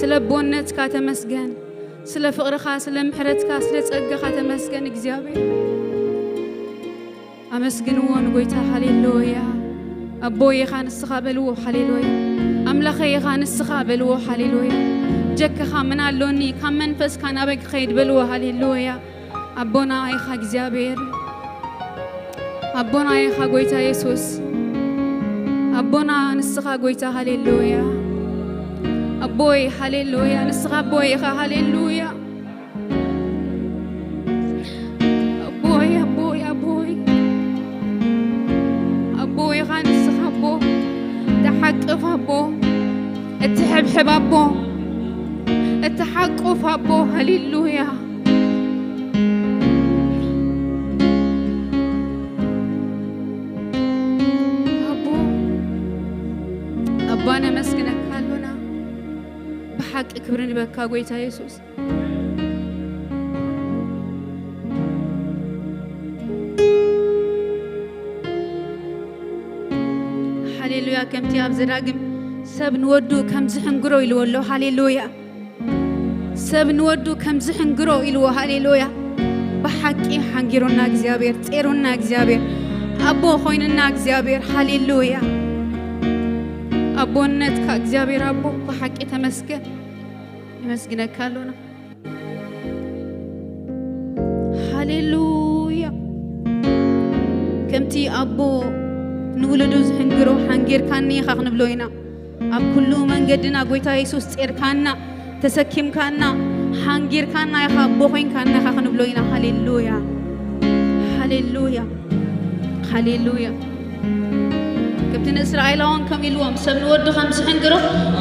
سلبونت كاتمسجن سل فقرخا سل محرت كاس لتسقى كاتمسجن إجزابي أمسجنون قويتها هاليلويا أبوي خان السخابلو هاليلويا أملخي خان السخابلو هاليلويا جك خامنا لوني كمن فس كان أبيك خيد بلو هاليلويا أبونا أيخا إجزابير أبونا أيخا قويتها يسوس أبونا نسخا قويتها هاليلويا أبوي هاليلويا نسخا أبوي خا هاليلويا أبوي أبوي أبوي أبوي خا نسخا أبو تحقف أبو اتحبحب أبو اتحقف أبو هاليلويا أبانا مسكنك هالونا بحق كبرني بكا قويتا يسوس هاليلويا كم تياب زراقم سب نودو كم زحن قرو إلو هاليلويا سب نودو كم زحن قرو إلو هاليلويا بحق حنجرونا اكزيابير تيرونا اكزيابير أبو خويننا اكزيابير هاليلويا أبونت كأجزابير أبو بحق يتمسكن يمسكنك كالونا هاليلويا كمتي أبو نولدو زحنجرو حنجير كاني خاخن بلوينا أب كله من قدنا قويتا يسوس تير كانا تسكيم كانا حنجير كانا يخا بوخين كانا خاخن بلوينا هاليلويا هاليلويا هاليلويا كابتن إسرائيلون كم يلوم سبن ورد خمس حنجرو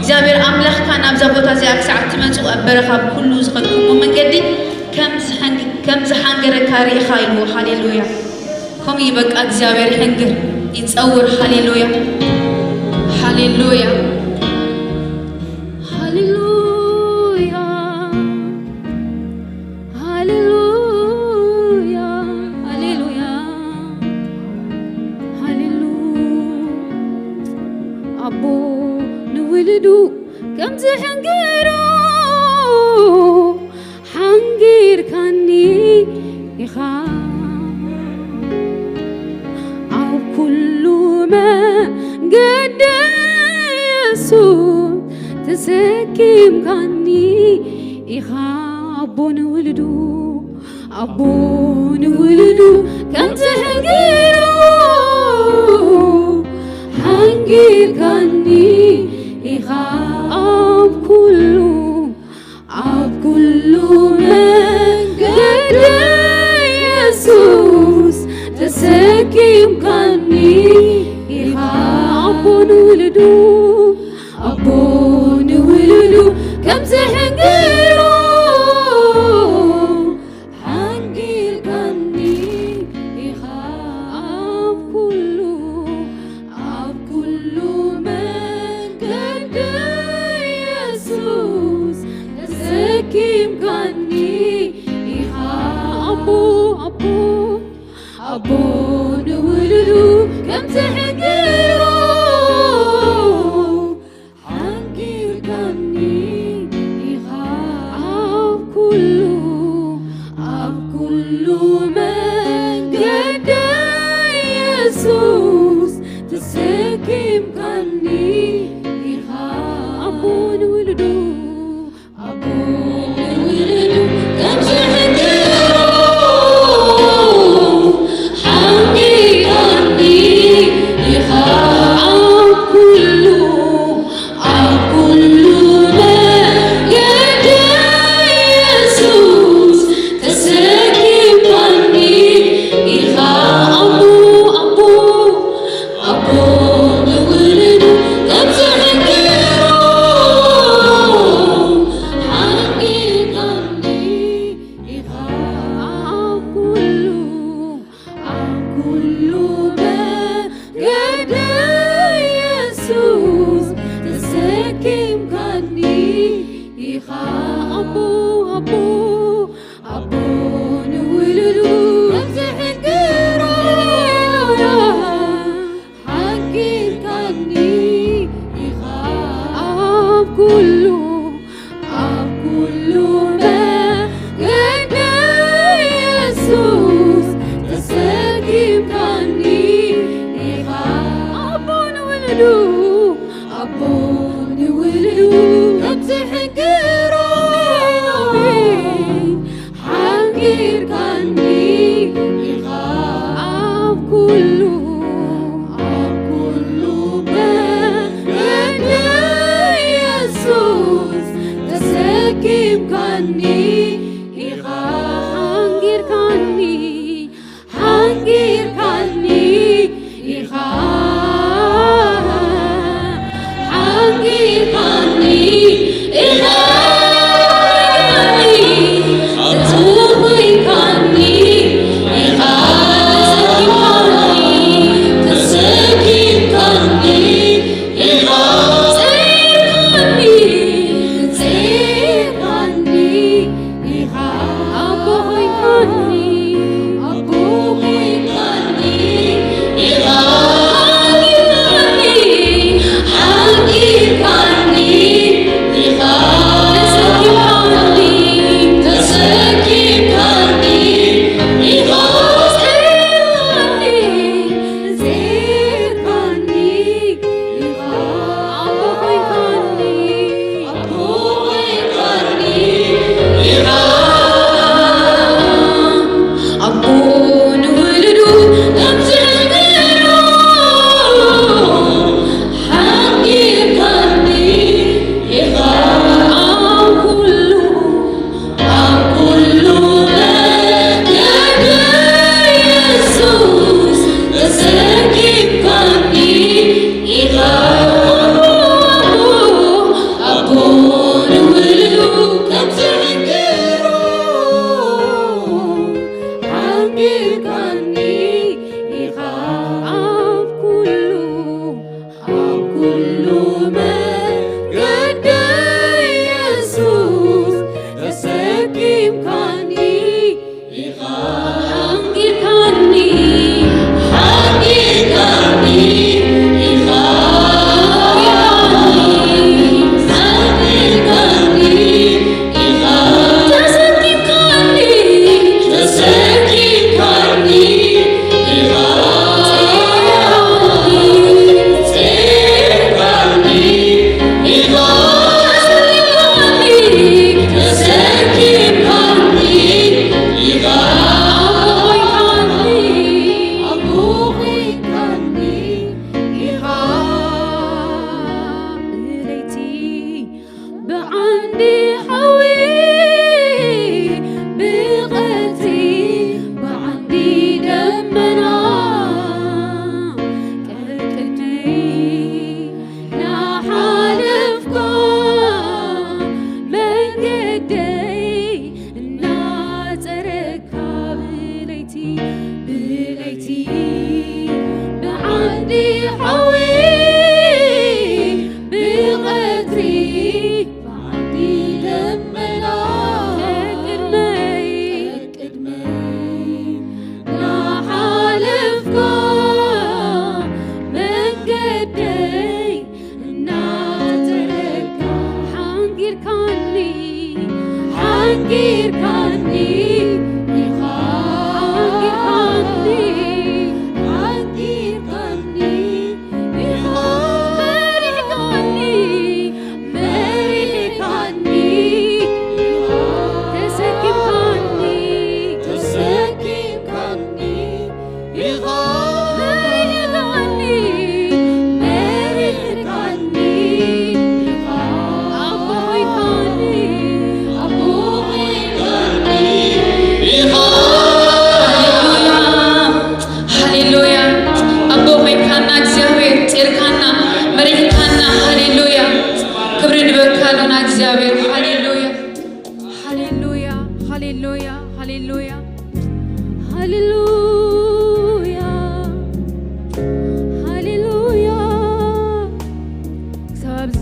جابر أملخ كان أبزبوتا زي أكسعت منسو أبرخ بكل زخدكم ومن قدي كم زحنجر كاري خايلو هاليلويا كم يبقى أجزابر حنجر يتصور هاليلويا هاليلويا هاليلويا هاليلويا هاليلويا أبو نولدو كم زحنجرو حنجير كاني يخا أو كل ما قد يسوع تسكيم كاني يخا أبو نولدو كم زحنجرو حنجير كاني إخاب كله من قد يسوس تسكيم كاني إخاب أبو نولدو كم زحنجرو حنجير كاني إخاب كله من قد يسوس تسكيم كاني إخاب أبو نولدو كم زحنجرو حنجير كاني إخاب كله من قد يسوس تسكيم كاني إخاب أبو نولدو كم زحنجرو حنجير كاني إخاب كله من قد يسوس تسكيم كاني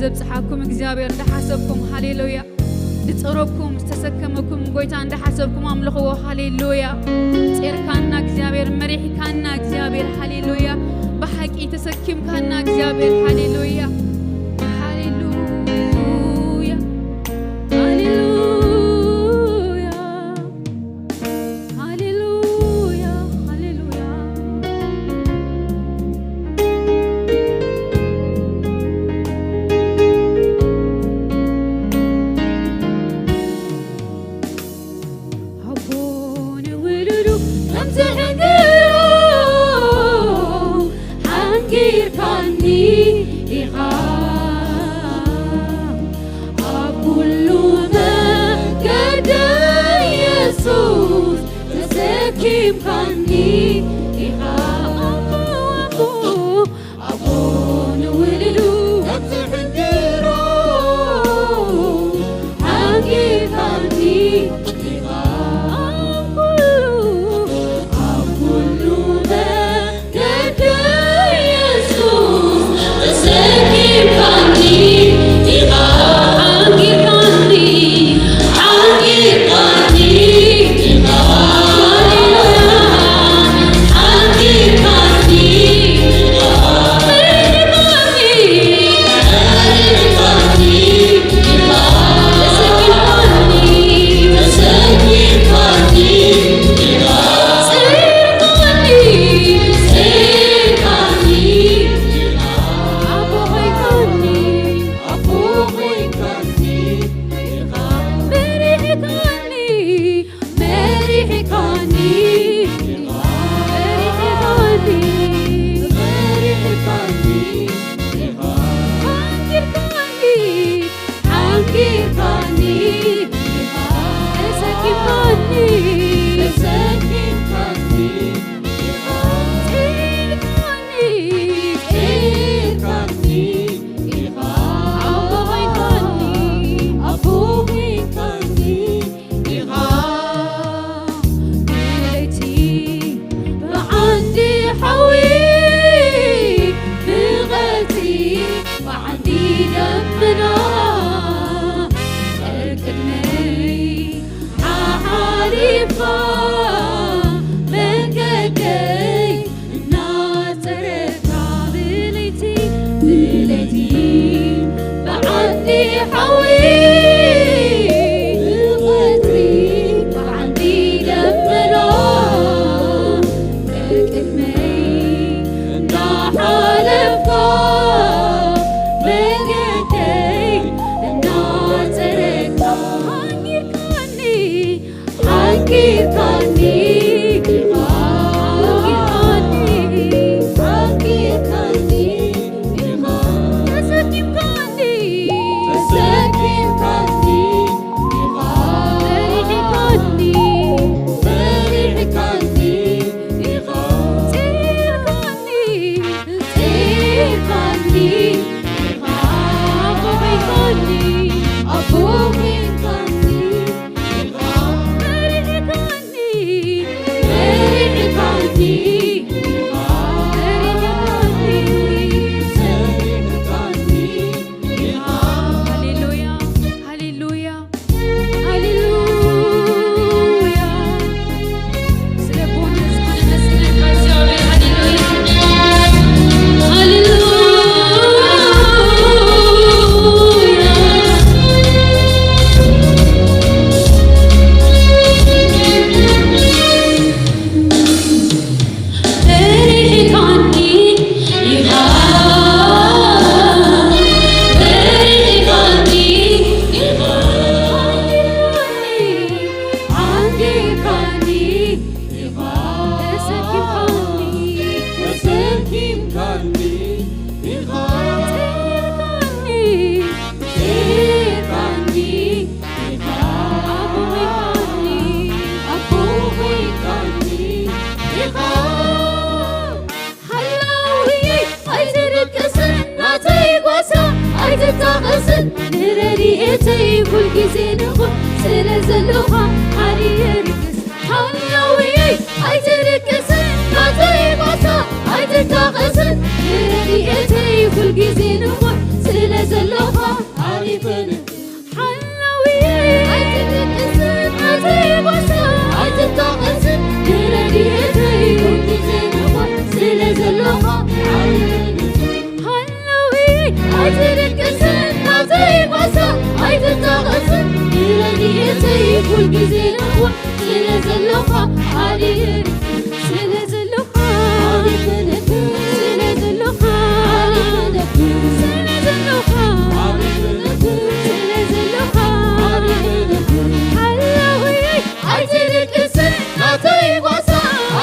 زبصحكم እግዚአብሔር እንደሐሰብኩም ሃሌሉያ ልጽሮኩም ተሰከመኩም ጎይታ እንደሐሰብኩም አምልኹ ሃሌሉያ ጽርካና እግዚአብሔር መሪሕካና እግዚአብሔር ሃሌሉያ በሐቂ ተሰኪምካና እግዚአብሔር ሃሌሉያ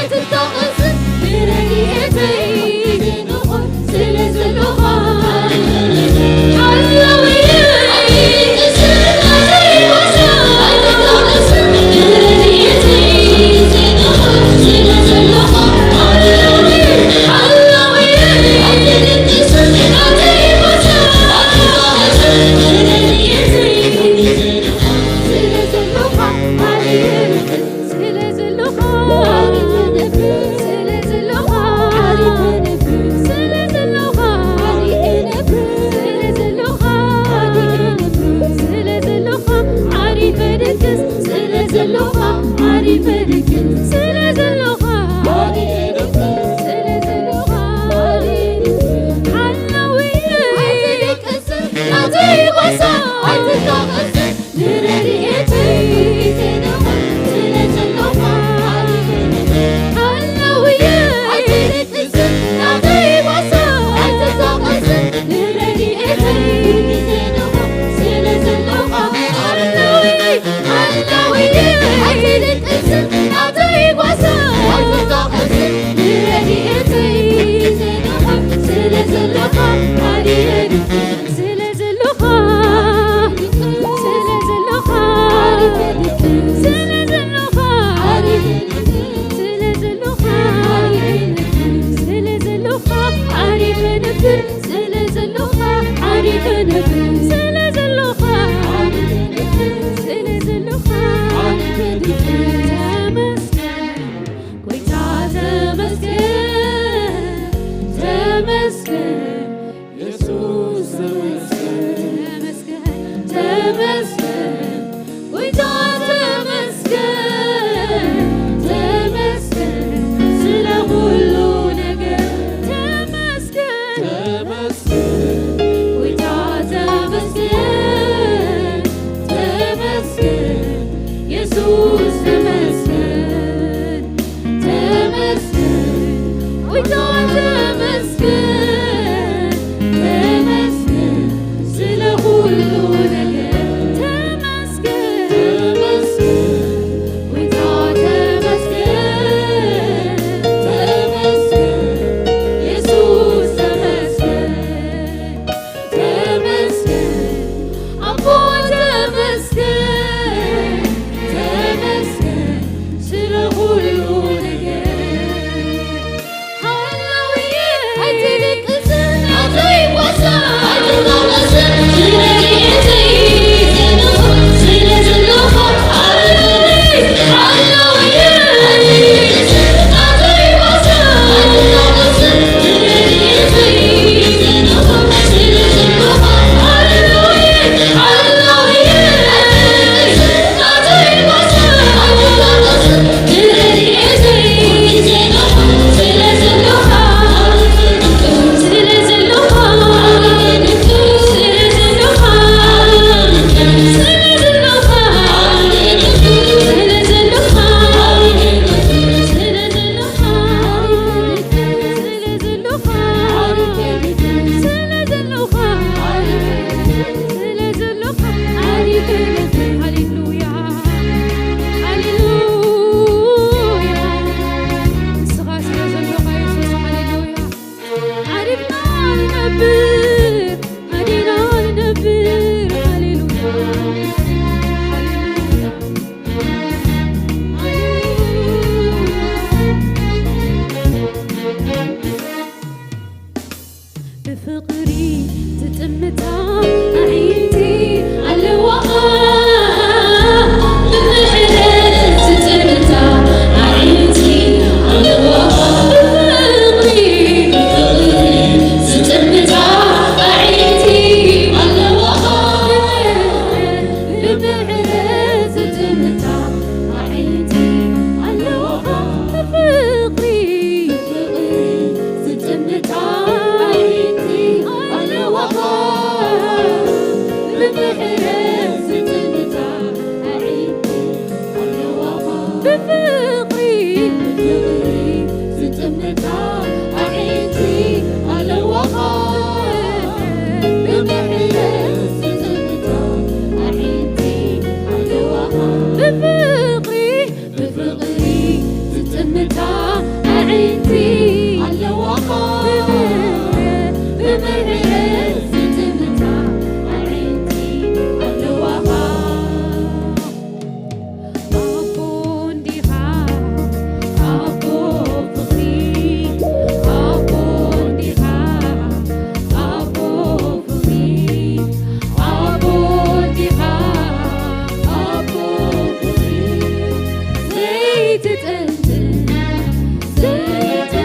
I زيت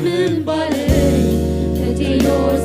من بري تتيو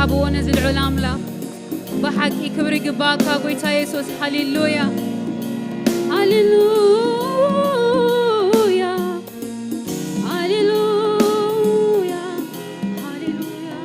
زعبونا زي العلام لا بحقي كبري قباك قويتا يسوس هاليلويا هاليلويا هاليلويا هاليلويا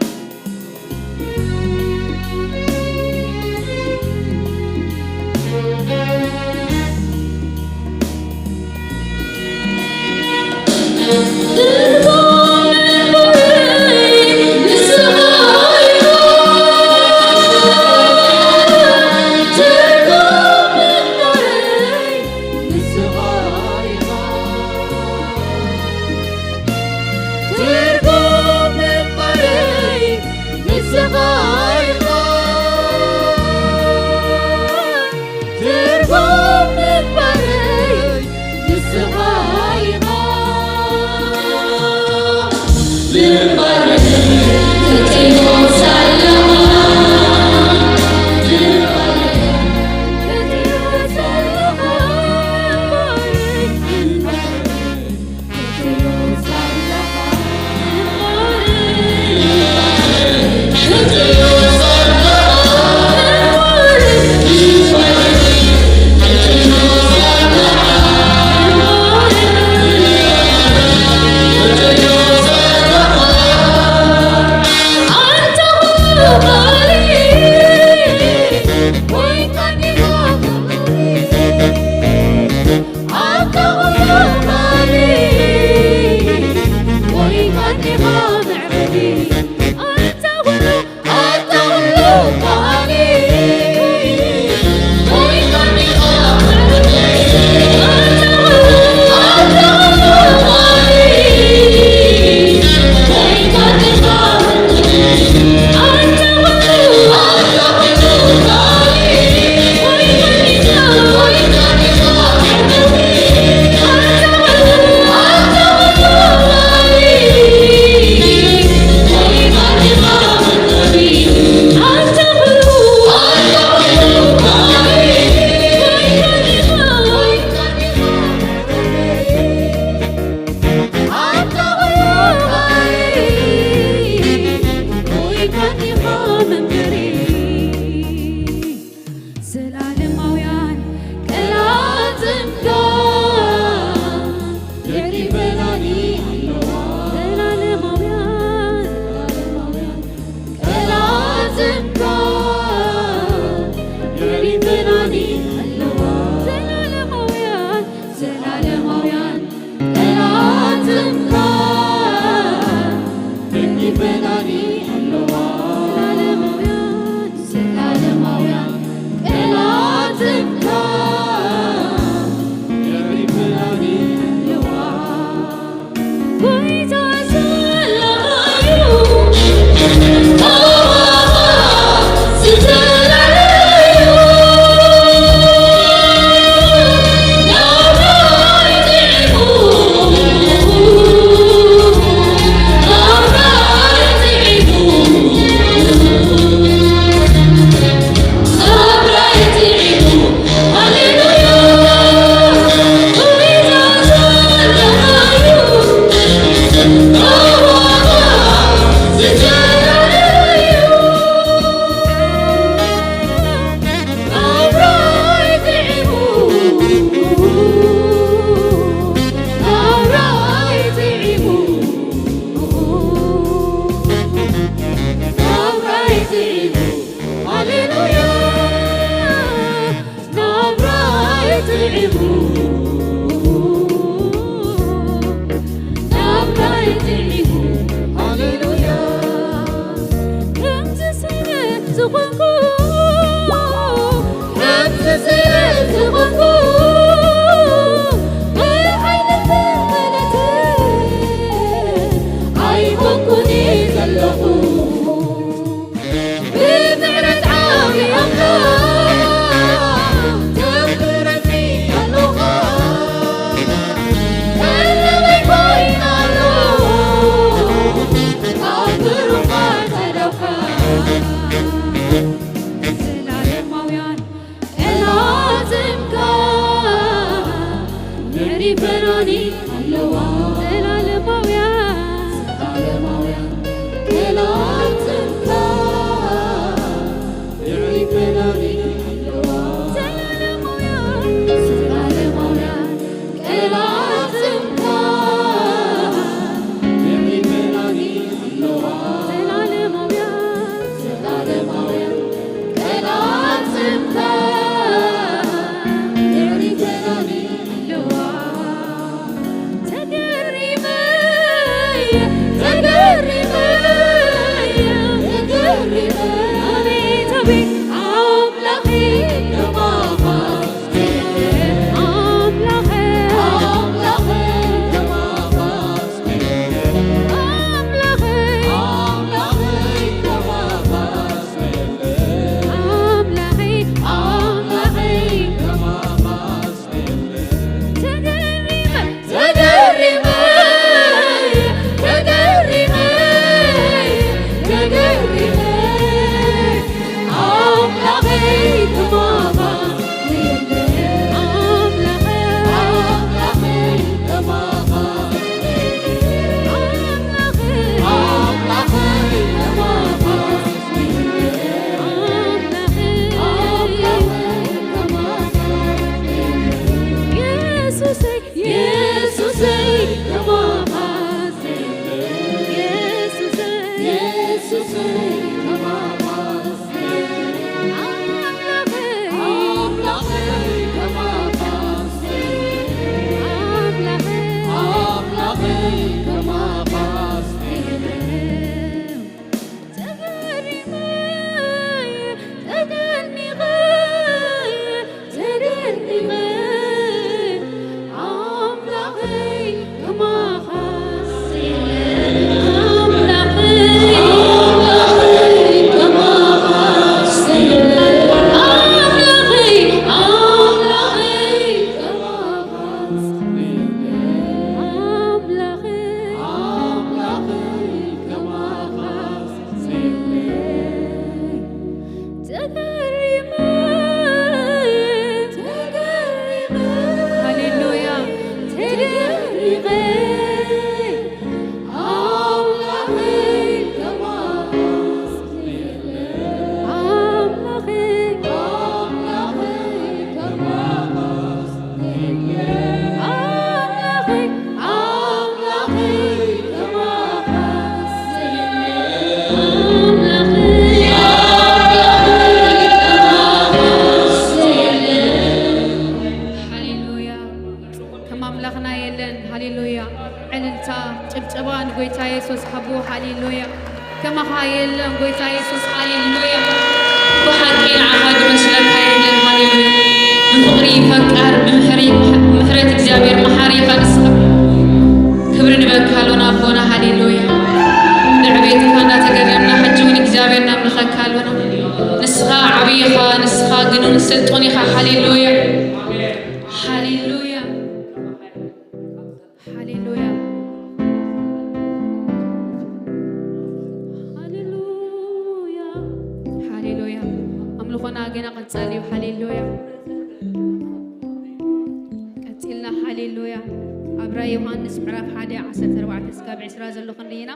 ዮሐንስ ምዕራፍ 1:14 እስከ 20 ዘሎ ክንዲና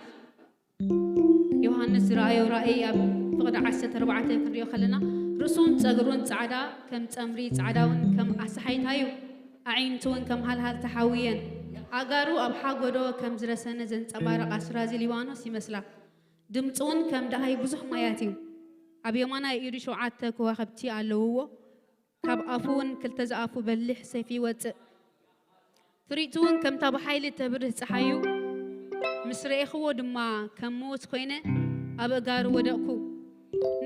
ዮሐንስ ራእይ ኣብ ፍቅዲ 14 ክንሪኦ ከለና ርእሱን ፀጉሩን ጻዕዳ ከም ጸምሪ ጻዕዳውን ከም ኣሰሓይታዩ ኣዒንቱን ከም ሃልሃል ተሓውየን ኣጋሩ ኣብ ሓጎዶ ከም ዝረሰነ ዘንጸባረቕ ኣስራዚ ሊባኖስ ይመስላ ድምጹን ከም ዳሃይ ብዙሕ ማያት እዩ ኣብ የማናይ ኢዱ 7 ከዋኽብቲ ኣለውዎ ካብ ኣፉን ክልተ ዝኣፉ በሊሕ ሰይፊ ይወፅእ ፍሪቱን ከም ታብሓይሊ ተብርህ ፀሓዩ ምስ ረእኽዎ ድማ ከም ሞት ኮይነ ኣብ እጋሩ ወደቕኩ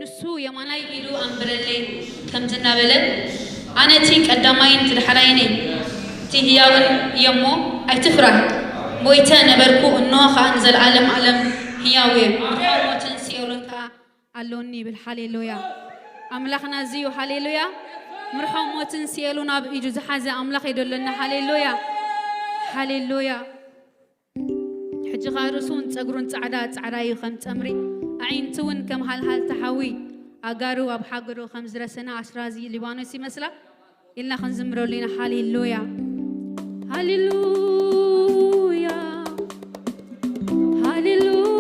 ንሱ የማናይ ኢዱ ኣንብረለይ ከም ዝናበለ ኣነቲ ቀዳማይን ትድሓራይን እቲ ህያውን እየሞ ኣይትፍራህ ሞይተ ነበርኩ እኖ ከዓ ንዘለዓለም ዓለም ህያው እየ ሞትን ሲኦልን ከዓ ኣለውኒ ይብል ሃሌሉያ ኣምላኽና እዝዩ ሃሌሉያ ምርሖም ሞትን ሲኦልን ኣብ ኢዱ ዝሓዘ ኣምላኽ ይደለና ሃሌሉያ ሃሌሉያ حجغا رسون تقرون تعدا يخم تمري عينتون كم هالهال تحوي أجارو أب حجرو 5 سنة 10 زي لبنانسي مثلا إلا خنزمرو لنا هاليلويا هاليلويا هاليلويا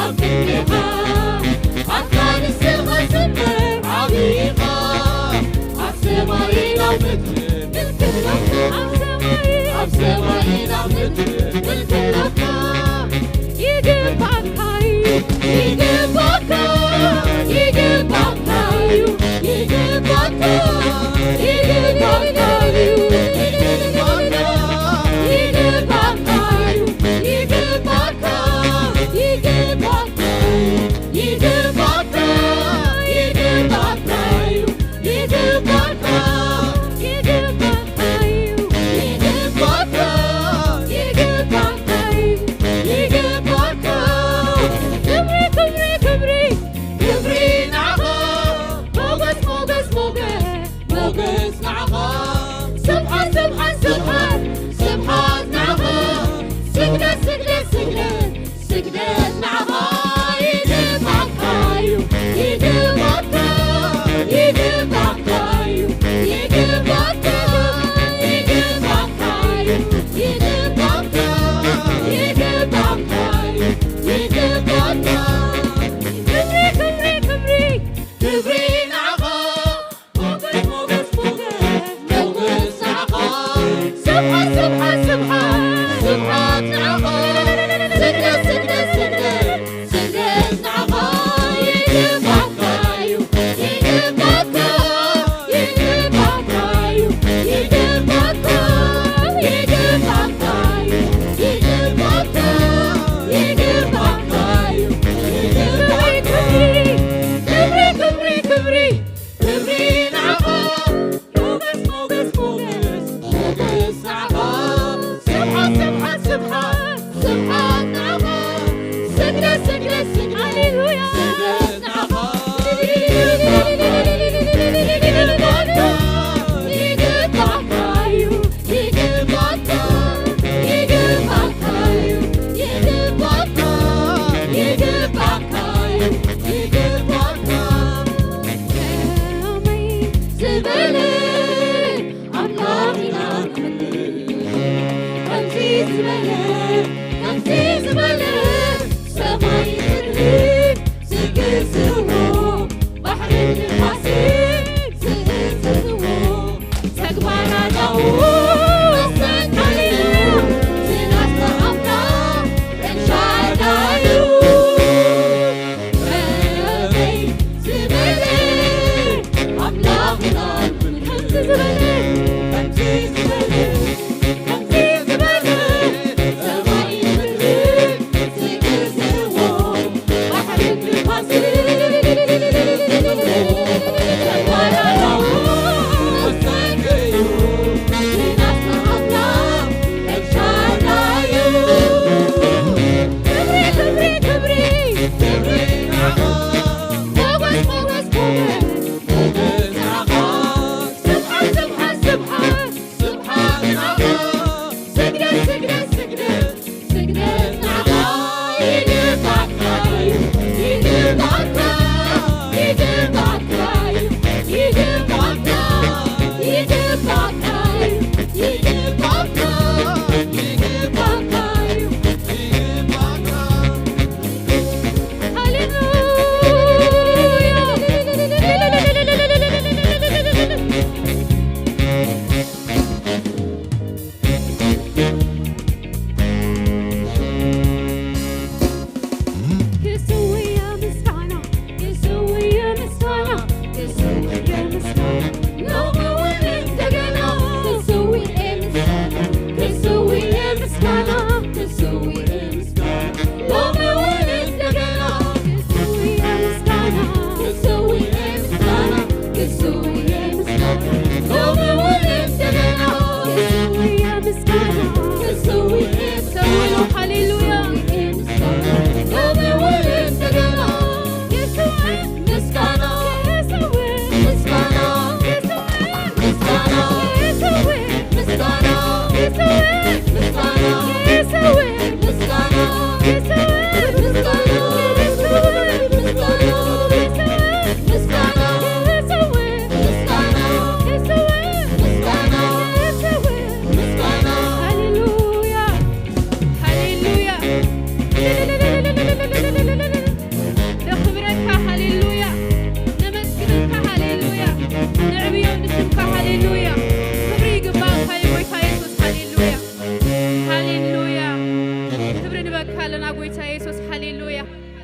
أبنها أكان السما سمر عبيقة عالسماينا ومدر بالكلفة عالسماينا ومدر بالكلفة يجيبك هايو يجيبك يجيبك هايو يجيبك يجيبك هايو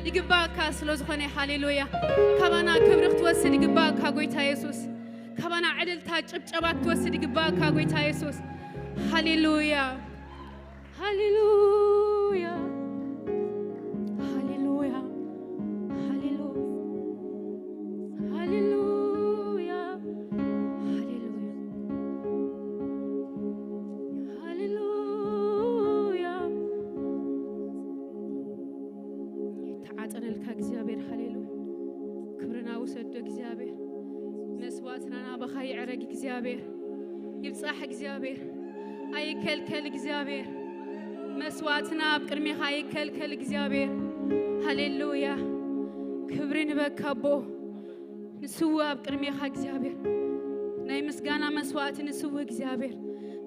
يقباك سلوز خوني هاليلويا كبانا كبرك توسد يقباك قويتا يسوس كبانا عدل تاج أبجباك توسد يقباك قويتا يسوس هاليلويا هاليلويا هاليلويا هاليلويا هاليلويا هاليلويا تعاطنا لك እግዚአብሔር هاليلويا كبرنا وسد እግዚአብሔር መስዋዕትና በخاي عرق እግዚአብሔር يبصح እግዚአብሔር አይከልከል እግዚአብሔር መስዋዕትና በቅድሜ አይከልከል እግዚአብሔር ሃሌሉያ ክብርን በካቦ ንስዋ በቅድሜ እግዚአብሔር ናይ ምስጋና መስዋዕት ንስዋ እግዚአብሔር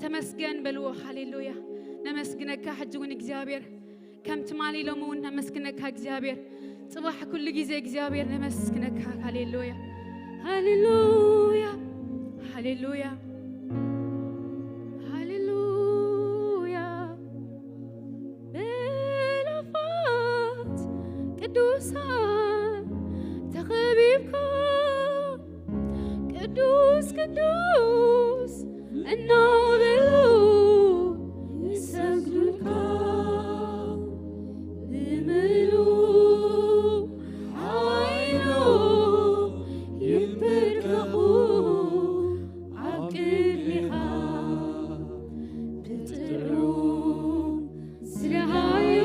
ተመስገን በልዎ ሃሌሉያ ነመስግነካ ሕጅውን እግዚአብሔር ከም ትማሊ ሎሙ ነመስግነካ እግዚአብሔር ጽባሕ ኩሉ ጊዜ እግዚአብሔር ነመስግነካ ሃሌሉያ ሃሌሉያ ሃሌሉያ ቅዱሳን ተኸቢብከ ቅዱስ ቅዱስ እናበሉ ይሰግዱልከ ብምሉ ዓይኖ ይንበርከኹ ኣብ ቅድሚኻ ብጥዑም ስለሃዩ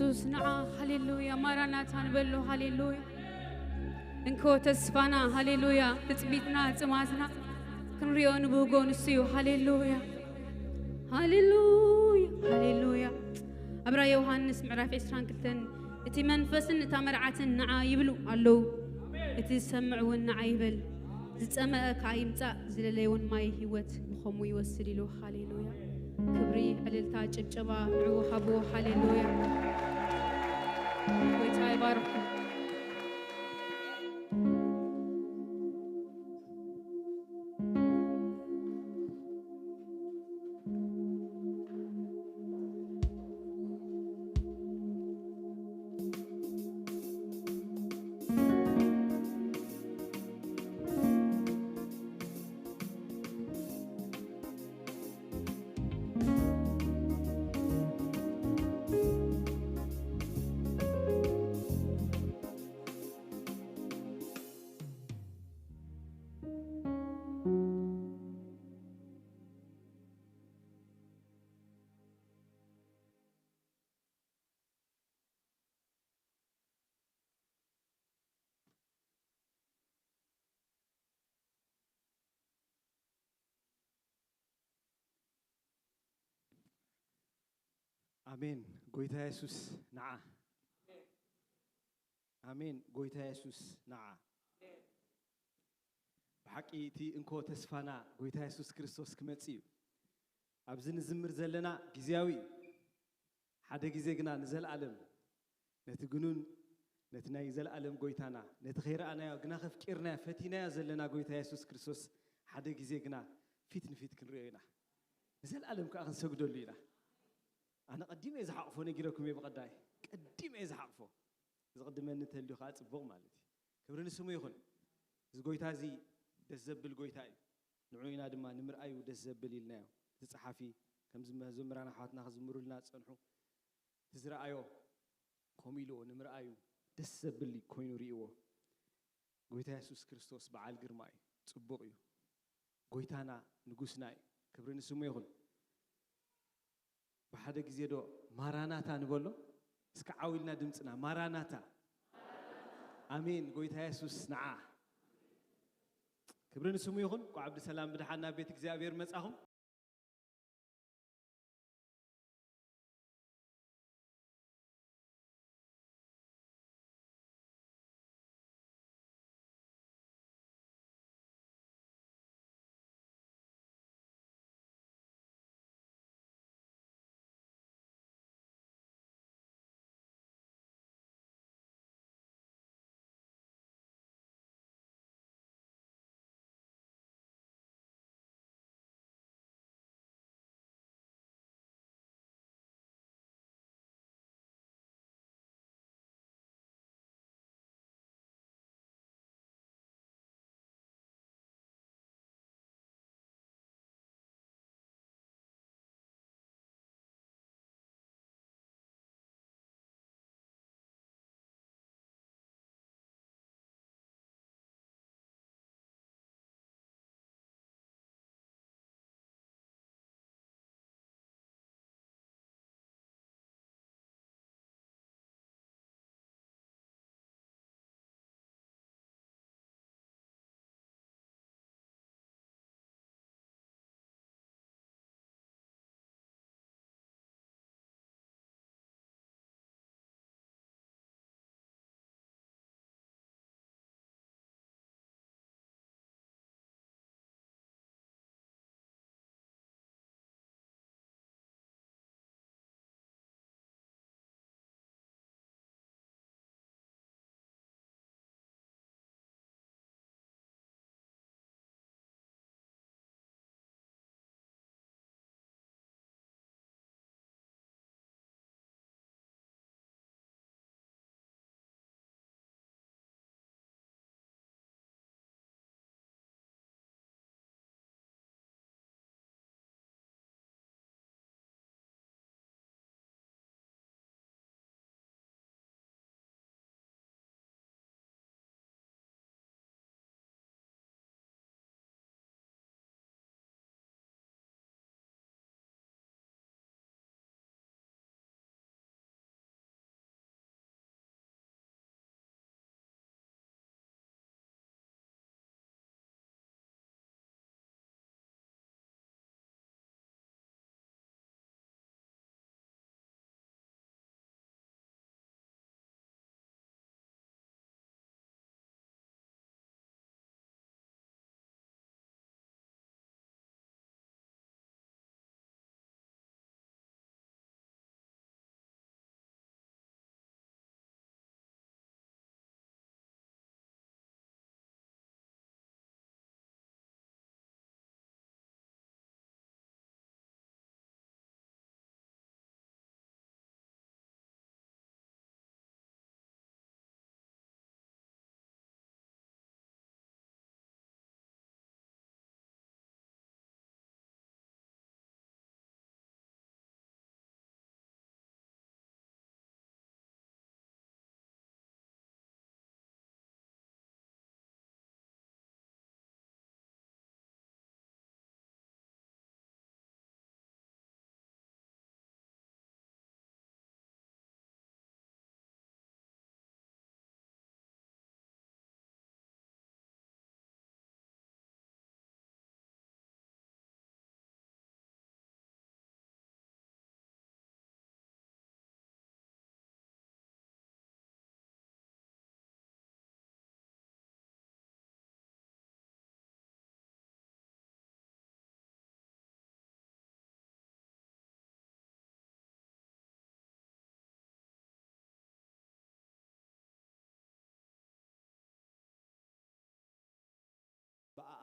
ኢየሱስ ንዓ ሃሌሉያ ማራናታ ንበሎ ሃሌሉያ እንኮ ተስፋና ሃሌሉያ ትጽቢትና ጽማትና ክንሪዮ ንብህጎ ንስዩ ሃሌሉያ ሃሌሉያ ሃሌሉያ አብራ ዮሐንስ ምዕራፍ 22 እቲ መንፈስን እታ መርዓትን ንዓ ይብሉ ኣለው እቲ ዝሰምዕውን ንዓ ይበል ዝጸመአ ካይምጻእ ዝለለየውን ማይ ህይወት ንኸሙ ይወስድ ኢሉ ሃሌሉያ ክብሪ ዕልልታ ጭብጨባ ንዑ ሃቦ ሃሌሉያ ጌታ ይባርክ አሜን ጎይታ ኢየሱስ ነዓ አሜን ጎይታ ኢየሱስ ነዓ በሐቂቲ እንኮ ተስፋና ጎይታ ኢየሱስ ክርስቶስ ክመጽእ ኣብዚ ንዝምር ዘለና ግዚያዊ ሓደ ግዜ ግና ንዘለዓለም ነቲ ግኑን ነቲ ናይ ዘለዓለም ጎይታና ነቲ ኸይረኣናዮ ግና ከፍቂርናዮ ፈቲናዮ ዘለና ጎይታ ኢየሱስ ክርስቶስ ሓደ ግዜ ግና ፊት ንፊት ክንሪኦ ኢና ንዘለዓለም ከዓ ክንሰግደሉ ኢና أنا قديم إذا حقفه نجيركم يبقى قديم إذا حقفه إذا قدمنا نتهلي خاطر بوق مالتي كبرنا سمو يخون إذا قويت هذه دزبل قويت هاي نعوينا دم نمر أيو دزبل لنا تصحفي كم زمرنا حاتنا خزمر لنا تصنحو تزرع أيو كميلو نمر أيو دزبل كوينو ريوه قويت يسوع كريستوس بعال جرماي تصبقيو قويت أنا نجوسناي كبرنا سمو يخون بحدا جزيدو ماراناتا نقوله اسكعاولنا دمتنا ماراناتا آمين قويت يسوع نعاه كبرنا سمو يخون وعبد السلام بدحنا بيتك زيابير مساهم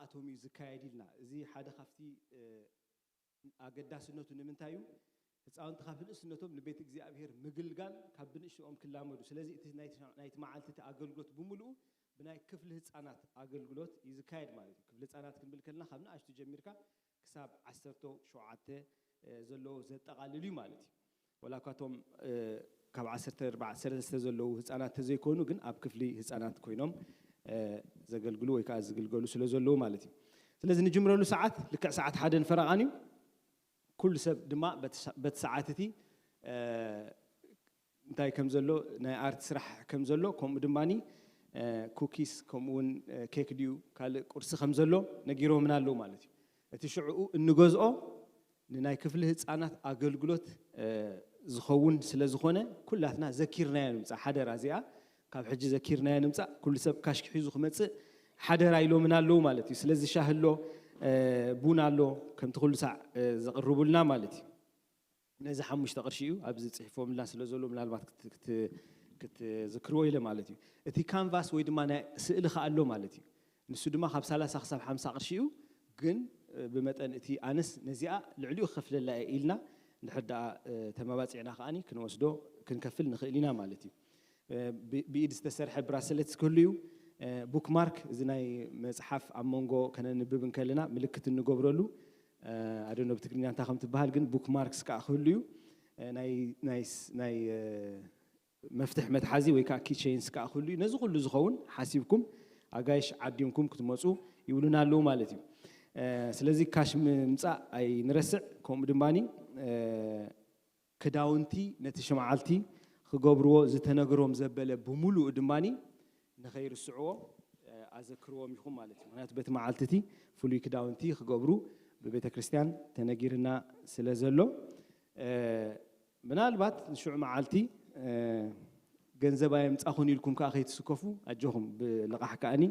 ስርዓቶም ይዝካየድ ኢልና እዚ ሓደ ካብቲ ኣገዳስነቱ ንምንታይ እዩ ህፃውንቲ ካብ ንእስነቶም ንቤት እግዚኣብሔር ምግልጋል ካብ ብንእሽኦም ክላመዱ ስለዚ እቲ ናይቲ መዓልቲ እቲ ኣገልግሎት ብምሉኡ ብናይ ክፍሊ ህፃናት ኣገልግሎት ይዝካየድ ማለት እዩ ክፍሊ ህፃናት ክንብል ከለና ካብ ንኣሽቱ ጀሚርካ ክሳብ 17 ዘለዎ ዘጠቃልል እዩ ማለት እዩ ወላ ካቶም ካብ 14 ዘለዉ ህፃናት ተዘይኮኑ ግን ኣብ ክፍሊ ህፃናት ኮይኖም ዘገልግሉ ወይ ከዓ ዝግልገሉ ስለ ዘለዉ ማለት እዩ ስለዚ ንጅምረሉ ሰዓት ልክዕ ሰዓት 1 ፈረቓን እዩ ኩሉ ሰብ ድማ በቲ ሰዓት እቲ እንታይ ከም ዘሎ ናይ ኣርት ስራሕ ከም ዘሎ ከምኡ ድማኒ ኩኪስ ከምኡውን ኬክ ድዩ ካልእ ቁርሲ ከም ዘሎ ነጊሮምና ኣለዉ ማለት እዩ እቲ ሽዑኡ እንገዝኦ ንናይ ክፍሊ ህፃናት ኣገልግሎት ዝኸውን ስለ ዝኾነ ኩላትና ዘኪርናዮ ንምፃእ ሓደራ እዚኣ ካብ ሕጂ ዘኪርናዮ ንምፃእ ኩሉ ሰብ ካሽኪ ሒዙ ክመፅእ ሓደራ ኢሎምና ኣለዉ ማለት እዩ ስለዚ ሻህ ኣሎ ቡና ኣሎ ከምቲ ኩሉ ሳዕ ዘቕርቡልና ማለት እዩ ነዚ 5 ቅርሺ እዩ ኣብዚ ፅሒፎምልና ስለ ዘሎ ምናልባት ክትዝክርዎ ኢለ ማለት እዩ እቲ ካንቫስ ወይ ድማ ናይ ስእሊ ከዓ ኣሎ ማለት እዩ ንሱ ድማ ካብ 30 ክሳብ 50 ቅርሺ እዩ ግን ብመጠን እቲ ኣነስ ነዚኣ ልዕሊኡ ክኸፍለላ ኢልና እንድሕር ደኣ ተመባፂዕና ከዓኒ ክንወስዶ ክንከፍል ንኽእል ኢና ማለት እዩ ብኢድ ዝተሰርሐ ብራስሌት ክህሉ እዩ ቡክማርክ እዚ ናይ መፅሓፍ ኣብ መንጎ ከነንብብ ከለና ምልክት እንገብረሉ ኣደኖ ብትግርኛ እንታይ ከም ትበሃል ግን ቡክማርክስ ከዓ ክህሉ እዩ ናይ መፍትሕ መትሓዚ ወይ ከዓ ኪቼንስ ከዓ ክህሉ እዩ ነዚ ኩሉ ዝኸውን ሓሲብኩም ኣጋይሽ ዓዲምኩም ክትመፁ ይብሉና ኣለዉ ማለት እዩ ስለዚ ካሽ ምምፃእ ኣይንረስዕ ከምኡ ድማኒ ክዳውንቲ ነቲ ሽመዓልቲ ክገብርዎ ዝተነገሮም ዘበለ ብምሉእ ድማኒ ንኸይርስዕዎ ኣዘክርዎም ኢኹም ማለት እዩ ምክንያቱ በቲ መዓልቲ እቲ ፍሉይ ክዳውንቲ ክገብሩ ብቤተ ክርስቲያን ተነጊርና ስለ ዘሎ ምናልባት ንሽዑ መዓልቲ ገንዘብ ኣየምፃኹን ኢልኩም ከዓ ከይትስከፉ ኣጀኹም ብልቓሕ ከዓኒ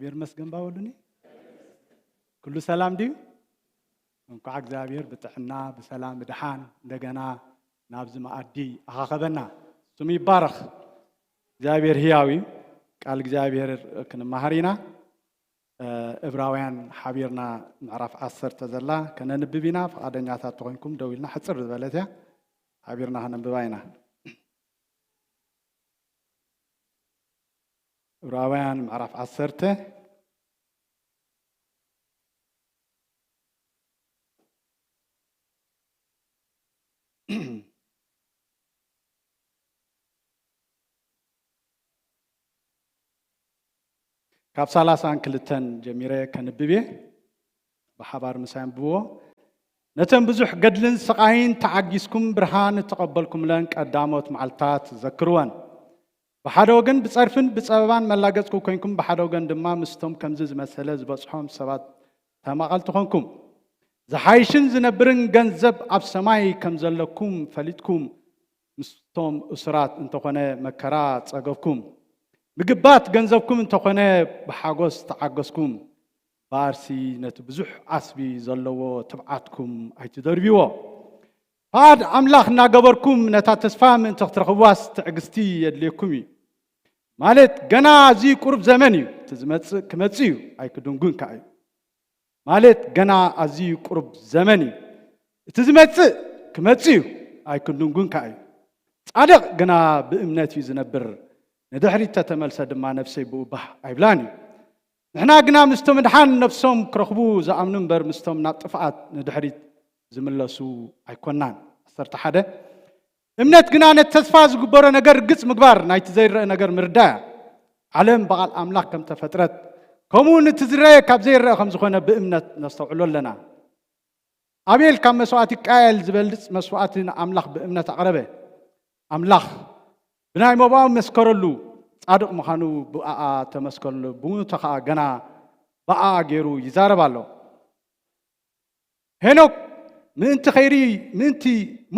እግዚአብሔር መስገን ባወሉኒ ኩሉ ሰላም ዲዩ እንኳ እግዚአብሔር ብጥዕና በሰላም ድሓን እንደገና ናብዝ ማዕዲ አኻኸበና ስሙ ይባረኽ እግዚአብሔር ሕያዊ ቃል እግዚአብሔር ክንማሃሪና ዕብራውያን ሓቢርና ምዕራፍ 10 ተዘላ ከነንብቢና ፈቃደኛታት ተኾንኩም ደው ኢልና ሕፅር ዝበለት እያ ሓቢርና ከነንብባይና ዕብራውያን ምዕራፍ 10 ካብ 32 ጀሚረ ከንብቤ በሓባር ምሳን ብዎ ነተን ብዙሕ ገድልን ስቃይን ተዓጊስኩም ብርሃን ተቀበልኩም ለን ቀዳሞት መዓልታት ዘክርወን በሓደ ወገን ብጸርፍን ብጸበባን መላገጽኩ ኮይንኩም በሓደ ወገን ድማ ምስቶም ከምዚ ዝመሰለ ዝበጽሖም ሰባት ተማቐልቲ ኾንኩም ዝሓይሽን ዝነብርን ገንዘብ ኣብ ሰማይ ከም ዘለኩም ፈሊጥኩም ምስቶም እስራት እንተኾነ መከራ ጸገብኩም ምግባት ገንዘብኩም እንተኾነ ብሓጎስ ተዓገስኩም ባርሲ ነቲ ብዙሕ ዓስቢ ዘለዎ ትብዓትኩም ኣይትደርቢዎ ፋድ ኣምላኽ እናገበርኩም ነታ ተስፋ ምእንቲ ክትረኽቧስ ትዕግስቲ የድልየኩም እዩ ማለት ገና እዚ ቁርብ ዘመን እዩ ትዝመጽእ ክመጽእ እዩ ኣይክድንጉን ከዓ እዩ ማለት ገና እዚ ቁርብ ዘመን እዩ እቲ ዝመጽእ ክመጽእ እዩ ኣይክድንጉን ከዓ እዩ ጻድቕ ግና ብእምነት እዩ ዝነብር ንድሕሪት ተተመልሰ ድማ ነፍሰይ ብኡባህ ኣይብላን እዩ ንሕና ግና ምስቶም ድሓን ነፍሶም ክረኽቡ ዝኣምኑ እምበር ምስቶም ናብ ጥፍኣት ንድሕሪት ዝምለሱ ኣይኮናን 11 እምነት ግና ነቲ ተስፋ ዝግበሮ ነገር ግጽ ምግባር ናይቲ ዘይረአ ነገር ምርዳእ ዓለም በቓል ኣምላኽ ከም ተፈጥረት ከምኡ ነቲ ዝረአ ካብ ዘይረአ ከም ዝኾነ ብእምነት ነስተውዕሎ ኣለና ኣቤል ካብ መስዋዕቲ ቃየል ዝበልጽ መስዋዕቲ ንኣምላኽ ብእምነት ኣቕረበ ኣምላኽ ብናይ መባኡ መስከረሉ ጻድቕ ምዃኑ ብኣኣ ተመስከረሉ ብሞቱ ከዓ ገና በኣ ገይሩ ይዛረብ ኣሎ ሄኖክ ምእንቲ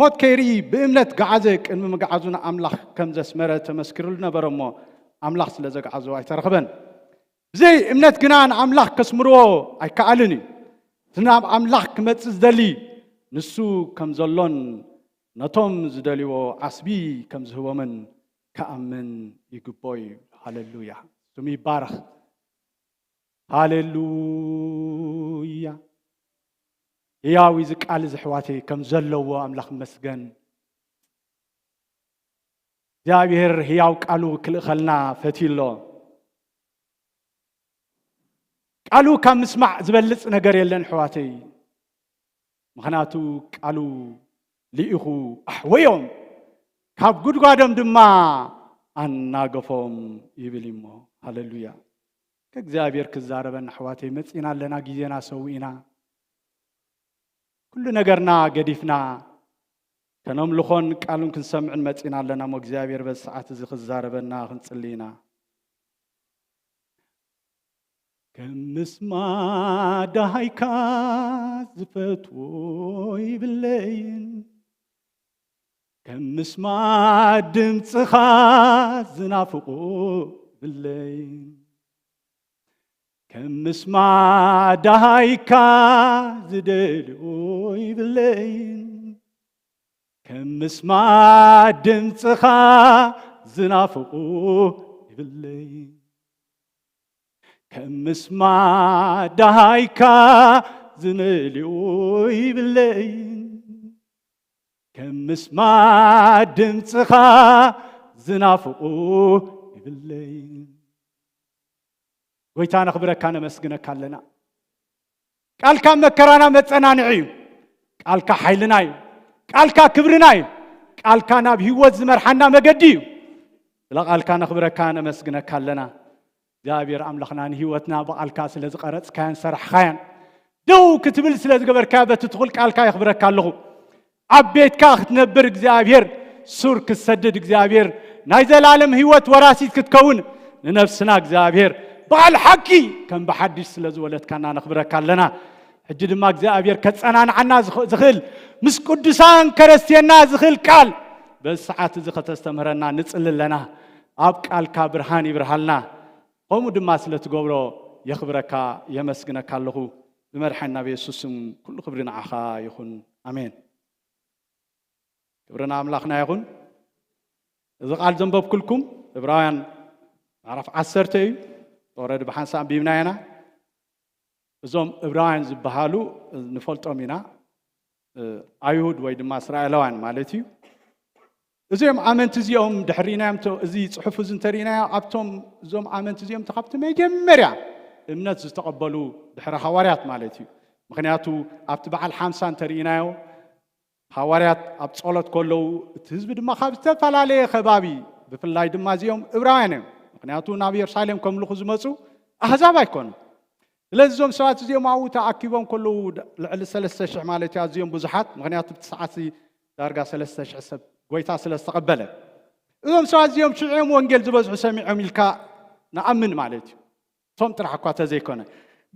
ሞት ከይርኢ ብእምነት ገዓዘ ቅድሚ ምግዓዙ ንኣምላኽ ከም ዘስመረ ተመስኪሩሉ ነበረ እሞ ኣምላኽ ስለ ዘገዓዞ ኣይተረኽበን ብዘይ እምነት ግና ንኣምላኽ ከስምርዎ ኣይከኣልን እዩ እቲ ናብ ኣምላኽ ክመጽእ ዝደሊ ንሱ ከም ዘሎን ነቶም ዝደልይዎ ዓስቢ ከም ዝህቦምን ከኣምን ይግቦ እዩ ሃሌሉያ ስሙ ይባረኽ ሃሌሉያ ሕያው ዝቃል ዝሕዋተይ ከም ዘለዎ ኣምላኽ መስገን እግዚአብሔር ሕያው ቃሉ ክልኸልና ፈቲሎ ቃሉ ካብ ምስማዕ ዝበልጽ ነገር የለን ሕዋተይ ምኽንያቱ ቃሉ ልኢኹ ኣሕወዮም ካብ ጉድጓዶም ድማ ኣናገፎም ይብል እሞ ሃሌሉያ ከእግዚአብሔር ክዛረበና ሕዋተይ መጺና ኣለና ጊዜና ሰዊእና ኩሉ ነገርና ገዲፍና ከነምልኾን ቃሉን ክንሰምዕን መጺና ኣለና ሞ እግዚአብሔር በዚ ሰዓት እዚ ክዛረበና ክንጽልይና ከም ምስማዕ ዳሃይካ ዝፈትዎ ይብለይን ከም ምስማዕ ድምፅኻ ዝናፍቆ ይብለይን ከም ምስማዕ ዳሃይካ ዝደልዮ ይብለይን ከም ምስማዕ ድምፅኻ ዝናፍቆ ይብለይን ከም ምስማዕ ዳሃይካ ዝነልዮ ይብለይን ከም ምስማዕ ድምፅኻ ዝናፍቆ ይብለይን ጎይታ ነኽብረካ ነመስግነካ ኣለና ቃልካ መከራና መጸናንዒ እዩ ቃልካ ሓይልና እዩ ቃልካ ክብርና እዩ ቃልካ ናብ ህይወት ዝመርሓና መገዲ እዩ ስለ ቃልካ ነኽብረካ ነመስግነካ ኣለና እግዚአብሔር ኣምላኽና ንህይወትና ብቃልካ ስለ ዝቐረጽካያን ሰራሕካያን ደው ክትብል ስለ ዝገበርካ በቲ ትኹል ቃልካ ይኽብረካ ኣለኹ ኣብ ቤትካ ክትነብር እግዚአብሔር ሱር ክትሰድድ እግዚአብሔር ናይ ዘላለም ህይወት ወራሲት ክትከውን ንነፍስና እግዚአብሔር በዓል ሓቂ ከም ብሓድሽ ስለ ዝወለድካና ነኽብረካ ኣለና ሕጂ ድማ እግዚአብሔር ከጸናንዓና ዝኽእል ምስ ቅዱሳን ከረስቴና ዝኽእል ቃል በዚ ሰዓት እዚ ከተስተምህረና ንጽልል ኣለና ኣብ ቃልካ ብርሃን ይብርሃልና قوموا دما سلتقبرو يخبرك يمسكنك الله بمرحنا بيسوس كل خبرنا عخا يخون امين خبرنا املاخنا يخون اذا قال ذنبب كلكم ابراهيم عرف عسرتي ورد بحنسان بيمناينا زوم ابراهيم زبحالو نفلطو مينا ايهود ወይ ድማ እስራኤላውያን ማለት እዩ እዚኦም ኣመንቲ እዚኦም ድሕሪናዮም እዚ ጽሑፍ እዚ እንተሪናዮ ኣብቶም እዞም ኣመንቲ እዚኦም ተኻብቲ መጀመርያ እምነት ዝተቐበሉ ድሕሪ ሐዋርያት ማለት እዩ ምክንያቱ ኣብቲ በዓል 50 እንተሪናዮ ሐዋርያት ኣብ ጸሎት ከለዉ እቲ ህዝቢ ድማ ካብ ዝተፈላለየ ከባቢ ብፍላይ ድማ እዚኦም ዕብራውያን እዮም ምክንያቱ ናብ ኢየሩሳሌም ከምልኹ ዝመፁ ኣሕዛብ ኣይኮኑን ስለዚ እዞም ሰባት እዚኦም ኣብኡ ተኣኪቦም ከለዉ ልዕሊ 3000 ማለት እዩ ኣዝዮም ብዙሓት ምክንያቱ እቲ ሰዓት ዳርጋ 3000 ሰብ ጎይታ ስለስተቀበለ እዞም ሰባት እዚኦም ሽዑም ወንጌል ዝበዝሑ ሰሚዖም ኢልካ ንኣምን ማለት እዩ ቶም ጥራሕ እኳ ተዘይኮነ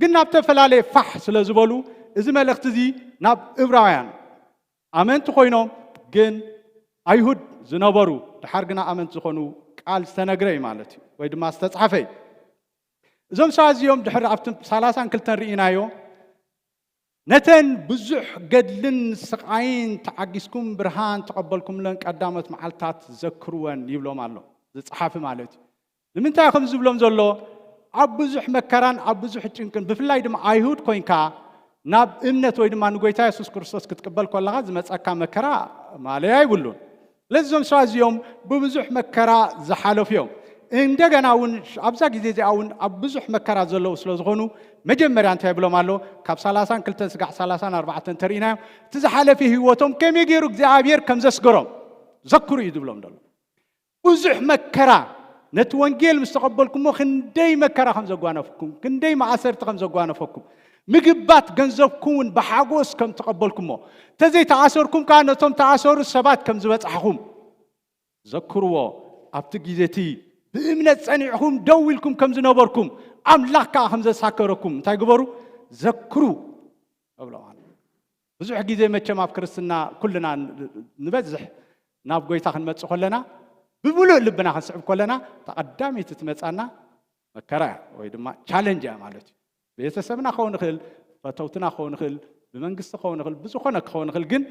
ግን ናብ ተፈላለየ ፋሕ ስለ ዝበሉ እዚ መልእኽቲ እዚ ናብ ዕብራውያን ኣመንቲ ኮይኖም ግን ኣይሁድ ዝነበሩ ድሓር ግና ኣመንቲ ዝኾኑ ቃል ዝተነግረ እዩ ማለት እዩ ወይ ድማ ዝተጻሕፈ እዞም ሰባት እዚኦም ድሕሪ ኣብቲ 32 ርኢናዮ ነተን ብዙሕ ገድልን ስቃይን ተዓጊስኩም ብርሃን ተቀበልኩም ለን ቀዳሞት መዓልታት ዘክሩወን ይብሎም ኣሎ ዝጻሓፍ ማለት እዩ ንምንታይ ከም ዝብሎም ዘሎ ኣብ ብዙሕ መከራን ኣብ ብዙሕ ጭንቅን ብፍላይ ድማ ኣይሁድ ኮይንካ ናብ እምነት ወይ ድማ ንጎይታ ኢየሱስ ክርስቶስ ክትቀበል ከለኻ ዝመጸካ መከራ ማለያ ይብሉን ለዚኦም ሰባት እዚኦም ብብዙሕ መከራ ዝሓለፉ እዮም እንደገና እውን ኣብዛ ጊዜ እዚኣውን ኣብ ብዙሕ መከራ ዘለው ስለ ዝኾኑ መጀመርያ እንታይ ብሎም ኣሎ ካብ 32 ስጋዕ 34 ተሪእናዮ እቲ ዝሓለፈ ህይወቶም ከመይ ገይሩ እግዚአብሔር ከም ዘስገሮም ዘክሩ እዩ ዝብሎም ደሎ ብዙሕ መከራ ነቲ ወንጌል ምስ ተቐበልኩሞ ክንደይ መከራ ከም ዘጓነፈኩም ክንደይ ማእሰርቲ ከም ዘጓነፈኩም ምግባት ገንዘብኩምን ብሓጎስ ከም ተቐበልኩሞ ተዘይ ተኣሰርኩም ከዓ ነቶም ተኣሰሩ ሰባት ከም ዝበፅሐኹም ዘክርዎ ኣብቲ ጊዜቲ بإمنة صنعهم دولكم كم زنبركم أملاك كأهم زساكركم تايقبروا ذكروا أبلا بزح جزء ما تشم أفكرسنا كلنا نبزح نابقي تاخن متسخ لنا بقولوا لبنا خنسحب كلنا تقدمي تتمتسنا مكرا ويدما challenge مالتي بيتسبنا خون خل فتوتنا خون خل بمنقص خون خل بزخنا خون خل جن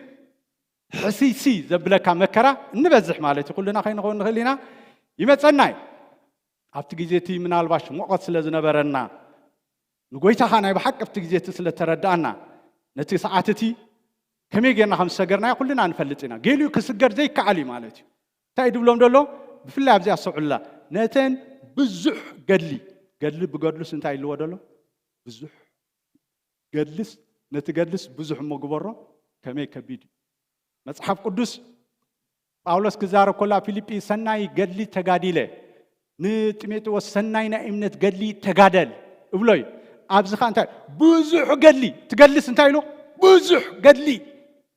حسيسي زبلك مكرا نبزح مالتي كلنا خين خون خلينا يمتسناي ኣብቲ ጊዜቲ ምናልባሽ ሙቐት ስለ ዝነበረና ንጎይታ ኻናይ ብሓቅ ኣብቲ ጊዜቲ ስለ ተረዳእና ነቲ ሰዓትቲ ከመይ ጌርና ከም ዝሰገርና ኩልና ንፈልጥ ኢና ገሊኡ ክስገር ዘይከዓል ማለት እዩ እንታይ ድብሎም ደሎ ብፍላይ ኣብዚ ኣሰዑላ ነተን ብዙሕ ገድሊ ብገድሉስ እንታይ ኢልዎ ደሎ ብዙሕ ገድልስ ነቲ ገድልስ ብዙሕ መግበሮ ከመይ ከቢድ መጽሓፍ ቅዱስ ጳውሎስ ክዛረብ ከሎ ፊልጵ ሰናይ ገድሊ ተጋዲለ ንጢሞቴዎስ ሰናይ ናይ እምነት ገድሊ ተጋደል እብሎይ ኣብዝኻ እንታይ ብዙሕ ገድሊ ትገድልስ እንታይ ኢሎ ብዙሕ ገድሊ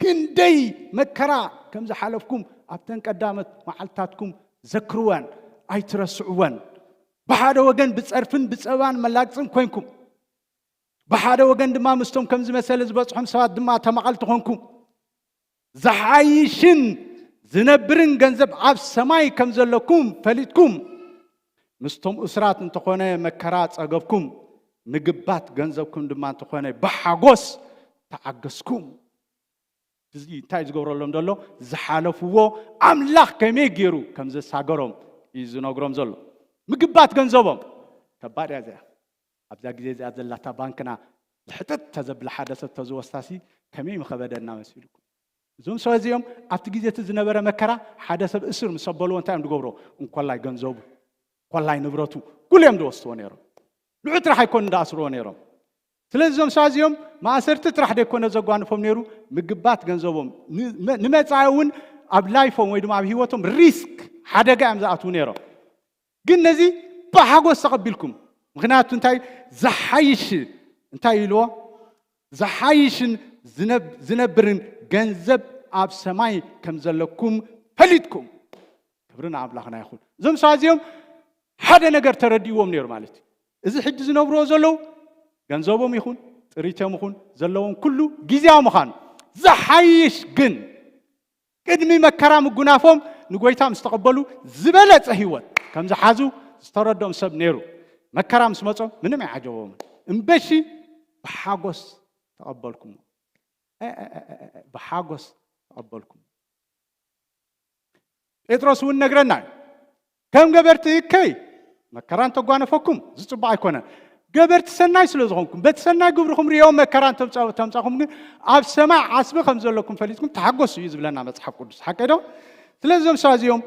ክንደይ መከራ ከም ዝሓለፍኩም ኣብተን ቀዳመት መዓልታትኩም ዘክርወን ኣይትረስዕወን ብሓደ ወገን ብጸርፍን ብጸባን መላግፅን ኮይንኩም ብሓደ ወገን ድማ ምስቶም ከም ዝመሰለ ዝበፅሖም ሰባት ድማ ተመዓልቲ ኮይንኩም ዝሓይሽን ዝነብርን ገንዘብ ኣብ ሰማይ ከም ዘለኩም ፈሊጥኩም ምስቶም እስራት እንተኾነ መከራ ጸገብኩም ምግባት ገንዘብኩም ድማ እንተኾነ ብሓጎስ ተዓገስኩም እዚ እንታይ ዝገብረሎም ዘሎ ዝሓለፍዎ ኣምላኽ ከመይ ገይሩ ከም ዘሳገሮም እዩ ዝነግሮም ዘሎ ምግባት ገንዘቦም ከባድ እያ ኣብዛ ግዜ እዚኣ ዘላታ ባንክና ዝሕጥጥ ተዘብላ ሓደ ሰብ ተዝወስታሲ ከመይ ምኸበደና መሲልኩም እዞም ሰብ እዚኦም ኣብቲ ግዜ እቲ ዝነበረ መከራ ሓደ ሰብ እስር ምስ ኣበልዎ እንታይ እዮም ዝገብሮ እንኮላይ ገንዘቡ እንኮላይ ንብረቱ ኩሎም ዝወስድዎ ነይሮም ልዑ ጥራሕ ኣይኮኑ እንዳኣስርዎ ነይሮም ስለዚ እዞም ሰብ እዚኦም ማእሰርቲ ጥራሕ ደይኮነ ዘጓንፎም ነይሩ ምግባት ገንዘቦም ንመጻኢ እውን ኣብ ላይፎም ወይ ድማ ኣብ ሂወቶም ሪስክ ሓደጋ እዮም ዝኣትዉ ነይሮም ግን ነዚ ብሓጎስ ተቐቢልኩም ምክንያቱ እንታይ ዝሓይሽ እንታይ ኢልዎ ዝሓይሽን ዝነብርን ገንዘብ ኣብ ሰማይ ከም ዘለኩም ፈሊጥኩም ክብርን ኣምላኽና ይኹን እዞም ሰብ እዚኦም ሓደ ነገር ተረዲእዎም ነይሩ ማለት እዩ እዚ ሕጂ ዝነብርዎ ዘለዉ ገንዘቦም ይኹን ጥሪቶም ይኹን ዘለዎም ኩሉ ጊዜያዊ ምዃኑ ዝሓይሽ ግን ቅድሚ መከራ ምጉናፎም ንጎይታ ምስ ተቐበሉ ዝበለፀ ሂወት ከም ዝሓዙ ዝተረድኦም ሰብ ነይሩ መከራ ምስ መጾ ምንም ኣይዓጀቦምን እምበሺ ብሓጎስ ተቐበልኩም بحاجس أقبلكم. إدرس ونقرنا كم قبرت كي مكران تقوانا فكم زت بعيكونا قبرت سناي سلزقكم بتسناي قبركم ريوم مكران تمساهم أب سماع عصب خمسة لكم فليتكم تحجس يزبل لنا مصحف قدس حكيدو تلزم سازيوم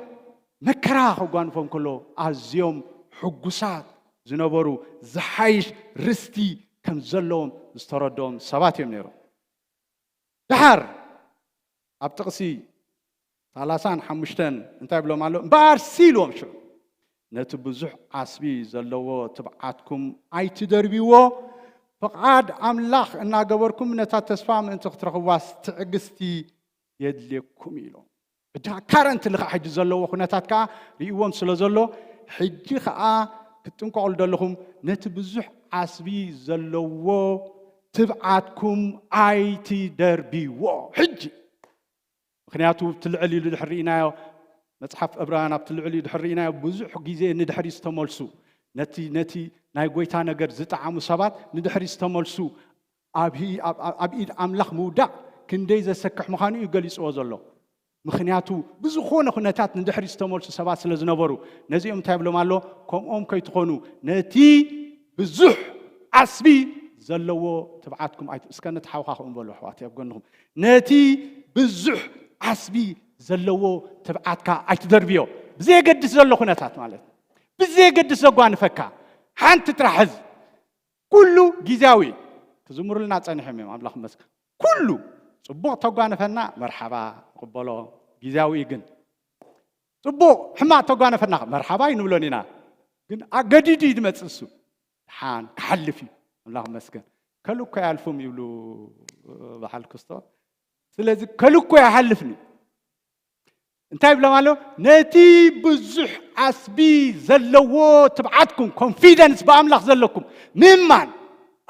مكرا قوانا فهم كله عزيوم حجسات زنبرو زحيش رستي كم زلهم استردهم سباتهم نيرو دحر أبتقسي ثلاثان حمشتن انتبه بلو مالو بارسيلوم شو نتبزح عصبي زلوا تبعاتكم أي تدربيوا فقعد أملاخ إن أجبركم نتاتسفام أنت ترخواس تعجستي يدلكم يلو بدها كارنت اللي حج زلوا خناتاتك ريوم سلزلوا حج خا كتنكو على دلهم نتبزح عصبي زلوا تبعاتكم أي تدربيوا حج خنياتو تلعلي لدحرينا مصحف ابراهيم بتلعلي دحرينا بزح غيزه ندحري استملسو نتي ناي غويتا نغر زطعمو سبات ندحري استملسو ابي املاح مودا كندي زسكح مخانو يغليصو زلو مخنياتو بزخونه خناتات ندحري استملسو سبات سلازنبرو نزيهم تابلو مالو كوم كيتخونو نتي بزح عصبي زلو تبعاتكم ايت اسكن تحاوخاهم بلو حواتي ابغنهم نتي بزح عصبي زلو تبعاتك اي تدربيو بزي قدس زلو خناتات مالت بزي قدس زغوان فكا حنت ترحز كله جزاوي تزمر لنا صنحم املاح مسك كله صبو تغوان فنا مرحبا قبلو جزاوي جن صبو حما تغوان فنا مرحبا ينبلونينا جن اغديدي يمصسو حان كحلفي املاح مسك كلكو يالفم يبلو بحال كستو ስለዚህ ከልኮ ያሐልፍኒ እንታይ ብለ ማለት ነቲ ብዙሕ ዓስቢ ዘለዎ ትብዓትኩም ኮንፊደንስ በአምላኽ ዘለኩም ምማን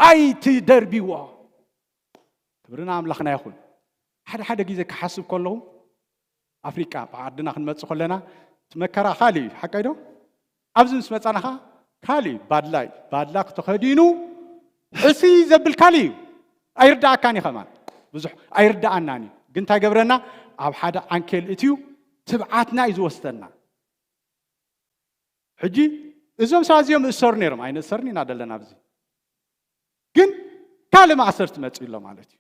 ኣይቲ ደርቢዎ ክብርና አምላኽና ይኹን ሓደ ግዜ ክሓስብ ከለኹ ኣፍሪቃ ብዓድና ክንመጽእ ከለና ትመከራ ካሊ ሓቀይዶ ኣብዚ ምስ መጻናኻ ካሊ ባድላ ተኸዲኑ ሕሲ ዘብል ካሊ ኣይርዳእካኒ ኸማን بزح أيردأناني قلت هاجبرنا أب حدا عنكل إتيو تبعتنا إذا وستنا حجي إذا سازيهم السرنيرم أين السرني نادل نابزي قن كلمة عصرت ما تقول له مالتي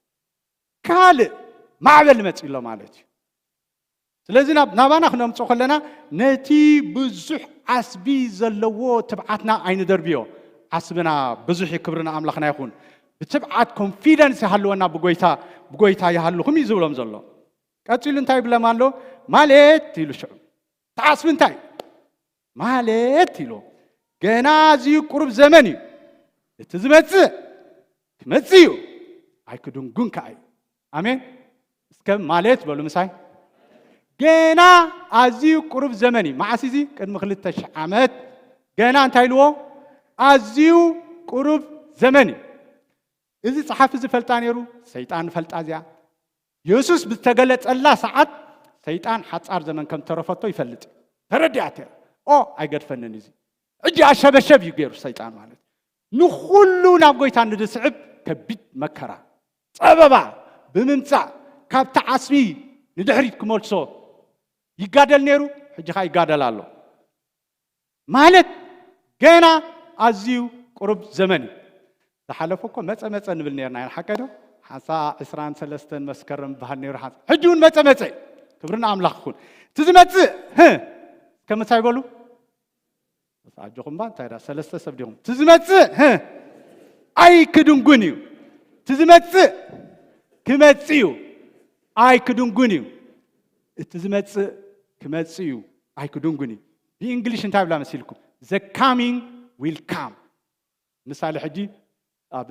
ካልእ ማዕበል መጽእ ኢሎ ማለት እዩ ስለዚ ናባና ክነምፅኦ ከለና ነቲ ብዙሕ ዓስቢ ዘለዎ ትብዓትና ኣይንደርብዮ ዓስብና ብዙሕ ክብርና ኣምላኽና ይኹን ብትብዓት ኮንፊደንስ ይሃልወና ብጎይታ ይሃልኹም እዩ ዝብሎም ዘሎ ቀፂሉ እንታይ ይብሎም ኣሎ ማለት ኢሉ ሽዑ ተዓስቢ እንታይ ማለት ኢሉ ገና ኣዝዩ ቁሩብ ዘመን እዩ እቲ ዝመጽእ ክመጽእ እዩ ኣይክድንጉን ከዓ እዩ ኣሜን እስከ ማለት በሉ ምሳይ ገና ኣዝዩ ቁሩብ ዘመን እዩ መዓስ እዚ ቅድሚ 2000 ዓመት ገና እንታይ ኢልዎ ኣዝዩ ቁሩብ ዘመን እዩ እዚ ፀሓፍ እዚ ፈልጣ ነይሩ ሰይጣን ፈልጣ እዚኣ ኢየሱስ ብዝተገለጸላ ሰዓት ሰይጣን ሓፃር ዘመን ከም ተረፈቶ ይፈልጥ ተረዲኣት ኣይገድፈንን እዚ እጂ ኣሸበሸብ እዩ ገይሩ ሰይጣን ማለት ንኹሉ ናብ ጎይታ ንድስዕብ ከቢድ መከራ ፀበባ ብምምፃእ ካብቲ ዓስቢ ንድሕሪት ክመልሶ ይጋደል ነይሩ ሕጂ ኸ ይጋደል ኣሎ ማለት ገና ኣዝዩ ቁሩብ ዘመን እዩ ዝሓለፈ እኮ መፀ ንብል ነርና ኢና ሓቀ ዶ ሓንሳ 23 መስከረም ባህል ነይሩ ሓንሳ ሕጂ እውን መፀ ክብርና ኣምላኽ ይኹን እቲ ዝመፅእ ከምንታይ ይበሉ ኣጆኹም ባ እንታይ ዳ 3 ሰብ ዲኹም እቲ ዝመፅእ ኣይክድንጉን እዩ እቲ ዝመፅእ ክመፅእ እዩ ኣይክድንጉን እዩ እቲ ዝመፅእ ክመፅእ እዩ ኣይክድንጉን እዩ ብእንግሊሽ እንታይ ብላ መሲልኩም the coming will come ምሳሌ ሕጂ ኣብ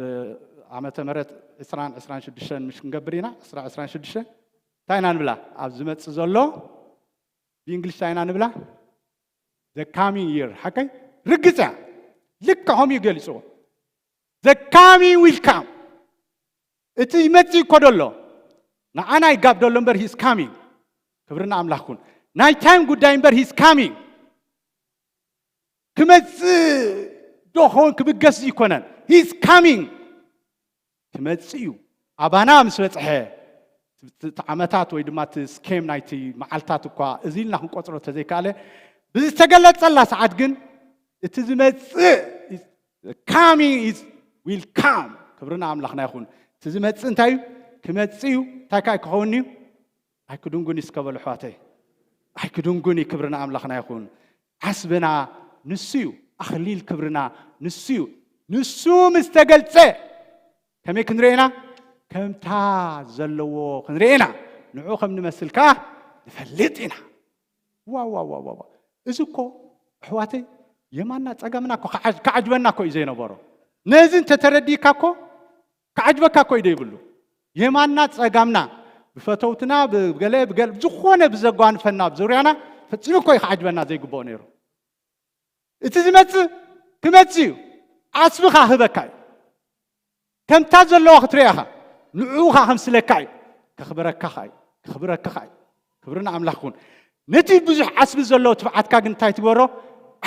ዓመተ ምህረት 2026 ምሽ ክንገብር ኢና 2026 እንታይ ኢና ንብላ ኣብ ዝመፅእ ዘሎ ብእንግሊሽ እንታይ ኢና ንብላ the coming year ሓቀይ ርግፅ እያ ልክዖም እዩ ገሊፅዎ the coming will come እቲ ይመፅእ እኮ ደሎ ንዓና ይጋብ ደሎ እምበር he is coming ክብርና ኣምላኽ ይኹን ናይ ታይም ጉዳይ እምበር he is coming ክመፅእ ዶኾን ክብገስ ይኮነን he is coming ክመፅእ እዩ ኣባና ምስ በፅሐ ዓመታት ወይ ድማ እቲ ስኬም ናይቲ መዓልታት እኳ እዚ ኢልና ክንቆፅሮ ተዘይካኣለ ብዝተገለጸላ ሰዓት ግን እቲ ዝመፅእ coming is will come ክብርና ኣምላኽና ይኹን እቲ ዝመፅእ እንታይ እዩ ክመፅእ እዩ እንታይ ከዓ ክኸውን እዩ ኣይክድንጉን እዩ እስከበሉ ኣሕዋተይ ኣይክድንጉን እዩ ክብርና ኣምላኽና ይኹን ዓስብና ንሱ እዩ ኣኽሊል ክብርና ንሱ እዩ ንሱ ምስ ተገልፀ ከመይ ክንርአና ከምታ ዘለዎ ክንርአና ንዑ ከም ንመስል ከዓ ንፈልጥ ኢና ዋዋዋዋ እዚ እኮ ኣሕዋተይ የማና ፀገምና እኮ ከዓጅበና እኮ እዩ ዘይነበሮ ነዚ እንተተረዲእካ እኮ ከዓጅበካ እኮ እዩ ደይብሉ የማና ፀጋምና ብፈተውትና ብገለ ዝኾነ ብዘጓንፈና ብዙርያና ፈፂሙ እኮ ይከዓጅበና ዘይግብኦ ነይሩ እቲ ዝመፅእ ክመፅእ እዩ ዓስብኻ ህበካ እዩ ከምታ ዘለዋ ክትርአኻ ንዑኻ ከምስለካ እዩ ከኽብረካ እዩ ክብርና ኣምላኽ ይኹን ነቲ ብዙሕ ዓስቢ ዘለዎ ትብዓትካ ግን እንታይ ትገብሮ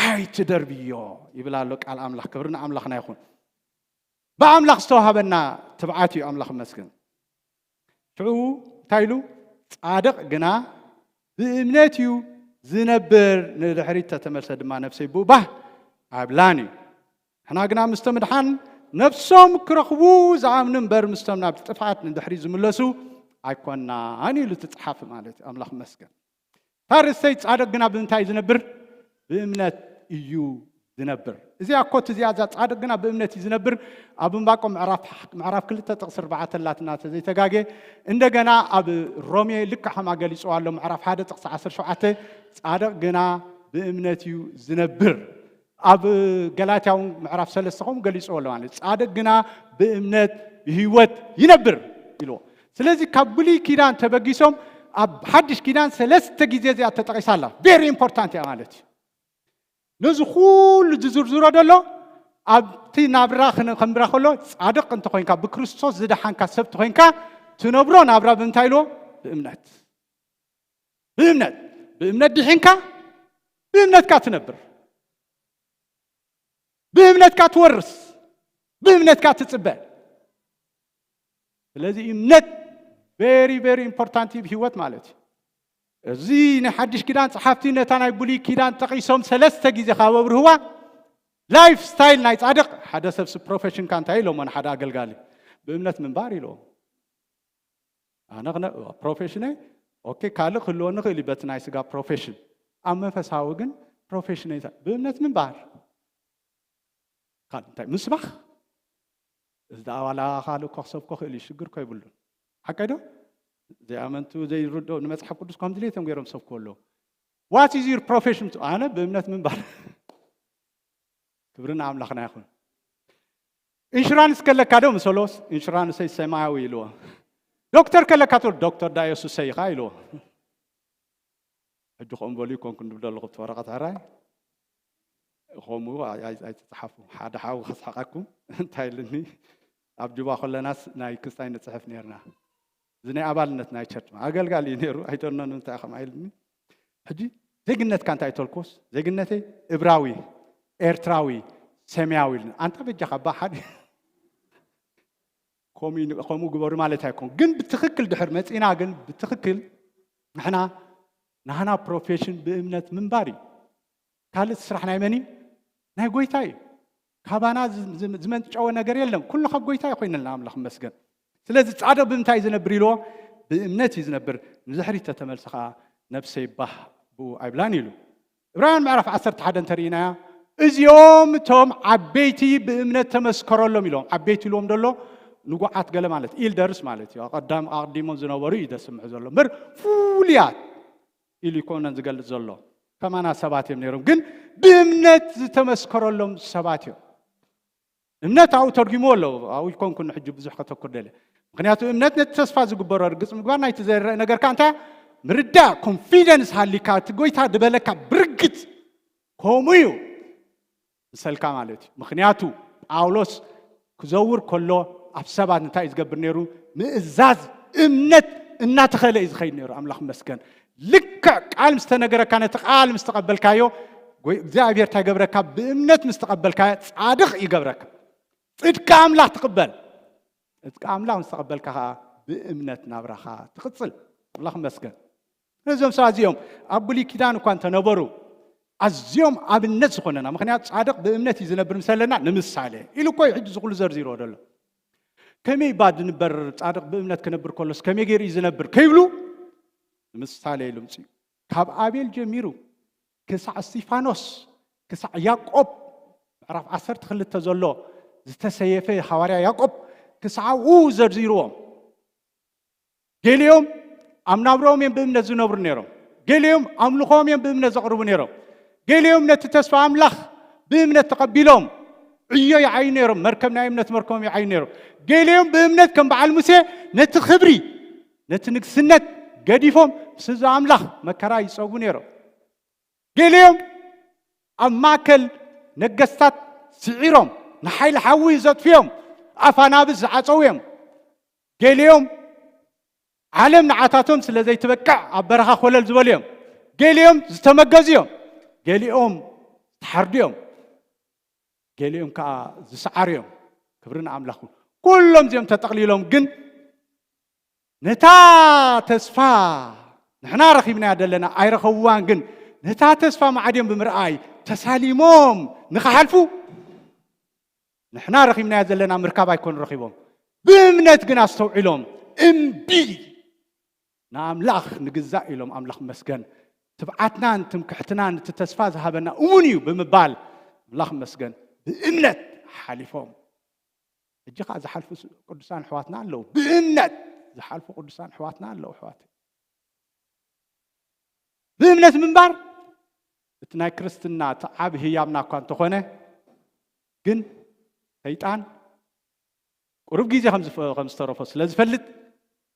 ኣይትደርብዮ ይብላ ኣሎ ቃል ኣምላኽ ክብርና ኣምላኽና ይኹን ብኣምላኽ ዝተዋሃበና ትብዓት እዩ ኣምላኽ መስግን ሽዑ እንታይ ኢሉ ጻድቕ ግና ብእምነት እዩ ዝነብር ንድሕሪት ተተመልሰ ድማ ነፍሰይ ብባህ ኣብላን እዩ ሕና ግና ምስቶም ድሓን ነፍሶም ክረኽቡ ዝኣምኑ እምበር ምስቶም ናብ ጥፍዓት ንድሕሪት ዝምለሱ ኣይኮናን ኢሉ ትፅሓፍ ማለት እዩ ኣምላኽ መስገን ታርሰይ ጻድቕ ግና ብምንታይ ዝነብር ብእምነት እዩ ዝነብር እዚኣ ኮት እዚኣ ጻድቕ ግና ብእምነት እዩ ዝነብር ኣብ ዕንባቆም ምዕራፍ 2 ጥቕሲ 4 ላትና ተዘይተጋጌ እንደገና ኣብ ሮሜ ልክዕ ከማ ገሊፅዎ ኣሎ ምዕራፍ 1 ጥቕሲ 17 ጻድቕ ግና ብእምነት እዩ ዝነብር ኣብ ገላትያው ምዕራፍ 3 ከም ገሊፅዎ ኣሎ ማለት ጻድቕ ግና ብእምነት ብህይወት ይነብር ኢልዎ ስለዚ ካብ ብሉይ ኪዳን ተበጊሶም ኣብ ሓድሽ ኪዳን 3 ግዜ እዚኣ ተጠቂሳላ ቬሪ ኢምፖርታንት እያ ማለት እዩ ነዚ ኩሉ ዝዝርዝሮ ደሎ ኣብቲ ናብራ ክንብራ ከሎ ጻድቕ እንተኮይንካ ብክርስቶስ ዝደሓንካ ሰብ እንተኮይንካ ትነብሮ ናብራ ብምንታይ ኢልዎ ብእምነት ድሒንካ ብእምነትካ ትነብር ብእምነትካ ትወርስ ብእምነትካ ትፅበ ስለዚ እምነት ቬሪ ቬሪ ኢምፖርታንት ብሂወት ማለት እዩ እዚ ንሓድሽ ኪዳን ጸሓፍቲ ነታ ናይ ብሉይ ኪዳን ጠቂሶም 3 ግዜ ካብብርህዋ ላይፍ ስታይል ናይ ጻድቕ ሓደ ሰብ ፕሮፌሽንካ እንታይ ኢሎም ሓደ ኣገልጋሊ ብእምነት ምንባር ኢሎም أنا غنا بروفيشنال أوكي كله خلوه نخلي بتناي سجا بروفيشن أما فساوجن بروفيشنال بمنت من بار قال طيب مسبخ إذا ولا خالو كخسب كخلي شجر كيبلون حكيدو زي أمنتو زي يردو نمسح قدس كم دليل تم غيرهم سب كله What is your profession? أنا بمنت من بار كبرنا عم لخنا يخون إنشرانس كله كادو مسولوس إنشرانس سماوي لو دكتور كله كاتور دكتور دايوس سيخاي لو أجوكم بولي كون كن بدل لغة ورقة عراي خمو عايز تحفوا حدا حاو خص حقكم تايلني أبجوا خل الناس ناي كستاين نتصحف نيرنا زني أبالنا ناي شرط ما أقل قال ينيرو هيتورنا ننتأخم عيلني حجي زي جنة كانت هيتولكوس زي جنة إبراوي إرتراوي سماوي أنت بتجا خبا حد قوموا جبروا مالتها يكون جن بتخكل دحرمت إنا جن بتخكل نحنا بروفيشن بإمنة من باري كالت سرحنا يمني ناي قويتاي كابانا زمن تجوا نجاري لهم كل خب قويتاي خوينا لنا عمل خمس جن سلازم تعرف بمتاي زنبريلو بإمنتي زنبر نزحري تتملسخا نفسي بح بو عبلانيلو إبراهيم معرف عصرت حدا ترينا إذ يوم توم عبيتي بإمنة تمسكر لهم يلوم عبيتي لهم دلو نقعت قال مالت إيل درس مالت يا قدام زنوري إذا سمع زلوا مر فوليات اللي يكون نزقل زلوا كمان سباتي منيرهم جن بإمنة تمسكر لهم سباتي إمنة أو ترجموا له أو يكون كن حجب زحقة كردله مخنياتو إمنة نتصفى زقبر قسم قبرنا يتزر نجار كانتا مردا confidence هالليكات قويتها دبلك برقت كوميو سلكا مالتي مخنياتو أولوس كزور كله أبسبات نتايز قبر نيرو مئزاز إمنت إنها تخيل إذ خير نيرو أملاخ مسكن لك عالم استنقر كانت عالم استقبل كايو زي أبير تقبرك بإمنت مستقبل كايو صادق يقبرك صدق أملاخ تقبل صدق أملاخ مستقبل كايو بإمنت نابرخا تقصل أملاخ مسكن نزوم سازيوم أبولي كدانو كانت نبرو أزيوم أبنت سخوننا مخنيات صادق بإمنت يزنبر مسالنا نمس عليه إلو كوي حج زغل زرزيرو دلو كمي بعد نبر صادق بإمنت كنبر كلس كمي غير يزنبر كيبلو نمس عليه لمسي كاب آبيل جميرو كسع استيفانوس كسع ياقوب عرف عصر تخلت تزولو زتسيفي حواريا ياقوب كسع زرزيرو جيليوم أمنابروم ينبئمنا زنبر نيرو جيليوم أملخوم ينبئمنا زقرب نيرو جيليوم نتتسفى أملخ بإمنة تقبلهم عيا يعينيرهم مركبنا إمنة مركبهم يعينيرهم جيليوم بإمنة كم بعلمسه نتخبري نتنكسنت قديفهم سزا أملخ مكراي يسوون نيرو جيليوم أماكل نجستات سعيرهم نحيل حوي زاد فيهم أفنابز عصويهم جيليوم عالم نعاتاتهم سلازي تبكع عبرها خلال زواليهم جيليوم زتمجزيهم جيليوم تحرديهم جيليوم كا زسعريهم كبرنا عملخون كلهم زيهم تتقليلهم جن نتا تسفى نحنا رخيبنا يدلنا أي رخوان جن نتا تسفى معديهم بمرآي تساليمهم نخحلفو نحنا رخيبنا يدلنا مركبا يكون رخيبهم بمنت جن استوعلهم امبي ناملاخ نجزاء لهم أملاخ مسكن تبعتنا أنتم كحتنا تتسفى ذهبنا أمونيو بمبال أملاخ مسكن بإمنة حلفهم الجقا زحلفوا قدسان حواتنا له بإمنة زحلفوا قدسان حواتنا له حواتي بإمنة منبر اتنا كريستنا تعب هيامنا كان تخونه جن هيتان قرب جيزي خمس طرفس لازم فلت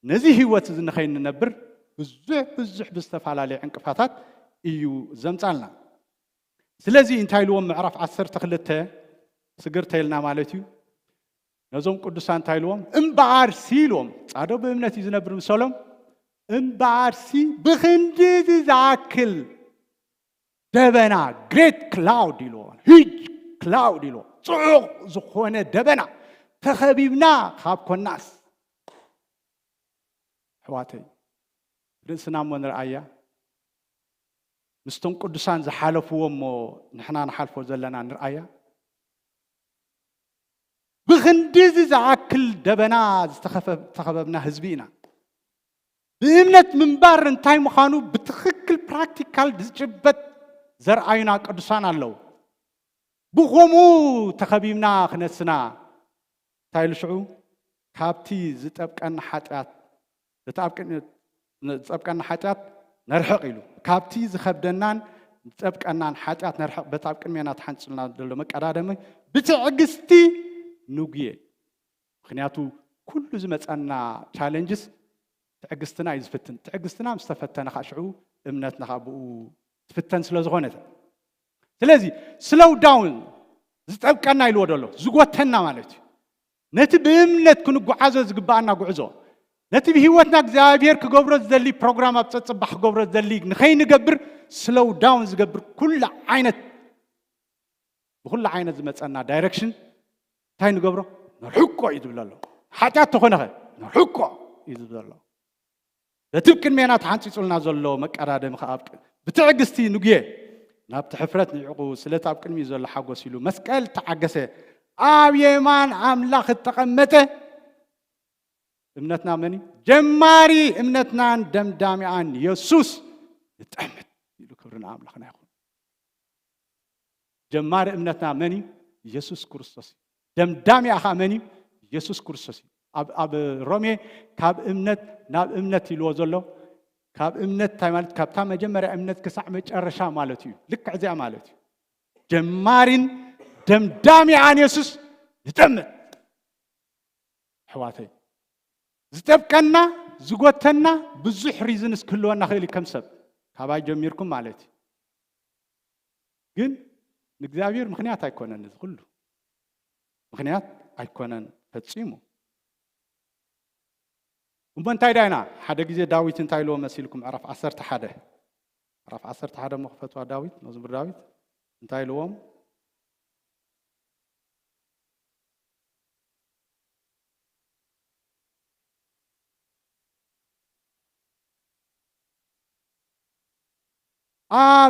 نزيه هوت زنخين ننبر بزح بستفعل عليه عنكفاتات إيو زمتالنا سلازي انتايلوهم معرف عصر تخلته سقر تايلنا مالتيو نزوم قدسان تايلوهم انبعار سيلوهم صادو بإمنتي زنبر مسولهم انبعار سي بخنديز زاكل دبنا great cloud يلوهم huge cloud يلوهم صعوق زخونة دبنا تخبيبنا خابكو الناس حواتي رأسنا من رأيا مستون قدسان زحالفوهم نحنا نحالفو زلنا نرأيا بخنديز زعاكل دبنا تخببنا هزبينا بإمنة منبار انتاي مخانو بتخكل براكتيكال دزجبت زرعينا قدسان الله بخومو تخبيمنا خنسنا تايل شعو كابتي زتبقن حاتيات زتبقن حاتيات نرحق إلو كابتي زخبدنان زتبقنان حاتيات نرحق بتابقن مينا تحنصلنا دلو مقادامي بتعقستي نوغيه مخنياتو كل زمصنا تشالنجز تعقستنا يزفتن تعقستنا مستفتنا خاشعو امنتنا خابو تفتن ስለዝኾነ ስለዚ ስሎው ዳውን ዝጠብቀና ኢልዎ ደሎ ዝጎተና ማለት እዩ ነቲ ብእምነት ክንጓዓዞ ዝግባአና ጉዕዞ ነቲ ብህይወትና እግዚአብሔር ክገብሮ ዝደሊ ፕሮግራም ኣብ ፀጽባሕ ክገብሮ ዝደሊ ንኸይንገብር ስሎው ዳውን ዝገብር ኩሉ ዓይነት ብኩሉ ዓይነት ዝመፀና ዳይሬክሽን እንታይ ንገብሮ ንርሕቆ እዩ ዝብል ኣሎ ሓጢኣት ተኾነኸ ንርሕቆ እዩ ዝብል ኣሎ በትብቅን ሜና ተሓንፂፁልና ዘሎ መቀዳደሚ ከኣብ بتعجستي نجيه نابت حفرت نعقو سلتا بكلمي زول حقو سيلو مسكال تعجسه يمان عملاخ التقمته امنتنا مني جماري امنتنا دمدامي عن يسوس نتأمت يلو كبرنا عملاخنا يقول جماري امنتنا مني يسوس كريستوس دمدامي اخا مني يسوس كريستوس اب رومي كاب امنت ناب امنت يلو زولو كاب امنت تاي مالت كاب تا مجمري امنت كسع مጨረሻ ማለት እዩ ልክ እዚያ ማለት እዩ ጀማሪን ደምዳሚ عن يسوس يتمت حواتي زتبقنا زغوتنا بزح ريزنس كلونا خيلي كمسب كاباي جميركم ማለት ግን ንእግዚአብሔር ምክንያት አይኮነን እዚ ሁሉ ምክንያት አይኮነን ፈጽሞ ومنتاي داينا حدا جزء داويت انتاي لو مسيلكم عرف 11 عرف 11 مخفتوا داويت مزمور داويت انتاي لوم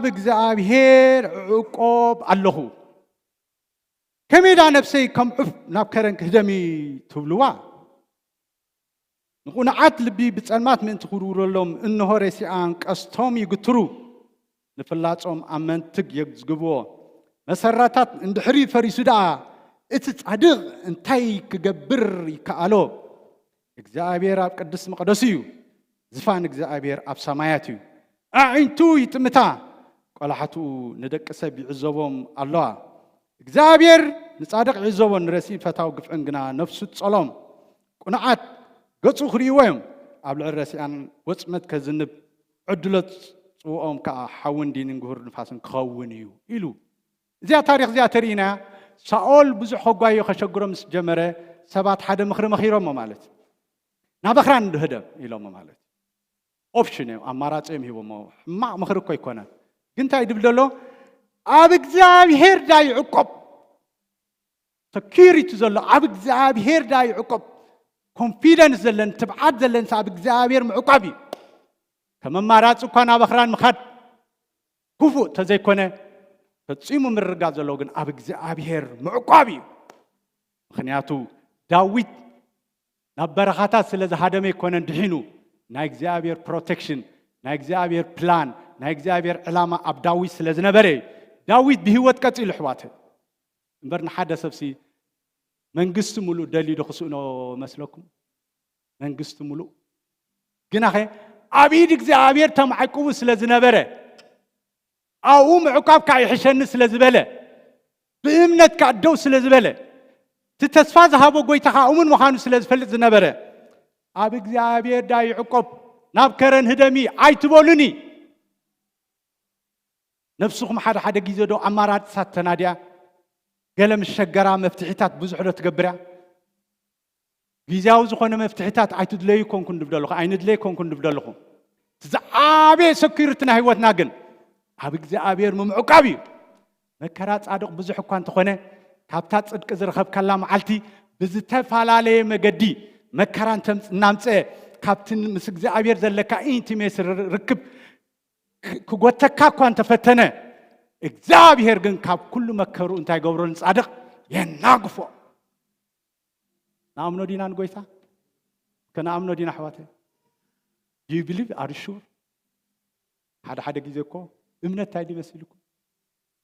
እግዚአብሔር ዕቆብ ኣለሁ ከመይዳ ነፍሰይ ከም ዑፍ ናብ ከረን ክህደሚ ትብልዋ نقونعات لبي بتصلمات من تخرورلهم انه رسيان قستهم يقترو نفلاصهم امنتك يغزغبو مسراتات اندحري فريسدا اتصادق انتاي كغبر يكالو እግዚአብሔር አብ ቅዱስ መቅደስዩ ዝፋን እግዚአብሔር አብ ሰማያትዩ አዕንቱ ይጥምታ ቆላሓቱ ንደቅ ሰብ ይዕዘቦም ኣለዋ እግዚአብሔር ንጻድቅ ይዕዘቦን ረሲ ፈታው ግፍዕን ግና ነፍሱ ጸሎም ቁንዓት ገጹ خريوهم ابل الرسيان وصمت كزنب عدلت صوኦም كا حون دين غور نفاسن كخونيو يلو زيا تاريخ زيا ترينا شاول بزح غوايو خشغرم جمره سبات حدا مخر مخيرم مالت نابخران هدب يلوم مالت اوبشن اماراصيم هيبوم ما مخر كو يكون ግንታይ ድብደሎ ኣብ እግዚአብሔር ዳይ ዕቆብ security ዘሎ ኣብ እግዚአብሔር ዳይ ዕቆብ confidence زلن تبعات زلن ساب እግዚአብሔር معقبي ከመማራጽ እንኳን አበኽራን ምኻድ ኩፉ ተዘይኮነ ፈጽሙ ምርጋ ዘሎ ግን ኣብ እግዚአብሔር معقبي ምክንያቱ ዳዊት ናብ በረኻታት ስለ ዝሃደመ ይኮነን ድሒኑ ናይ እግዚአብሔር ፕሮቴክሽን ናይ እግዚአብሔር ፕላን ናይ እግዚአብሔር ዕላማ ኣብ ዳዊት ስለ ዝነበረ ዳዊት ብህይወት ቀጽሉ ሕዋተ እንበርና ሓደ ሰብሲ መንግስት ሙሉ ደሊዶ خصوኖ መስለኩም መንግስት ሙሉ ግናኸ አቢድ እግዚአብሔር ተማዕቁቡ ስለ ዝነበረ አው ምዕቃብ ካይሕሸን ስለ ዝበለ ብእምነት ካደው ስለ ዝበለ ተስፋ ዝሃቦ ጎይታኻ እሙን መኻኑ ስለ ዝፈልጥ ዝነበረ ኣብ እግዚአብሔር ዳይ ዕቆብ ናብ ከረን ህደሚ አይትቦሉኒ ነፍስኩም ሓደ ግዜ ዶ አማራጭ ሳተናዲያ ገለም ሸገራ መፍትሒታት ብዙሕ ዶ ትገብርያ ጊዜያዊ ዝኾነ መፍትሒታት አይትድለዩ ኮንኩን ድብደልኹ አይንድለይ ኮንኩን ድብደልኹ ትዛዓበ ሰኪሪትና ህይወትና ግን ኣብ እግዚአብሔር ምምዕቃብ እዩ መከራ ጻድቅ ብዙሕ እኳ እንተኾነ ካብታ ጽድቅ ዝረኸብካላ መዓልቲ ብዝተፈላለየ መገዲ መከራን እናምፀ ካብትን ምስ እግዚአብሔር ዘለካ ኢንቲሜሲ ርክብ ክጎተካ እኳ እንተፈተነ እግዚአብሔር ግን ካብ ኩሉ መከሩ እንታይ ገብሮን ጻድቅ የናግፎ ናምኖ ዲናን ጎይታ ከናምኖ ዲና ሕዋተ Do you believe? Are you sure? حدا ጊዜ እኮ እምነት ታይዲ መስልኩ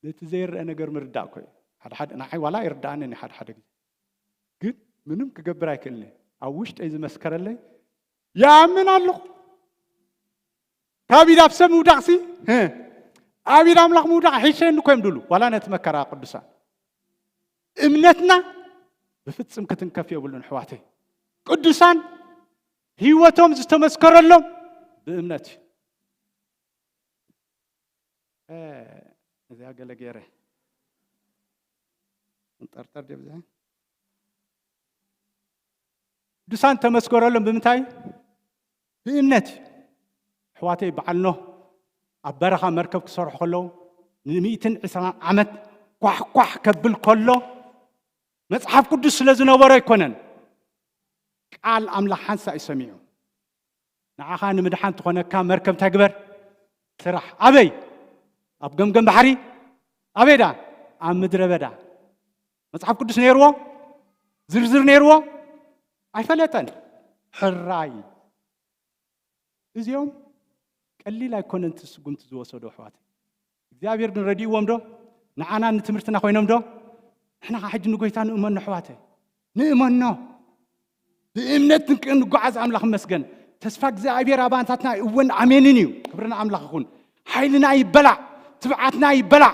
ለተዘይረ ነገር ምርዳእ ኮይ حدا ናይ ዋላ ይርዳእኒ حدا ጊዜ ግን ምንም ክገብር አይከልኒ ኣብ ውሽጥ እዚ መስከረለይ ያምን ኣለኹ ካቢድ ኣብ ሰብ ምውዳቕሲ ኣቢድ ኣምላኽ ምውዳቕ ሒሸኒ ኮይም ድሉ ዋላ ነቲ መከራ ቅዱሳን እምነትና በፍጹም ክትንከፍ የብሉን ሕዋተይ ቅዱሳን ህይወቶም ዝተመስከረሎም በእምነት እዚያ ገለገረ እንጠርጠር ደብዛ ቅዱሳን ተመስከረሎም ብምንታይ በእምነት ሕዋተይ በዓልኖ ኣብ በረኻ መርከብ ክሰርሑ ከለዉ ን120 ዓመት ኳሕ ከብል ከሎ መጽሐፍ ቅዱስ ስለ ዝነበረ ኣይኮነን ቃል ኣምላኽ ሓንሳ ይሰሚዑ ንዓኻ ንምድሓን ትኾነካ መርከብ ተግበር ስራሕ ኣበይ ኣብ ገምገም ባሕሪ ኣበይዳ ኣብ ምድረ በዳ መጽሐፍ ቅዱስ ነይርዎ ዝርዝር ነይርዎ ኣይፈለጠን ሕራይ እዚኦም ቀሊል ኣይኮነን ትስጉምቲ ዝወሰዶ ኣሕዋት እግዚአብሔር ግን ረዲእዎም ዶ ንዓና ንትምህርትና ኮይኖም ዶ ንሕና ሕጂ ንጎይታ ንእመኖ ኣሕዋት ንእመኖ ብእምነት ንጓዓዝ ኣምላኽ መስገን ተስፋ እግዚአብሔር ኣባንታትና እውን ኣሜንን እዩ ክብርና ኣምላኽ ይኹን ሓይልና ይበላዕ ትብዓትና ይበላዕ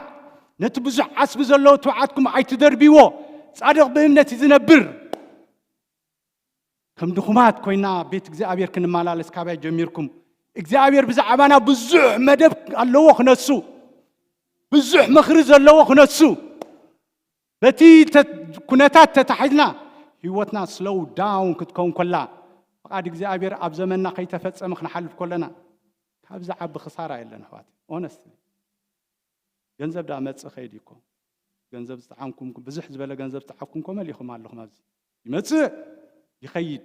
ነቲ ብዙሕ ዓስቢ ዘለዎ ትብዓትኩም ኣይትደርቢዎ ጻድቕ ብእምነት ዝነብር ከም ድኹማት ኮይና ቤት እግዚአብሔር ክንመላለስ ካብያ ጀሚርኩም እግዚአብሔር ብዛዕባና ብዙሕ መደብ ኣለዎ ክነሱ ብዙሕ ምኽሪ ዘለዎ ክነሱ በቲ ኩነታት ተታሒዝና ህይወትና ስሎው ዳውን ክትከውን ከላ ፈቃድ እግዚአብሔር ኣብ ዘመንና ከይተፈጸመ ክንሓልፍ ከለና ካብዛ ዓቢ ክሳራ የለን ኣሕዋት ኦነስት ገንዘብ ዳ መጽእ ኸይድ ኢኮ ገንዘብ ዝጠዓምኩም ብዙሕ ዝበለ ገንዘብ ዝጠዓምኩም መሊኹም ኣለኹም ኣብዚ ይመጽእ ይኸይድ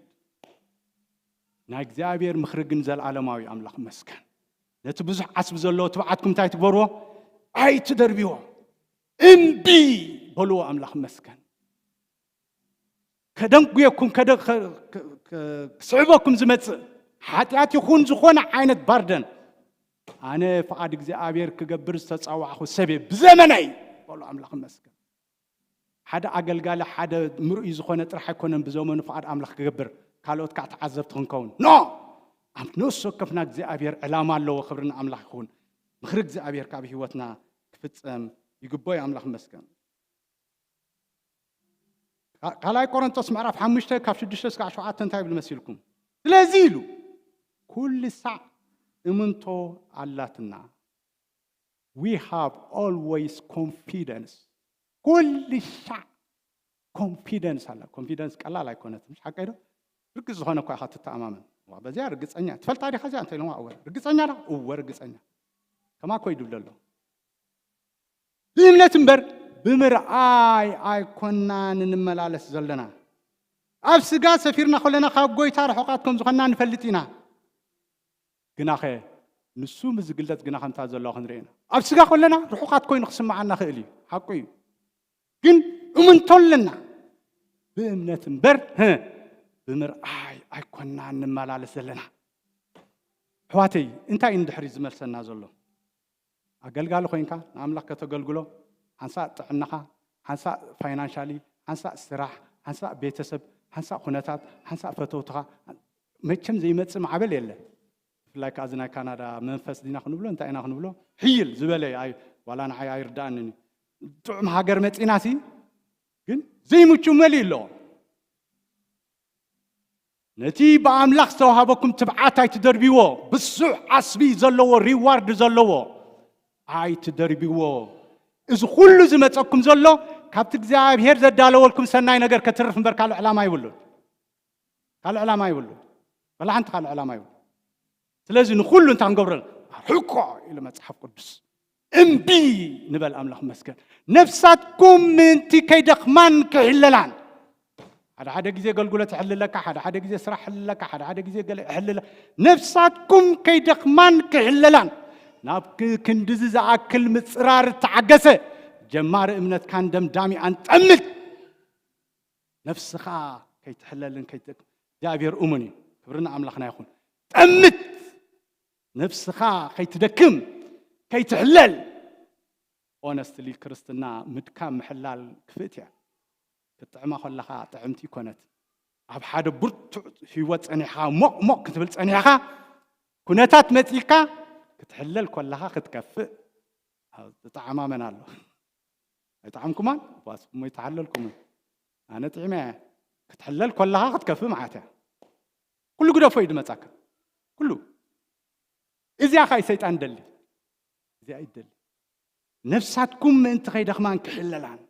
ናይ እግዚአብሔር ምኽሪ ግን ዘለዓለማዊ ኣምላኽ መስከን ነቲ ብዙሕ ዓስቢ ዘለዎ ትብዓትኩም እንታይ ትግበርዎ ኣይትደርቢዎ እምቢ በልዎ ኣምላኽ መስከን ከደንጉየኩም ክስዕበኩም ዝመጽእ ሓጢኣት ይኹን ዝኾነ ዓይነት ባርደን ኣነ ፈቃድ እግዚአብሔር ክገብር ዝተጻዋዕኹ ሰበ ብዘመነይ በልዎ ኣምላኽ መስከን ሓደ ኣገልጋሊ ሓደ ምርኡይ ዝኾነ ጥራሕ ኣይኮነን ብዘመኑ ፈቃድ ኣምላኽ ክገብር ካልኦት ከዓ ተዓዘብቲ ክንከውን ኖ ኣብ ነፍሲ ወከፍና እግዚአብሔር ዕላማ ኣለዎ ክብርና ኣምላኽ ይኹን ምኽሪ እግዚአብሔር ካብ ህይወትና ክፍጸም ይግባእ ኣምላኽ መስከን ካልኣይ ቆሮንቶስ ምዕራፍ 5 ካብ 6 እስካብ 7 እንታይ ብል መሲልኩም ስለዚ ኢሉ ኩሉ ሳዕ እምንቶ ኣላትና we have always confidence ኩሉ ሳዕ confidence ኣላ confidence ቀላል ኣይኮነትም ምሽ ሓቀይዶ ርግፅ ዝኾነ እኳ ኢኻ ትተኣማመን በዚያ ርግፀኛ ትፈልጣ ዲኻ እዚኣ እንታይ ኢሎም ኣወር ርግፀኛ ዳ ርግፀኛ ከማ ኮ ይድብለ ኣሎ ብእምነት እምበር ብምርኣይ ኣይኮናን እንመላለስ ዘለና ኣብ ስጋ ሰፊርና ከለና ካብ ጎይታ ርሑቓት ከም ዝኾንና ንፈልጥ ኢና ግናኸ ንሱ ምዝግለጽ ግና ከምታ ዘለዎ ክንርኢ ኢና ኣብ ስጋ ከለና ርሑቓት ኮይኑ ክስማዓና ክእል እዩ ሓቂ እዩ ግን እምንቶለና ብእምነት እምበር ብምርኣይ ኣይኮናን እንመላለስ ዘለና ሕዋተይ እንታይ እንድሕሪ ዝመልሰና ዘሎ ኣገልጋሊ ኮይንካ ንኣምላኽ ከተገልግሎ ሓንሳእ ጥዕናኻ ሓንሳእ ፋይናንሻሊ ሓንሳእ ስራሕ ሓንሳእ ቤተሰብ ሓንሳእ ኩነታት ሓንሳእ ፈተውትኻ መቸም ዘይመጽእ ማዕበል የለ ብፍላይ ከዓ እዚ ናይ ካናዳ መንፈስ ዲና ክንብሎ እንታይ ኢና ክንብሎ ሕይል ዝበለ ዋላ ንዓይ ኣይርዳእኒ ጥዑም ሃገር መፂናሲ ግን ዘይምቹ መሊእ ኣለዎ ነቲ ብኣምላኽ ዝተዋሃበኩም ትብዓት ኣይትደርቢዎ ብሱዕ ዓስቢ ዘለዎ ሪዋርድ ዘለዎ ኣይትደርቢዎ እዚ ኩሉ ዝመፀኩም ዘሎ ካብቲ እግዚአብሔር ዘዳለወልኩም ሰናይ ነገር ከትርፍ እምበር ካልእ ዕላማ ይብሉን ወላ ሓንቲ ካልእ ዕላማ ይብሉን ስለዚ ንኩሉ እንታይ ክንገብረን ሕቆ ኢሉ መጽሓፍ ቅዱስ እምቢ ንበል ኣምላኽ መስገን ነፍሳትኩም ምንቲ ከይደኽማን ክሕለላን ሓደ ጊዜ ገልግሎት ይሕልለካ ሓደ ጊዜ ስራሕ ይሕልለካ ሓደ ጊዜ ገለ ይሕልለ ነፍሳትኩም ከይደኽማን ክሕለላን ናብ ክንድዚ ዝኣክል ምጽራር ተዓገሰ ጀማር እምነትካን ደምዳሚኣን ጠምት ነፍስኻ ከይትሕለልን እግዚአብሔር እሙን እዩ ክብርና ኣምላኽና ይኹን ጠምት نفسك كي تدكم كي تحلل honestly كريستنا مدكام محلال كفتيا كطعمه خلخا طعمتي كونت اب حدا برت هيوت انيخا مق كتبل انيخا كنتات متيكا كتحلل كلها كتكفئ طعمه من الله يطعمكم واسكم يتحللكم انا طعمه كتحلل كلها كتكفئ معاتها كل قد فايد متاك كله اذا خاي شيطان دل اذا يدل نفساتكم انت خي دخمان كحللان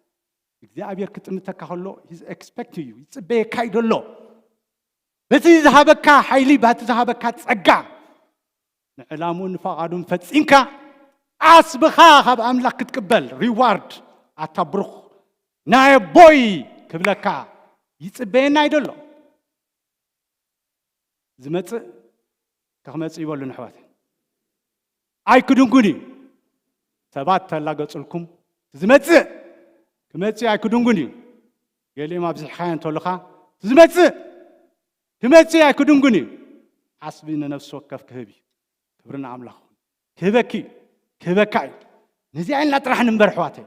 እግዚአብሔር ክትምተካ ሆሎ he's expect you ይጽበካ ይደሎ በቲ ዝሃበካ ኃይሊ ባት ዝሃበካ ጸጋ ንዕላሙን ፈቃዱን ፈጽምካ አስብኻ ካብ አምላክ ክትቀበል ሪዋርድ አታብሩኽ ናይ ቦይ ክብለካ ይጽበና ይደሎ ዝመጽእ ከመጽእ ይበሉ ንሕዋት አይክዱንጉኒ ሰባት ተላገጽልኩም ዝመጽእ كمتي أكدونغني يلي ما بزح خاين تولخا زمتي كمتي أكدونغني حسبنا نفس وقف كهبي كبرنا عملاق كهبكي نزيعين لا ترح نمبرحواتي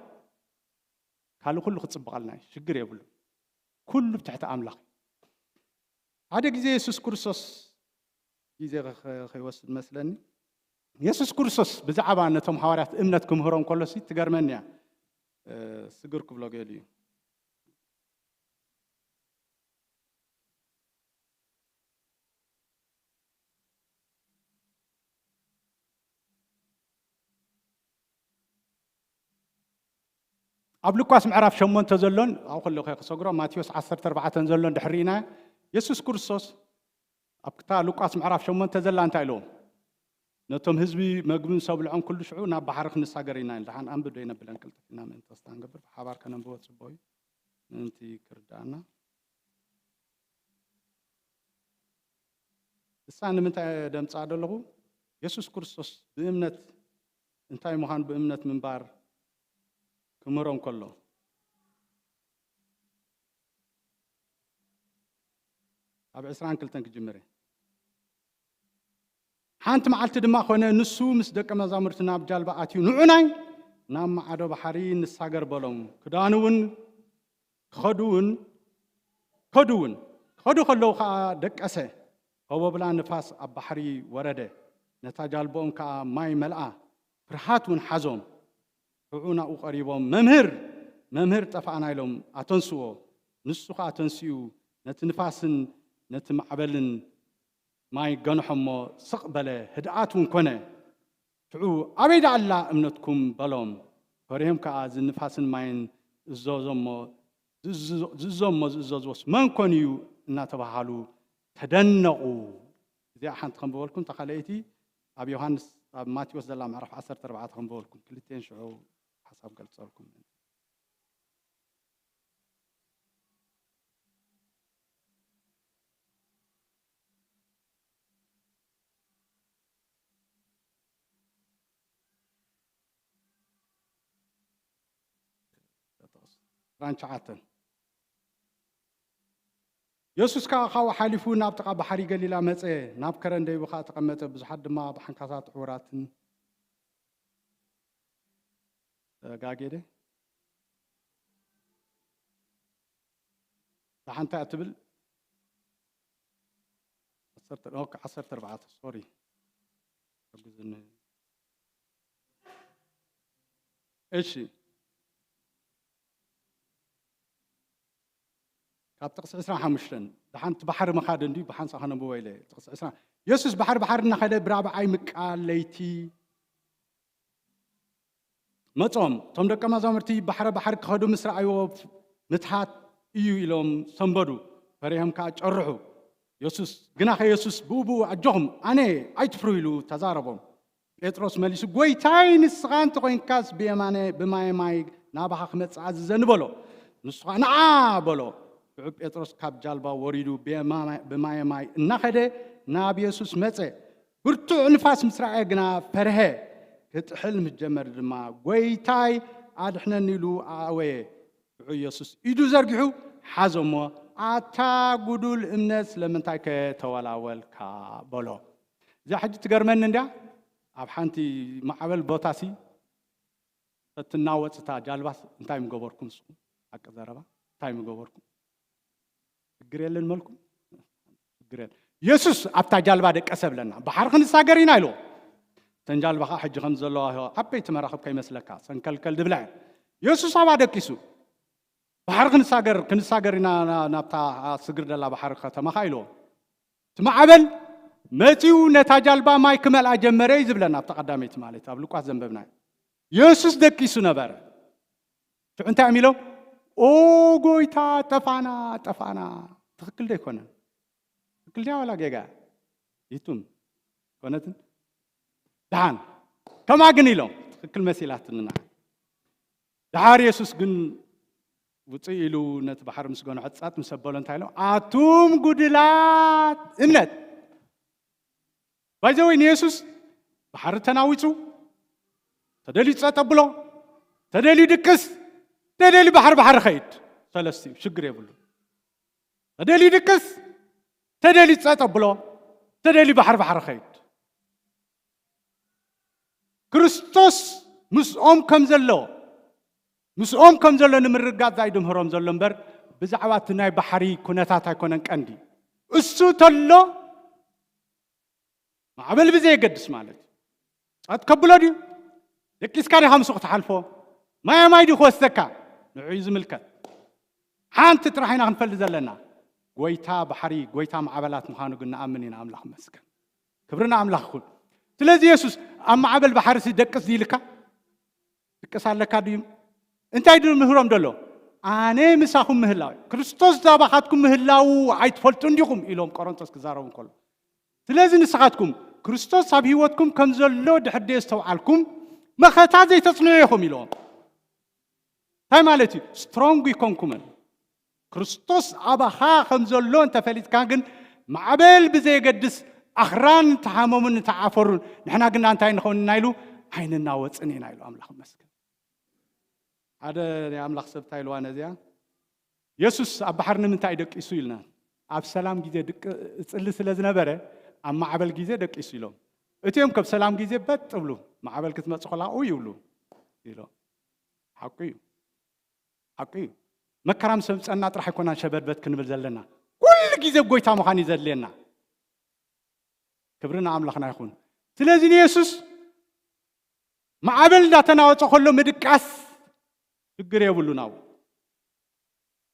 قالوا كله ختصبق لنا شقر يقولوا كله تحت عملاق هذا جزء يسوع كريستوس جزء خيوس مثلا يسوع كريستوس بزعبان أنتم حوارات إمنتكم هرون كله سيت تجرمنيا سجرك بلاقيلي قبل كواس معرف شمون تزلون أو خلوا خير صقرا ماتيوس 10:4 تنزلون دحرينا يسوع كريستوس أبكتا لوكاس معرف شمون تزلان تايلو نتم هزبي مجموع سبب العام كل شعوب نبحرخ نساجرينا لحن أم بدينا بلانكل تفينا من تستانجبر حوار كنا نبوت سبوي أنتي كردانا السنة من دم صعد له يسوع كريستوس بإمنة أنتي مهان بإمنة من بار كمرهم كله أبي إسرائيل كل تنك جمرة حانت معلت دما خونا نسو مسدق مزامرتنا بجالبا اتيو نعناي نام عدو بحري نساغر بلوم كدانون خدون خلو خا دقسه هو بلا نفاس اب بحري ورده نتا جالبوم كا ماي ملأ فرحاتون حزوم فعونا قريبهم ممهر طفانا لهم اتنسو نسو خا تنسيو نتنفاسن نتمعبلن ماي جنحمو سقبله هدعاتون كونه تعو عبيد الله امنتكم بلوم فريهم كاز نفاسن ماين زوزوس من كونيو ناتبحالو تدنقوا اذا حنت خنبولكم تخليتي ابي يوحنس ماتيوس دلا معرف 10:4 خنبولكم كلتين شعو حسب قلصلكم رانشاتن يسوس كا خاو حالفو ناب تقا بحري قليلا مصي ناب كرندي بخا تقمطه بزحد ما بحنكاسات عوراتن غاغيده لحنت اتبل 10:4 سوري ايشي كاب تقص 25 دحنت بحر مخادن دي بحنص خنا بويله تقص 20 يسوس بحرنا خده برابع اي مقاليتي مصوم توم دقه مزامرتي بحر كخدو مسرعيو متحات ايو يلوم سنبدو فريهم كا ጨርሑ يسوس غنا خ يسوس بوبو اجهم اني ايتفرويلو تزاربهم ጴጥሮስ መሊሱ ጎይታይ ንስኻን ተቆይንካስ በማይ ናባኻ ክመጽእ ዘንበሎ ንስኻ ንዓ በሎ ጴጥሮስ ካብ ጃልባ ወሪዱ በማይ እናኸደ ናብ ኢየሱስ መጸ ብርቱዕ ንፋስ ምስራዕ ግና ፈርሄ ክትሕል ምጀመር ድማ ጎይታይ አድሕነኒ ኢሉ አወየ ኢየሱስ ኢዱ ዘርጊሑ ሓዘሞ አታ ጉዱል እምነት ለምንታይ ከተወላወልካ በሎ እዚ ሕጂ ትገርመን እንዳ ኣብ ሓንቲ ማዕበል ቦታሲ እትናወፅታ ጃልባስ እንታይ ምገበርኩም ንስኩም ሓቂ ዘረባ እንታይ ምገበርኩም ችግር የለን መልኩም ችግር የለን ኢየሱስ ኣብታ ጃልባ ደቀሰ ብለና ባሕር ክንሳገር ኢና ኢሎ ተንጃልባ ሕጂ ከም ዘለዋ ዓበይቲ መራኽብ ከይመስለካ ሰንከልከል ድብላ ኢየሱስ ኣባ ደቂሱ ባሕር ክንሳገር ኢና ናብታ ስግር ደላ ባሕር ከተማ ኢሎ ትማዕበል መፂው ነታ ጃልባ ማይ ክመልኣ ጀመረ ይዝብለና ኣብታ ቀዳመይቲ ማለት ኣብ ሉቃስ ዘንበብና ኢየሱስ ደቂሱ ነበረ እንታይ የሚለው ኦ ጎይታ ጠፋና ትክክል ደ ይኮነ ትክክል ዳ ወላ ጌጋ ይቱም ኮነትን ዳን ከማ ግን ኢሎም ትክክል መሲላትንና ዳር ኢየሱስ ግን ውፅእ ኢሉ ነት ባሕር ምስ ገኑ ዕፃት ምስ ኣበሎ እንታይ ኢሎም ኣቱም ጉድላት እምነት ባይዘወይ ንኢየሱስ ባሕሪ ተናዊፁ ተደልዩ ፀጥ ኣብሎ ተደልዩ ድቅስ ተደልዩ ባሕሪ ኸይድ ሰለስተ ሽግር የብሉ ተደልዩ ድቅስ ተደልዩ ፀጥ ኣብሎ ተደልዩ ባሕሪ ኸይድ ክርስቶስ ምስኦም ከም ዘሎ ንምርጋፅ ዘይድምህሮም ዘሎ እምበር ብዛዕባ እቲ ናይ ባሕሪ ኩነታት ኣይኮነን ቀንዲ እሱ ተሎ ማዕበል ብዘይ የገድስ ማለት ፀጥ ከብሎ ድዩ ደቂስካ ዲኻ ምስኡ ክትሓልፎ ማይ ዲ ክወስደካ ንዑዩ ዝምልከት ሓንቲ ጥራሕ ኢና ክንፈልጥ ዘለና ጎይታ ባሕሪ ጎይታ ማዕበላት ምዃኑ ግን ንኣምን ኢና ኣምላኽ መስገን ክብርና ኣምላኽ ይኹን ስለዚ ኢየሱስ ኣብ ማዕበል ባሕሪ ደቅስ ዲልካ ድቅስ ኣለካ ድዩ እንታይ ድ ምህሮም ደሎ ኣነ ምሳኹም ምህላው ክርስቶስ ዛባኻትኩም ምህላው ኣይትፈልጡን ዲኹም ኢሎም ቆሮንቶስ ክዛረቡ እንከሎ ስለዚ ንስኻትኩም ክርስቶስ ኣብ ሂወትኩም ከም ዘሎ ድሕደ ዝተውዓልኩም መኸታ ዘይተጽንዑ ኢኹም ኢሎም እንታይ ማለት እዩ ስትሮንግ ይኮንኩምን ክርስቶስ ኣባኻ ከም ዘሎ እንተፈሊጥካ ግን ማዕበል ብዘየገድስ ኣኽራን ተሓመሙን ተዓፈሩን ንሕና ግና እንታይ ንኸውን ኢና ኢሉ ኣይንናወፅን ኢና ኢሉ ኣምላኽ መስገን ሓደ ናይ ኣምላኽ ሰብ እንታይ ኢልዋ ነዚያ ኢየሱስ ኣብ ባሕሪ ንምንታይ ደቂሱ ኢልና ኣብ ሰላም ጊዜ እፅሊ ስለ ዝነበረ ኣብ ማዕበል ጊዜ ደቂሱ ኢሎም እቲኦም ከብ ሰላም ጊዜ በጥ ብሉ ማዕበል ክትመጽእ ከላ ይብሉ ኢሎም ሓቂ እዩ መከራም ሰምፀና ጥራሕ ኣይኮናን ሸበድበት ክንብል ዘለና ኩሉ ጊዜ ጎይታ ምዃን እዩ ዘድልየና ክብርና ኣምላኽና ይኹን ስለዚ ንኢየሱስ ማዕበል እንዳተናወፀ ከሎ ምድቃስ ሽግር የብሉን ኣብኡ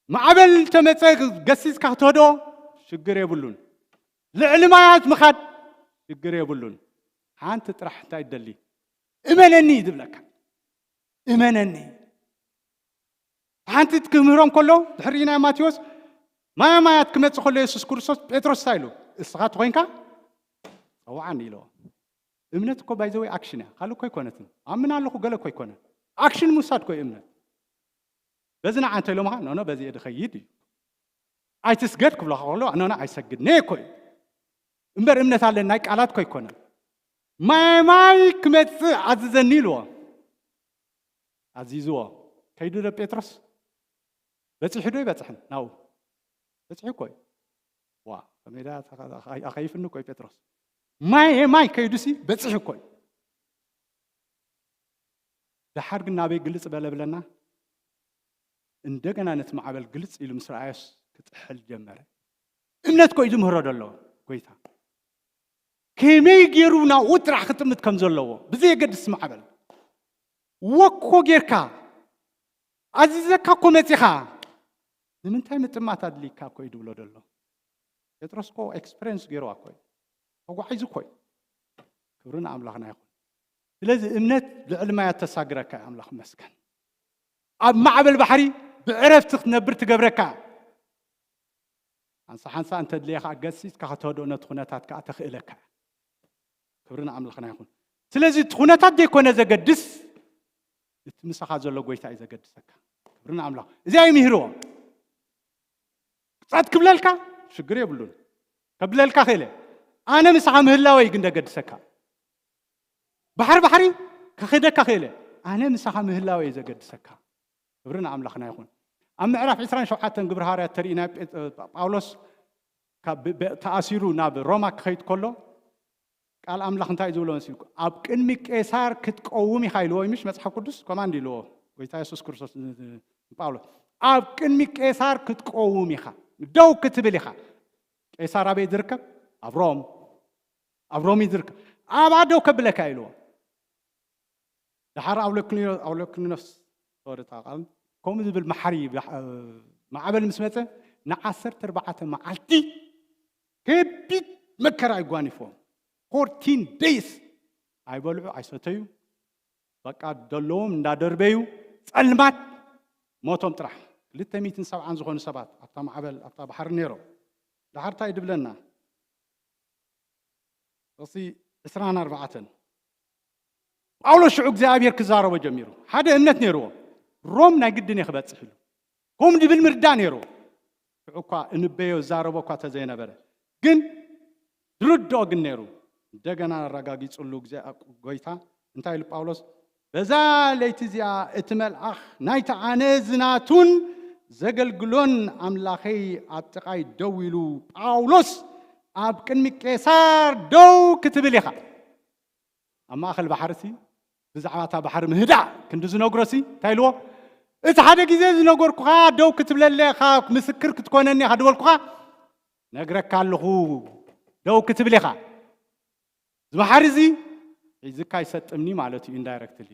ማዕበል ተመፀ ገሲስካ ክትህዶ ሽግር የብሉን ልዕሊ ማያት ምኻድ ሽግር የብሉን ሓንቲ ጥራሕ እንታይ ይደሊ እመነኒ ዝብለካ እመነኒ ሓንቲ ትክምህሮም ከሎ ድሕሪና ማቴዎስ ማያት ክመፅእ ከሎ ኢየሱስ ክርስቶስ ጴጥሮስ እንታይ ኢሉ እስኻ ትኮይንካ ፀዋዓኒ ኢሎ እምነት እኮ ባይዘወይ ኣክሽን እያ ካልእ እኮ ኣይኮነትን ኣምን ኣለኹ ገለ እኮ ኣይኮነን ኣክሽን ምውሳድ ኮ እምነት በዝና ዓንተ ኢሎምኻ ኖ በዚ ድኸይድ እዩ ኣይትስገድ ክብለኻ ከሎ ኖ ኣይሰግድነ እኮ እዩ እምበር እምነት ኣለን ናይ ቃላት እኮ ኣይኮነን ማይ ክመፅእ ኣዝዘኒ ኢልዎ ኣዚዝዎ ከይዱ ዶ ጴጥሮስ በፂሑ ዶ ይበፅሕን ናው በፂሑ ኮይ ዋ ከመዳ ኣኸይፍኒ ኮይ ጴጥሮስ ማይ ከይዱሲ በፂሑ ኮይ ድሓር ግን ናበይ ግልፅ በለ ብለና እንደገና ነቲ ማዕበል ግልፅ ኢሉ ምስ ረኣዮስ ክጥሕል ጀመረ እምነት ኮይ ዝምህሮ ደሎ ጎይታ ከመይ ገይሩ ናብኡ ጥራሕ ክጥምት ከም ዘለዎ ብዘየገድስ ማዕበል ወኮ ጌርካ ኣዚዘካ እኮ መፂኻ ንምንታይ ምጥማት ኣድሊካ ኮይ ድብሎ ደሎ ጴጥሮስ ኮ ኤክስፔሪንስ ገይርዋ ኮይ ተጓዒዙ ኮይ ክብርና ኣምላኽና ይኹን ስለዚ እምነት ልዕሊ ማያት ተሳግረካ ኣምላኽ መስገን ኣብ ማዕበል ባሕሪ ብዕረፍቲ ክትነብር ትገብረካ ሓንሳ እንተድልየኻ ገሲስካ ክትህዶ ነቲ ኩነታት ከዓ ተኽእለካ ክብርና ኣምላኽና ይኹን ስለዚ እቲ ኩነታት ዘይኮነ ዘገድስ እቲ ምሳኻ ዘሎ ጎይታ እዩ ዘገድሰካ ክብርና ኣምላኽ እዚኣ እዩ ምህርዎ ፀጥ ክብለልካ ሽግር የብሉን ከብለልካ ኽእለ ኣነ ምሳኻ ምህላወይ ግን ዘገድሰካ ባሕሪ ከኽደካ ኽእለ ኣነ ምሳኻ ምህላወይ ዘገድሰካ ክብርና ኣምላኽና ይኹን ኣብ ምዕራፍ 27 ግብረ ሐዋርያት ተሪእና ጳውሎስ ተኣሲሩ ናብ ሮማ ክኸይድ ከሎ ቃል አምላኽ እንታይ ዝብሎ መስልኩ ኣብ ቅድሚ ቄሳር ክትቀውም ኢኻ ኢልዎ ይምሽ መጽሓፍ ቅዱስ ኮማንድ ኢልዎ ጌታ ኢየሱስ ክርስቶስ ጳውሎስ ኣብ ቅድሚ ቄሳር ክትቀውም ኢኻ ደው ክትብል ኢኻ ቄሳር ኣበይ ዝርከብ ኣብ ሮም ይዝርከብ ኣብ ደው ከብለካ ኢልዎ ድሓር ኣውሎክሊኖስ ተወርታ ቃል ከምኡ ዝብል ማሕሪ ማዕበል ምስ መፀ ን14 መዓልቲ ከቢድ መከራ ይጓኒፎም 14 days አይበልዑ አይሰተዩ በቃ ደለዎም እንዳደርበዩ ጸልማት ሞቶም ጥራሕ 270 ዝኾኑ ሰባት ኣብታ ማዕበል ኣብታ ባሕር ነይሮም ዳሕርታ ይድብለና እሲ 24 ጳውሎስ ሽዑ እግዚአብሔር ክዛረቦ ጀሚሩ ሓደ እምነት ነይርዎ ሮም ናይ ግድን ይኽበጽሕ ኢሉ ከም ድብል ምርዳ ነይሩ ሽዑ እኳ እንበዮ ዛረቦ እኳ ተዘይነበረ ግን ድርዶ ግን ነይሩ እንደገና ረጋጊጽሉ ጌታ እንታይ ኢሉ ጳውሎስ በዛ ለይቲ እዚኣ እቲ መልአኽ ናይቲ ኣነ ዝናቱን ዘገልግሎን ኣምላኸይ ኣብ ጥቓይ ደው ኢሉ ጳውሎስ ኣብ ቅድሚ ቄሳር ደው ክትብል ኢኻ ኣብ ማእኸል ባሕርቲ ብዛዕባ እታ ባሕሪ ምህዳእ ክንዲ ዝነግሮሲ እንታይ ኢልዎ እቲ ሓደ ግዜ ዝነገርኩኻ ደው ክትብለለኻ ምስክር ክትኮነኒ ኢኻ ድበልኩኻ ነግረካ ኣለኹ ደው ክትብል ኢኻ ዝባሕሪ እዚ ሒዝካ ይሰጥምኒ ማለት እዩ ኢንዳይሬክትሊ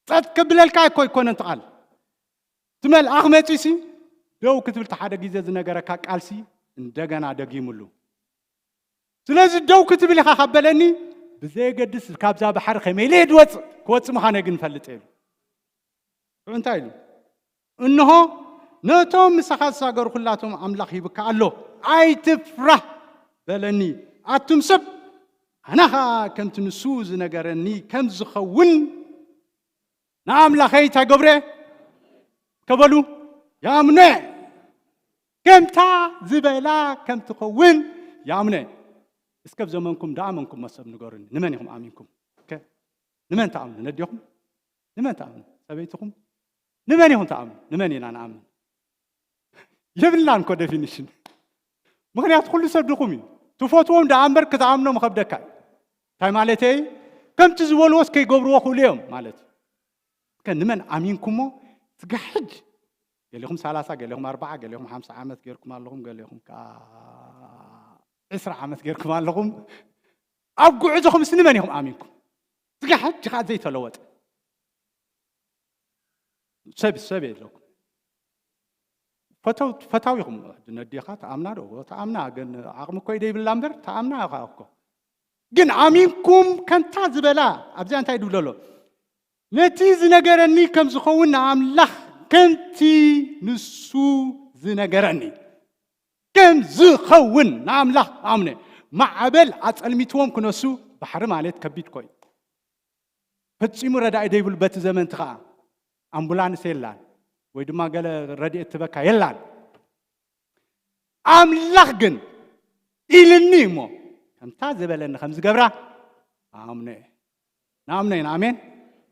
ጸጥ ክብለልካ ኣይኮነን ትቃል ትመልአኽ መፂሲ ደው ክትብል ሓደ ግዜ ዝነገረካ ቃልሲ እንደገና ደጊሙሉ ስለዚ ደው ክትብል ኢኻ ካበለኒ ብዘይገድስ ካብዛ ባሕሪ ከመይ ኢለ ድወፅእ ክወፅእ ምዃነ ግን ፈልጥ ኢሉ እንታይ ኢሉ እንሆ ነቶም ምሳኻ ዝሳገሩ ኩላቶም ኣምላኽ ይብካ ኣሎ ኣይትፍራህ በለኒ ኣቱም ሰብ ኣናኻ ከምቲ ንሱ ዝነገረኒ ከም ዝኸውን ንኣምላኸይ እንታይ ገብረ ከበሉ ያምነ ከምታ ዝበላ ከም ትኸውን ያምነ እስከብ ዘመንኩም ዳኣመንኩም መሰብ ንገሩኒ ንመን ኢኹም ኣሚንኩም ንመን ተኣምኑ ነዲኹም ንመን ተኣምኑ ሰበይትኹም ንመን ኢኹም ተኣምኑ ንመን ኢና ንኣምን የብላን ኮ ዴፊኒሽን ምክንያቱ ኩሉ ሰብ ድኹም እዩ ትፈትዎም ዳኣምበር ክትኣምኖም ከብደካ እንታይ ማለት እዩ ከምቲ ዝበልዎስ ከይገብርዎ ክእሉ እዮም ማለት እዩ ንመን ኣሚንኩሞ ትጋሕጅ ገሊኹም 30 ገሊኹም 40 ገሊኹም 50 ዓመት ገይርኩም ኣለኹም ገሊኹም 20 ዓመት ገይርኩም ኣለኹም ኣብ ጉዕዞኹም ንመን ኢኹም ኣሚንኩም ትጋሕጅ ካ ዘይተለወጠ ሰብ የለኩም ፈታዊኹም ነዲኻ ተኣምና ዶ ተኣምና ግን ዓቕሚ እኮ ይደይብላ እምበር ተኣምና ኢኻ እኮ ግን ኣሚንኩም ከንታ ዝበላ ኣብዚያ እንታይ ድብለሎ ነቲ ዝነገረኒ ከም ዝኸውን ንኣምላኽ ከምቲ ንሱ ዝነገረኒ ከም ዝኸውን ንኣምላኽ ኣምነ ማዕበል ኣጸልሚትዎም ክነሱ ባሕሪ ማለት ከቢድ ኮይ ፈጺሙ ረዳኢ ደይብሉ በቲ ዘመንቲ ከዓ ኣምቡላንስ የላን ወይ ድማ ገለ ረድኤት ትበካ የላን ኣምላኽ ግን ኢልኒ እሞ ከምታ ዝበለኒ ከም ዝገብራ ኣምነ ንኣምነ ኢና ኣሜን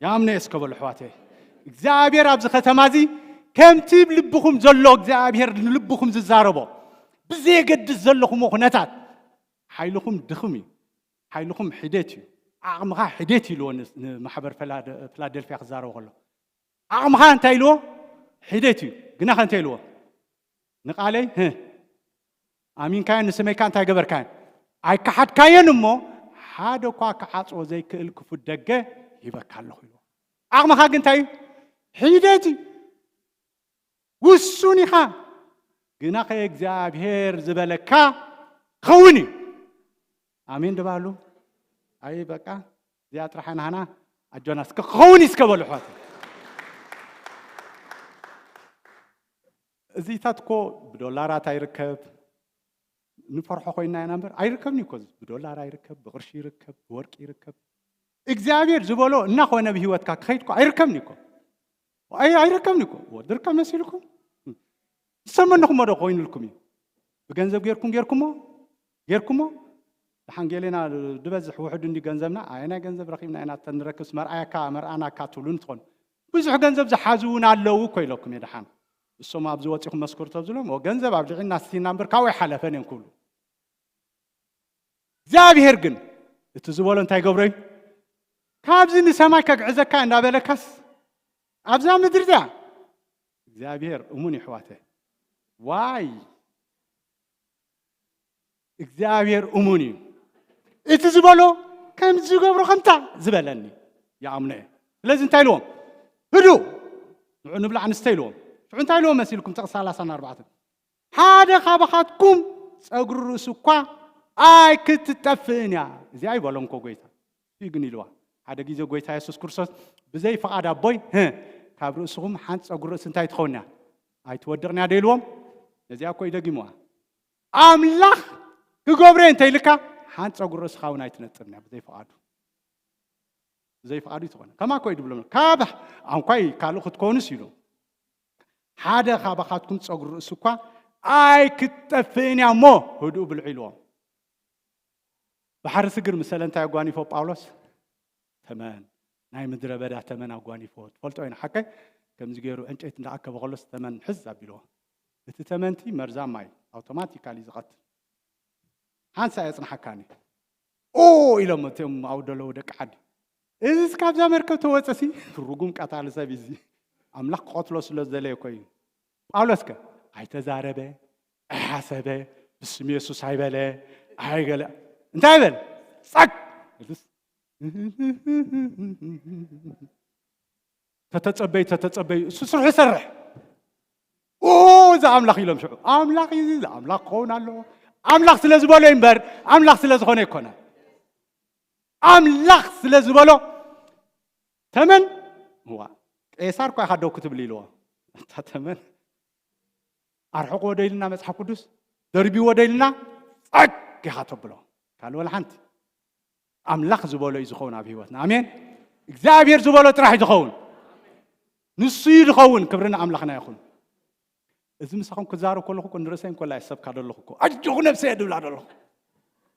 ያምነ እስከበሉ ኣሕዋተይ እግዚአብሔር ኣብዚ ከተማ እዚ ከምቲ ልብኹም ዘሎ እግዚአብሔር ንልብኹም ዝዛረቦ ብዘይገድስ ዘለኹም ኩነታት ሓይልኹም ድኽም እዩ ሓይልኹም ሕደት እዩ ዓቕምኻ ሕደት ኢልዎ ንማሕበር ፊላደልፊያ ክዛረቦ ከሎ ዓቕምኻ እንታይ ኢልዎ ሕደት እዩ ግናኸ እንታይ ኢልዎ ንቃለይ ኣሚንካዮን ንሰመይካ እንታይ ገበርካዮን ኣይከሓድካዮን እሞ ሓደ እኳ ክሓፅቦ ዘይክእል ክፉት ደገ ይበካ ኣለኹ ኢልዎ ዓቕምኻ ግን እንታይ እዩ ሕደት እዩ ውሱን ኢኻ ግናኸ እግዚአብሔር ዝበለካ ኸውን እዩ ኣሜን ድባሉ ኣይ በቃ እዚኣ ጥራሕ ናህና ኣጆናስ ክኸውን ይስከበሉ ኣሕዋት እዚታት እኮ ብዶላራት ኣይርከብ ንፈርሖ ኮይና ኢና እምበር ኣይርከብኒ እኮ ብዶላር ኣይርከብ ብቅርሺ ይርከብ ብወርቂ ይርከብ እግዚአብሔር ዝበሎ እናኾነ ብህይወትካ ክኸይድ እኮ ኣይርከብኒ እኮ ኣይርከብኒ እኮ ድርከብ መሲልኩም ዝሰመንኹም ዶ ኮይኑልኩም እዩ ብገንዘብ ጌርኩሞ ሓንጌሌና ድበዝሕ ውሕድ እንዲ ገንዘብና ኣይና ገንዘብ ረኺብና ኢና ተንረክብስ መርኣናካ ትብሉን ትኾኑ ብዙሕ ገንዘብ ዝሓዙውን ኣለዉ እኮ ኢለኩም የድሓን እሶም ኣብዚ ወፂኹም መስክርቶ ዝብሎም ገንዘብ ኣብ ልዕልና ስቲና እምበር ካብኡ ይሓለፈን እዮም ክብሉ እግዚአብሔር ግን እቲ ዝበሎ እንታይ ገብሮ እዩ ካብዚ ንሰማይ ከግዕዘካ እንዳበለካስ ኣብዛ ምድር እዚኣ እግዚአብሔር እሙን ይሕዋተ ዋይ እግዚአብሔር እሙን እዩ እቲ ዝበሎ ከም ዝገብሮ ከምታ ዝበለኒ ይኣምነ ስለዚ እንታይ ኢልዎም ህዱ ንዑ ንብላ ኣንስተይ ኢልዎም ሽዑ እንታይ ኢልዎም መሲልኩም ጥቕስ 34 ሓደ ካባኻትኩም ፀጉሪ ርእሱ እኳ ኣይ ክትጠፍእን እያ እዚ ኣይበሎም እኮ ጎይታ እዩ ግን ኢልዋ ሓደ ግዜ ጎይታ ኢየሱስ ክርስቶስ ብዘይ ፈቃድ ኣቦይ ካብ ርእስኹም ሓንቲ ፀጉሪ ርእሲ እንታይ ትኸውን እያ ኣይትወድቕን እያ ደኢልዎም ነዚኣ እኮ ይደጊምዋ ኣምላኽ ክገብሮ እንተይልካ ሓንቲ ፀጉሪ ርእስኻ እውን ኣይትነጥርን እያ ብዘይ ፈቃዱ እዩ ትኾነ ከማ እኮ ይድብሎም ካብ ኣንኳይ ካልእ ክትኮኑስ ኢሉ ሓደ ካባኻትኩም ፀጉሪ ርእሱ እኳ ኣይ ክትጠፍእን እያ እሞ ህዱእ ብልዑ ኢልዎም ባሕሪ ስግር መሰለ እንታይ ኣጓኒፎ ጳውሎስ ተመን ናይ ምድረ በዳ ተመን ኣጓኒፎ ትፈልጦ ኢና ሓቀይ ከምዚ ገይሩ ዕንጨይቲ እንዳኣከበ ከሎስ ተመን ሕዝ ኣቢልዎ እቲ ተመንቲ መርዛማ እዩ ኣውቶማቲካሊ ዝቐትል ሓንሳ የፅናሓካኒ ኢሎም እቶም ኣብኡ ደለዉ ደቂ ዓዲ እዚ ካብዛ መርከብ ተወፀሲ ርጉም ቀታሊ ሰብ እዚ ኣምላኽ ክቐትሎ ስለ ዝደለየ እኮ እዩ ጳውሎስ ከ ኣይተዛረበ ኣይሓሰበ ብስም የሱስ ኣይበለ ኣይገለ እንታይ በል ጸቅ ተተጸበይ እሱ ስርሑ ይሰርሕ እዚ ኣምላኽ ኢሎም ሽዑ ኣምላኽ እዩ እዚ ኣምላኽ ክኸውን ኣለዎ ኣምላኽ ስለ ዝበሎ እምበር ኣምላኽ ስለ ዝኾነ ይኮነ ኣምላኽ ስለ ዝበሎ ተመን ቄሳር እኳ ኢኻ ደው ክትብል ኢልዎ እታ ተመን ኣርሕቆ ወደ ኢልና መፅሓፍ ቅዱስ ደርቢዎ ወደ ኢልና ጸቅ ኢኻ ተብሎ ካልእ ወላ ሓንቲ ኣምላኽ ዝበሎ እዩ ዝኸውን ኣብ ህይወትና ኣሜን እግዚኣብሔር ዝበሎ ጥራሕ እዩ ዝኸውን ንሱ እዩ ዝኸውን ክብርና ኣምላኽና ይኹን እዚ ምሳኹም ክዛረብ ከለኹ እኮ ንርእሰይ እንኮላ ይሰብካ ደለኹ እኮ ኣጆኹ ነብሰየ ድብላ ደለኹ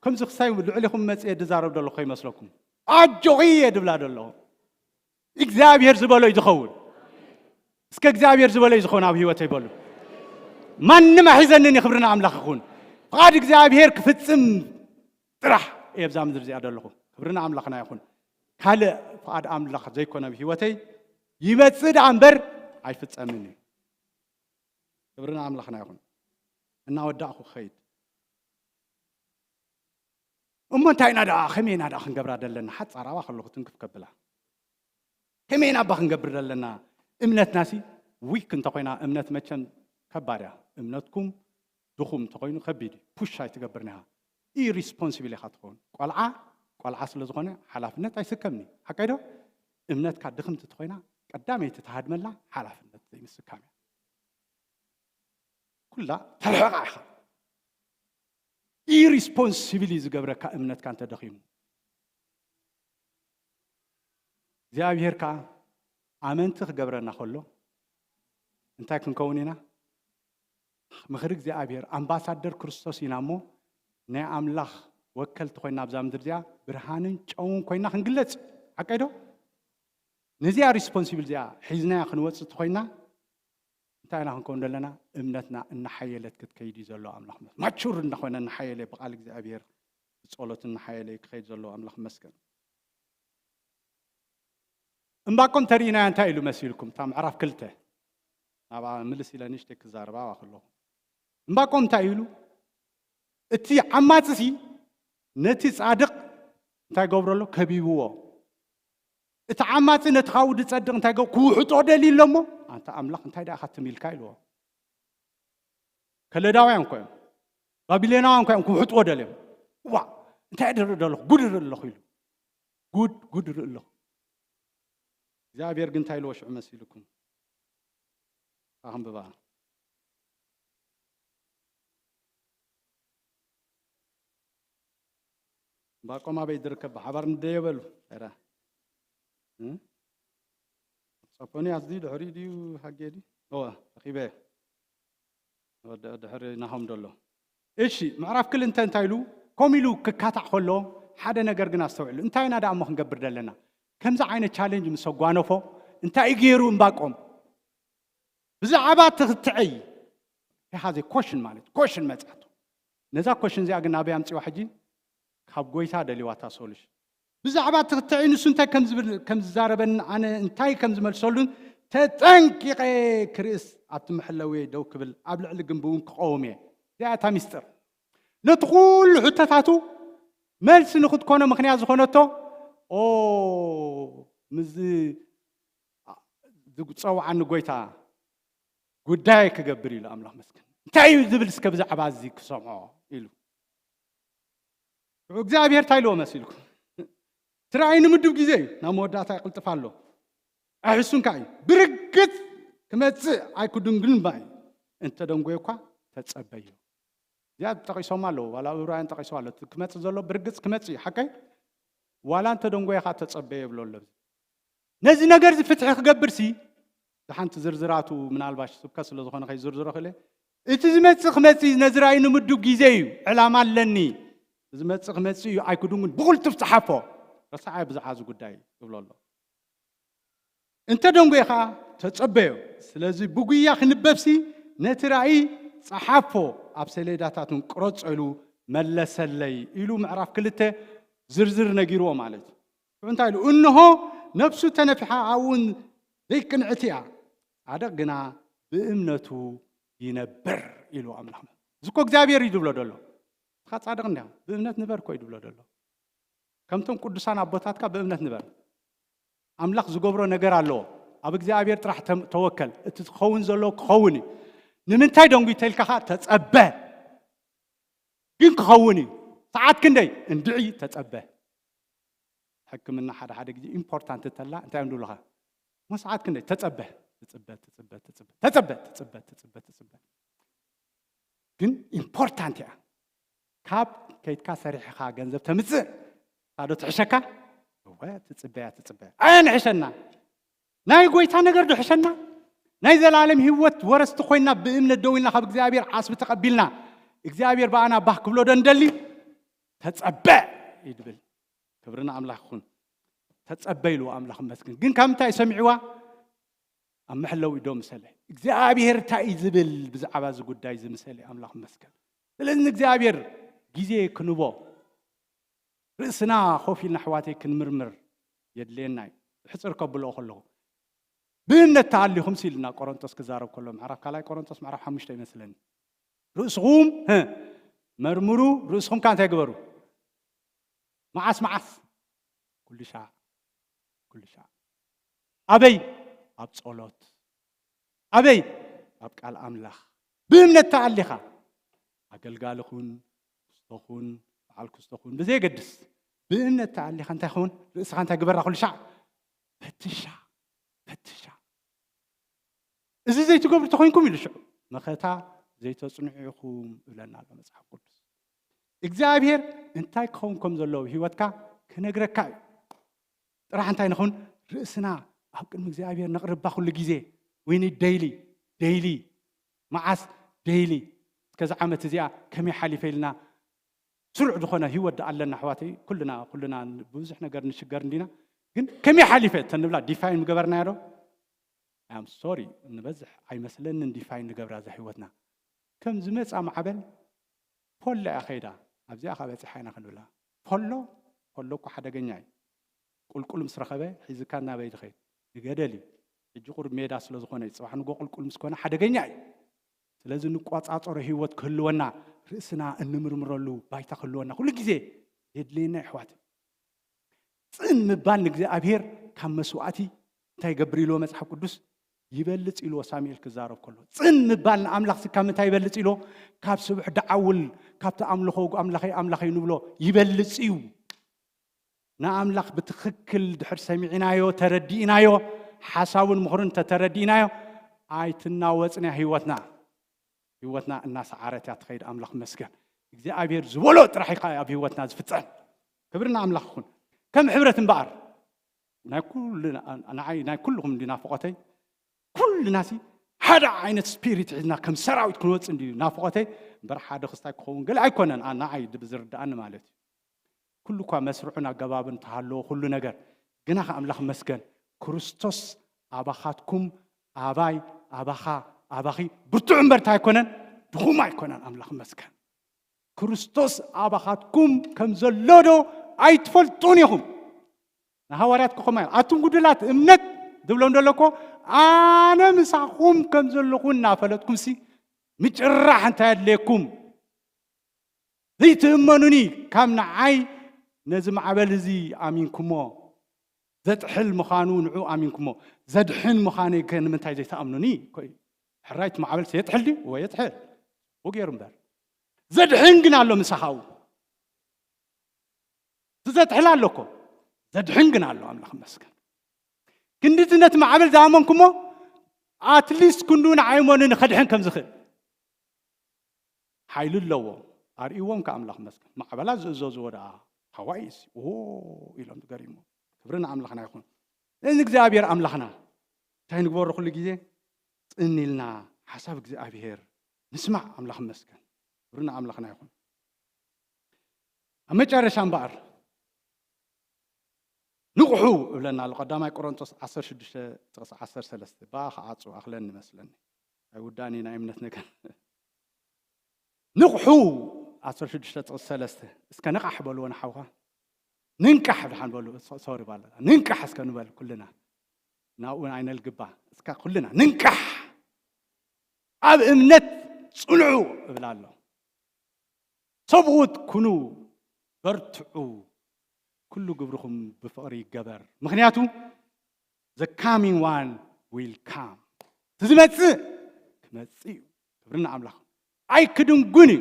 ከምዚ ክሳይ ልዕሊኹም መፅየ ድዛረብ ደለኹ ይመስለኩም ኣጆኺ እየ ድብላ ደለኹ እግዚኣብሔር ዝበሎ እዩ ዝኸውን እስከ እግዚኣብሔር ዝበሎ እዩ ዝኸውን ኣብ ህይወተይ በሉ ማንም ኣሒዘንን ክብርና ኣምላኽ ይኹን ፍቓድ እግዚኣብሔር ክፍፅም ጥራሕ እየ ብዛ ምድር እዚኣ ደለኹ ክብርና ኣምላኽና ይኹን ካልእ ፍቓድ ኣምላኽ ዘይኮነ ብህይወተይ ይመፅእ ደኣ እምበር ኣይፍፀምን እዩ ክብርና ኣምላኽና ይኹን እናወዳእኹ ክኸይድ እሞ እንታይ ኢና ደኣ ከመይ ኢና ደኣ ክንገብራ ዘለና ሓፃራባ ከለኹ ትንክፍ ከብላ ከመይ ኢና ባ ክንገብር ዘለና እምነትናሲ ዊክ እንተኮይና እምነት መቸም ከባድ እያ እምነትኩም ድኹም እንተኮይኑ ከቢድ እዩ ፑሽ ኣይትገብርኒ ኢኻ ኢሪስፖንሲብል ኢኻ ትኸውን ቆልዓ ስለ ዝኾነ ሓላፍነት ኣይስከምኒ ሓቀይ ዶ እምነትካ ድኽምቲ እንተኮይና ቀዳመይቲ ተሃድመላ ሓላፍነት ዘይምስካም እያ ኩላ ተልሕቓ ኢኻ ኢሪስፖንሲብል ዝገብረካ እምነትካ እንተደኺሙ እግዚኣብሔር ከዓ ኣመንቲ ክገብረና ከሎ እንታይ ክንከውን ኢና ምኽሪ እግዚኣብሔር ኣምባሳደር ክርስቶስ ኢና እሞ ናይ ኣምላኽ ወከልቲ ኮይና ኣብዛ ምድር እዚኣ ብርሃንን ጨውን ኮይና ክንግለጽ ሓቀይ ዶ ነዚኣ ሪስፖንሲብል እዚኣ ሒዝናያ ክንወፅእ ኮይና እንታይ ኢና ክንከውን ዘለና እምነትና እናሓየለት ክትከይድ እዩ ዘሎ ኣምላኽ ማቹር እናኮነ እናሓየለ ብቓል እግዚኣብሔር ብጸሎት እናሓየለ ክኸይድ ዘሎ ኣምላኽ መስገን እምባቆም ተሪእናያ እንታይ ኢሉ መሲልኩም እታ ምዕራፍ 2 ናብኣ ምልስ ኢለ ንእሽተይ ክዛረባ ከለኹ እምባቆም እንታይ ኢሉ እቲ ዓማፅሲ ነቲ ጻድቕ እንታይ ገብረሎ ከቢብዎ እቲ ዓማፂ ነቲ ካብኡ ዝጸድቕ እንታይ ገብሮ ክውሕጦ ደሊሎ እሞ ኣንተ ኣምላኽ እንታይ ደኣ ትሚልካ ኢልዎ ከለዳውያን ኮይኖም ባቢሎናውያን ኮይኖም ክውሕጥዎ ደልዮም እንታይ ድርኢ ደለኹ ጉድ ርኢ ኣለኹ ኢሉ ጉድ ርኢ ኣለኹ እግዚአብሔር ግን እንታይ ኢልዎ ሽዑ መሲልኩም ኣኸንብባ እምባቆም ኣበይ ዝርከብ ብሓባር ንደየበሉ ራ صفوني أصدي دحري دي حاجة رقيبة دحري نهم دلله إيش معرف كل أنت تايلو كميلو ككاتع خلو حدا نجرجنا استوعلو أنت أنا دا أمه نجبر دلنا كم زعينة challenge مسوقانه فو أنت إيجيرو مباقم بزعبات تغتعي هذا question مالت question ما تعطو نذا question زي أجنبي أمتي واحدين ካብ ጎይታ ደሊዋታ ሶሉሽ ብዛዕባ ትክትዒ ንሱ እንታይ ከም ዝዛረበን ኣነ እንታይ ከም ዝመልሰሉን ተጠንቂቐ ክርእስ ኣብቲ መሕለዊ ደው ክብል ኣብ ልዕሊ ግንቢ እውን ክቐውም እየ እዚኣ እታ ሚስጥር ነቲ ኩሉ ሕቶታቱ መልሲ ንክትኮነ ምክንያት ዝኾነቶ ምዝ ዝፀውዓኒ ጎይታ ጉዳይ ክገብር ኢሉ ኣምላኽ መስገን እንታይ እዩ ዝብል እስከ ብዛዕባ እዚ ክሰምዖ ኢሉ እግዚአብሔር እንታይ ኢልዎ መሲልኩም ትራእይ ንምድብ ግዜ እዩ ናብ መወዳእታ ይቅልጥፍ ኣሎ ኣሕሱንካ እዩ ብርግፅ ክመፅእ ኣይክድንግልን ባይ እንተ ደንጎየ እኳ ተፀበዩ እዚኣ ጠቂሶም ኣለዉ ዋላ ዕብራውያን ጠቂሶም ኣሎ ክመፅእ ዘሎ ብርግፅ ክመፅእ እዩ ሓቀይ ዋላ እንተ ደንጎየካ ተፀበየ ይብሎ ኣሎ ነዚ ነገር ፍትሒ ክገብርሲ ዝሓንቲ ዝርዝራቱ ምናልባሽ ስብከ ስለ ዝኾነ ከይዝርዝሮ ክእለ እቲ ዝመፅእ ክመፅእ ነዚ ራእይ ንምድብ ግዜ እዩ ዕላማ ኣለኒ ዝመፅእ ክመፅእ እዩ ኣይክድንግን ብቁልጡፍ ፀሓፎ ረሳዓይ ብዝሓዚ ጉዳይ ይብሎ ኣሎ እንተ ደንጎየካ ተፀበዮ ስለዚ ብጉያ ክንበብሲ ነቲ ራእይ ፀሓፎ ኣብ ሰሌዳታቱን ቅረፆ ኢሉ መለሰለይ ኢሉ ምዕራፍ 2 ዝርዝር ነጊርዎ ማለት እዩ እንታይ ኢሉ እንሆ ነፍሱ ተነፊሓ እውን ዘይቅንዕት እያ ጻድቕ ግና ብእምነቱ ይነብር ኢሉ ኣምላኽ ዝኮ እግዚአብሔር ይድብሎ ደሎ እስኻ ጻድቕ እንዲያ ብእምነት ንበር ኮ ይድብሎ ደሎ ከምቶም ቅዱሳን ኣቦታትካ ብእምነት ንበር ኣምላኽ ዝገብሮ ነገር ኣለዎ ኣብ እግዚአብሔር ጥራሕ ተወከል እቲ ክኸውን ዘሎ ክኸውን እዩ ንምንታይ ደንጉ ይተልካኻ ተጸበ ግን ክኸውን እዩ ሰዓት ክንደይ እንድዒ ተጸበ ሕክምና ሓደ ግዜ ኢምፖርታንት ተላ እንታይ እንድብለኻ ሞ ሰዓት ክንደይ ተጸበ ግን ኢምፖርታንት እያ ካብ ከይትካ ሰሪሕኻ ገንዘብ ተምፅእ ካዶ ትሕሸካ ትጽበያ ኣነ ሕሸና ናይ ጎይታ ነገር ድሕሸና ናይ ዘላለም ህይወት ወረስቲ ኮይና ብእምነት ደው ኢልና ካብ እግዚአብሔር ዓስቢ ተቀቢልና እግዚአብሔር ባኣና ባህ ክብሎ ደንደሊ ተጸበ ይድብል ክብርና ኣምላኽ ይኹን ተጸበይሉ ኣምላኽ መስግን ግን ከምታይ ሰሚዕዋ ኣብ መሕለዊ ዶ መሰለ እግዚአብሔር ታይ ዝብል ብዛዕባ ዚ ጉዳይ ዝመሰለ ኣምላኽ መስግን ስለዚ እግዚአብሔር ግዜ ክንቦ ርእስና خوفيلنا حواتي كنمرمر يدلينا حصر كبلو خلو بእምነት ተዓሊኹም ሲልና ቆሮንቶስ ክዛረብ ከሎ ምዕራፍ ካልኣይ ቆሮንቶስ ምዕራፍ 5 ይመስለኒ ርእስኹም መርምሩ ርእስኹም ካንታይ ግበሩ መዓስ ኩሉ ሻዕ ኣበይ ኣብ ጸሎት ኣበይ ኣብ ቃል ኣምላኽ ብእምነት ተዓሊኻ ኣገልጋልኹን ክስተኹን በዓል ክስተኹን ብዘይገድስ ብእምነት ተዓሊኻ እንታይ ኸውን ርእስኻ እንታይ ግበራ ኩሉ ሻዕ ፈትሻ እዚ ዘይትገብሩ ተኮይንኩም ኢሉ ሽዑ መኸታ ዘይተጽንዑኹም ይብለና ኣሎ መጽሓፍ ቅዱስ እግዚአብሔር እንታይ ክኸውን ከም ዘለዎ ህይወትካ ክነግረካ ጥራሕ እንታይ ንኹን ርእስና ኣብ ቅድሚ እግዚአብሔር ነቕርባ ኩሉ ግዜ ወይኒ ዴይሊ መዓስ ዴይሊ እስከዚ ዓመት እዚኣ ከመይ ሓሊፈ ኢልና ስሩዕ ዝኾነ ህይወት ኣለና ኣሕዋተይ ኩልና ብዙሕ ነገር ንሽገር እንዲና ግን ከመይ ሓሊፈ ተንብላ ዲፋይን ምገበርና ዶ I'm sorry ንበዝሕ ኣይመስለንን ዲፋይን ንገብራ ዛ ህይወትና ከም ዝመጻ ማዕበል ፖሎ ኣኸይዳ ኣብዚኣ ካበጽሓይና ክንብላ ፖሎ እኮ ሓደገኛ እዩ ቁልቁል ምስ ረኸበ ሒዝካ ናበይ ድኸይድ ይገደል እዩ ቁርብ ሜዳ ስለ ዝኾነ ጽባሕ ንጎ ቁልቁል ምስ ኮነ ሓደገኛ እዩ ስለዚ ንቋጻጾሮ ህይወት ክህልወና ርእስና እንምርምረሉ ባይታ ክህልወና ኩሉ ግዜ የድልየና ኣሕዋት ጽን ምባል ንእግዚአብሔር ካብ መስዋዕቲ እንታይ ይገብር ኢልዎ መጽሓፍ ቅዱስ ይበልጽ ኢልዎ ሳሙኤል ክዛረብ ከሎ ጽን ምባል ንኣምላኽ ካብ እንታይ ይበልጽ ኢልዎ ካብ ስቡሕ ደዓውል ካብቲ ኣምላኸይ ንብሎ ይበልጽ እዩ ንኣምላኽ ብትኽክል ድሕር ሰሚዕናዮ ተረዲእናዮ ሓሳቡን ምኽሩን ተረዲእናዮ ኣይትናወጽና ህይወትና እናሰዓረት እያ ትኸይድ ኣምላኽ መስገን እግዚአብሔር ዝበሎ ጥራሕ ኢኻ ኣብ ህይወትና ዝፍጸም ክብርና ኣምላኽ ይኹን ከም ሕብረት እምበኣር ናይ ኩልኩም እንዲናፍቆተይ ኩልናሲ ሓደ ዓይነት ስፒሪት ሒዝና ከም ሰራዊት ክንወጽ እንዲ ናፍቆተይ እምበር ሓደ ክስታይ ክኸውን ገለ ኣይኮነን ንዓይ ብዝርዳእኒ ማለት እዩ ኩሉ እኳ መስርዑን ኣገባብን ተሃለዎ ኩሉ ነገር ግና ኣምላኽ መስገን ክርስቶስ ኣባኻትኩም ኣባኺ ብርቱዕ እምበር እንታይ ኣይኮነን ድኹም ኣይኮነን ኣምላኽ መስገን ክርስቶስ አባኻትኩም ከም ዘሎዶ ኣይትፈልጡን ኢኹም ንሐዋርያት ከመ ኣቱም ጉድላት እምነት ድብሎም ደለኮ ኣነ ምሳኹም ከም ዘለኹ እናፈለጥኩም ሲ ምጭራሕ እንታይ ኣድልየኩም ዘይትእመኑኒ ካብ ንዓይ ነዚ ማዕበል እዚ ኣሚንኩሞ ዘጥሕል ምዃኑ ንዑ ኣሚንኩሞ ዘድሕን ምዃነይ ንምንታይ ዘይተኣምኑኒ ሕራይት ማዕበል የጥሕል ድዩ ወይ የጥሕል ወገይሩ እምበር ዘድሕን ግን ኣሎ ምሳኻው ዘጥሕል ኣለኮ ዘድሕን ግን ኣሎ ኣምላኽ መስገን ክንዲት ነቲ ማዕበል ዝኣመንኩሞ ኣትሊስት ክንዱ ንዓይሞኒ ንኸድሕን ከም ዝኽእል ሓይሉ ኣለዎ ኣርእዎም ከኣምላኽ መስገን ማዕበላት ዝእዘዝዎ ደኣ ሃዋይስ ኢሎም ትገሪሞ ክብርና ኣምላኽና ይኹን እዚ እግዚኣብሔር ኣምላኽና እንታይ ንግበሮ ኩሉ ግዜ ጽኒልና ሓሳብ እግዚኣብሔር ንስማዕ ኣምላኽ መስገን ክብርና ኣምላኽና ይኹን ኣብ መጨረሻ እምበኣር ንቑሑ እብለና ኣሎ ቀዳማይ ቆሮንቶስ 16:13 በኣ ከዓፁ ኣኽለኒ መስለኒ ኣይውዳኒ ናይ እምነት ነገር ንቑሑ 16:3 እስከ ነቃሕ በልዎ ንሓውኻ ንንቃሕ ድሓን በሉ ሶሪ ባለ ንንቃሕ እስከ ንበል ኩልና ናብኡ ኣይነልግባ እስከ ኩልና ንንቃሕ ኣብ እምነት ጽንዑ እብላ ኣሎ ሰብኡት ኩኑ በርትዑ ኩሉ ግብርኹም ብፍቕሪ ይገበር ምክንያቱ the coming one will come ትዝመጽእ ክመጽእ እዩ ክብርና ኣምላኽ ኣይክድንጉን እዩ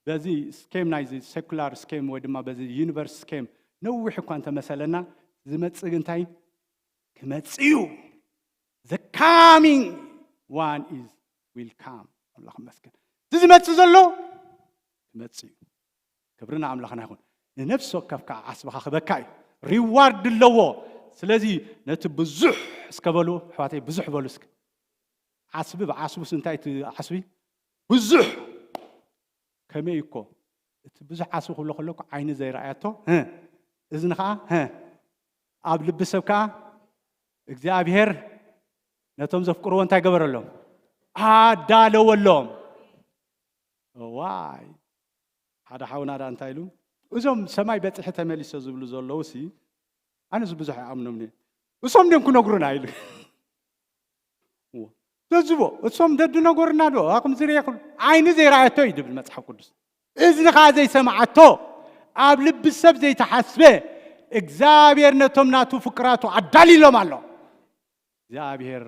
በዚ ስኬም ናይዚ ሴኩላር ስኬም ወይ ድማ በዚ ዩኒቨርስ ስኬም ነዊሕ እኳ እንተመሰለና ዝመጽእ እንታይ ክመጽእ እዩ the coming one will come ኣምላኽ መስገን ዝመጽእ ዘሎ ክመጽእ እዩ ክብርና ኣምላኽና ይኹን ንነፍስ ወከፍካ ዓስብኻ ክበካ እዩ ሪዋርድ ኣለዎ ስለዚ ነቲ ብዙሕ እስከበሉ ኣሕዋተይ ብዙሕ በሉ እስኪ ዓስቢ ብዓስቡስ እንታይ ትዓስቢ ብዙሕ ከመይ እኮ እቲ ብዙሕ ዓስቢ ክብሎ ከለኩ ዓይኒ ዘይረኣያቶ እዝኒ ከዓ ኣብ ልቢ ሰብ ከዓ እግዚኣብሔር ነቶም ዘፍቅርዎ እንታይ ገበረሎም ኣዳለወሎም ዋይ ሓደ ሓውና ዳ እንታይ ኢሉ እዞም ሰማይ በፂሒ ተመሊሶ ዝብሉ ዘለዉ ሲ ኣነ ብዙሕ ኣይኣምኖም እሶም ደም ክነግሩና ኢሉ ተዝቦ እሶም ደዱ ነገሩና ዶ ኣኹም ዝርየ ኩሉ ዓይኒ ዘይረኣየቶ እዩ ድብል መፅሓፍ ቅዱስ እዝኒ ከዓ ዘይሰማዓቶ ኣብ ልቢ ሰብ ዘይተሓስበ እግዚኣብሔር ነቶም ናቱ ፍቅራቱ ኣዳሊሎም ኣሎ እግዚኣብሔር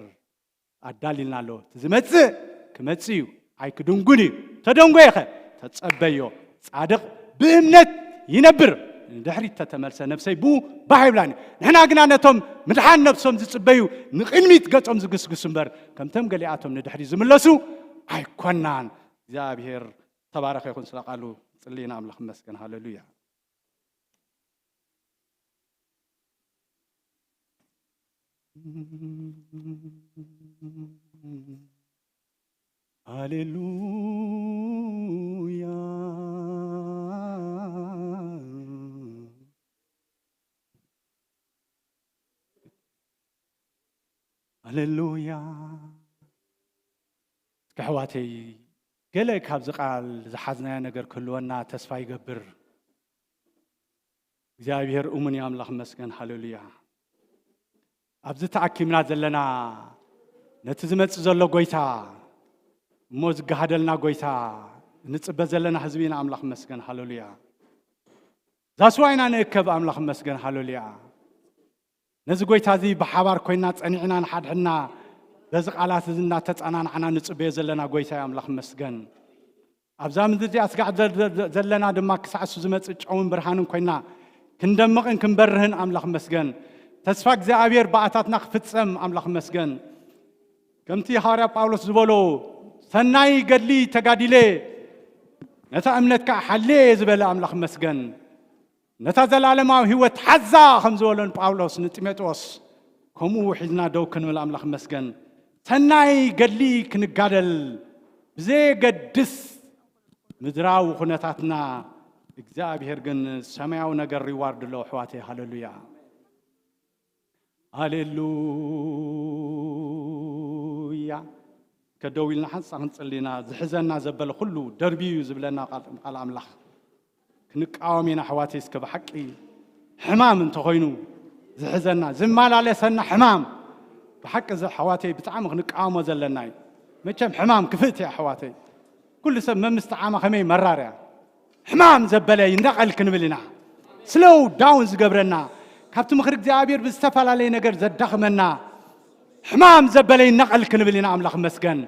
ኣዳሊልና ኣሎ ዝመጽእ ክመጽእ እዩ ኣይክድንጉን እዩ ተደንጎ ይኸ ተጸበዮ ጻድቕ ብእምነት ይነብር ድሕሪት ተተመልሰ ነፍሰይ ቡ ባይብላኒ ንሕና ግና ነቶም ምድሓን ነፍሶም ዝጽበዩ ንቕድሚት ገጾም ዝግስግሱ እምበር ከምቶም ገሊኣቶም ንድሕሪ ዝምለሱ ኣይኮናን እግዚኣብሔር ተባረኸ ይኹን ስለ ቃሉ ጽሊና ኣምላኽ መስገን ሃሌሉያ ሃሌሉያ ሃሌሉያ እስካሕዋተይ ገለ ካብዚ ቃል ዝሓዝናዮ ነገር ክህልወና ተስፋ ይገብር እግዚኣብሔር እሙን እዩ ኣምላኽ መስገን ሃሌሉያ ኣብዚ ተኣኪብና ዘለና ነቲ ዝመጽእ ዘሎ ጎይታ እሞ ዝገሃደልና ጎይታ ንጽበ ዘለና ህዝቢ ኢና ኣምላኽ መስገን ሃሌሉያ ዛስዋይና ንእከብ ኣምላኽ መስገን ሃሌሉያ ነዚ ጎይታ እዚ ብሓባር ኮይና ጸኒዕና ንሓድሕና በዚ ቃላት እዚ እናተጸናንዓና ንጽበዮ ዘለና ጎይታ እዩ ኣምላኽ መስገን ኣብዛ ምድሪ እዚኣ ስጋዕ ዘለና ድማ ክሳዕሱ ዝመጽእ ጨውን ብርሃንን ኮይና ክንደምቕን ክንበርህን ኣምላኽ መስገን ተስፋ እግዚኣብሔር በኣታትና ክፍጸም ኣምላኽ መስገን ከምቲ ሐዋርያ ጳውሎስ ዝበሎ ሰናይ ገድሊ ተጋዲለ ነታ እምነትካ ሓልየ ዝበለ ኣምላኽ መስገን ነታ ዘላለማዊ ህይወት ሓዛ ከም ዝበሎን ጳውሎስ ንጢሞቴዎስ ከምኡ ሒዝና ደው ክንብል ኣምላኽ መስገን ሰናይ ገድሊ ክንጋደል ብዘየገድስ ምድራዊ ኩነታትና እግዚአብሔር ግን ሰማያዊ ነገር ሪዋርድ ለው ሕዋቴ ሃሌሉያ ሃሌሉያ كدويلنا حنص نصلينا زحزنا زبل كله دربي زبلنا قال أملاح كنقاومينا حواتيس كبحقي حمام انت خوينو زحزنا زمال على سنة حمام بحق ز حواتي بتعامل نقاومه زلناي مچم حمام كفت يا حواتي كل سب ما مستعامه خمي مراريا حمام زبلي نقل كنبلنا سلو داون زغبرنا كابت مخرج እግዚአብሔር بزتفالالي ነገር زدخمنا حمام زبلي نقل كنبلنا املاخ مسكن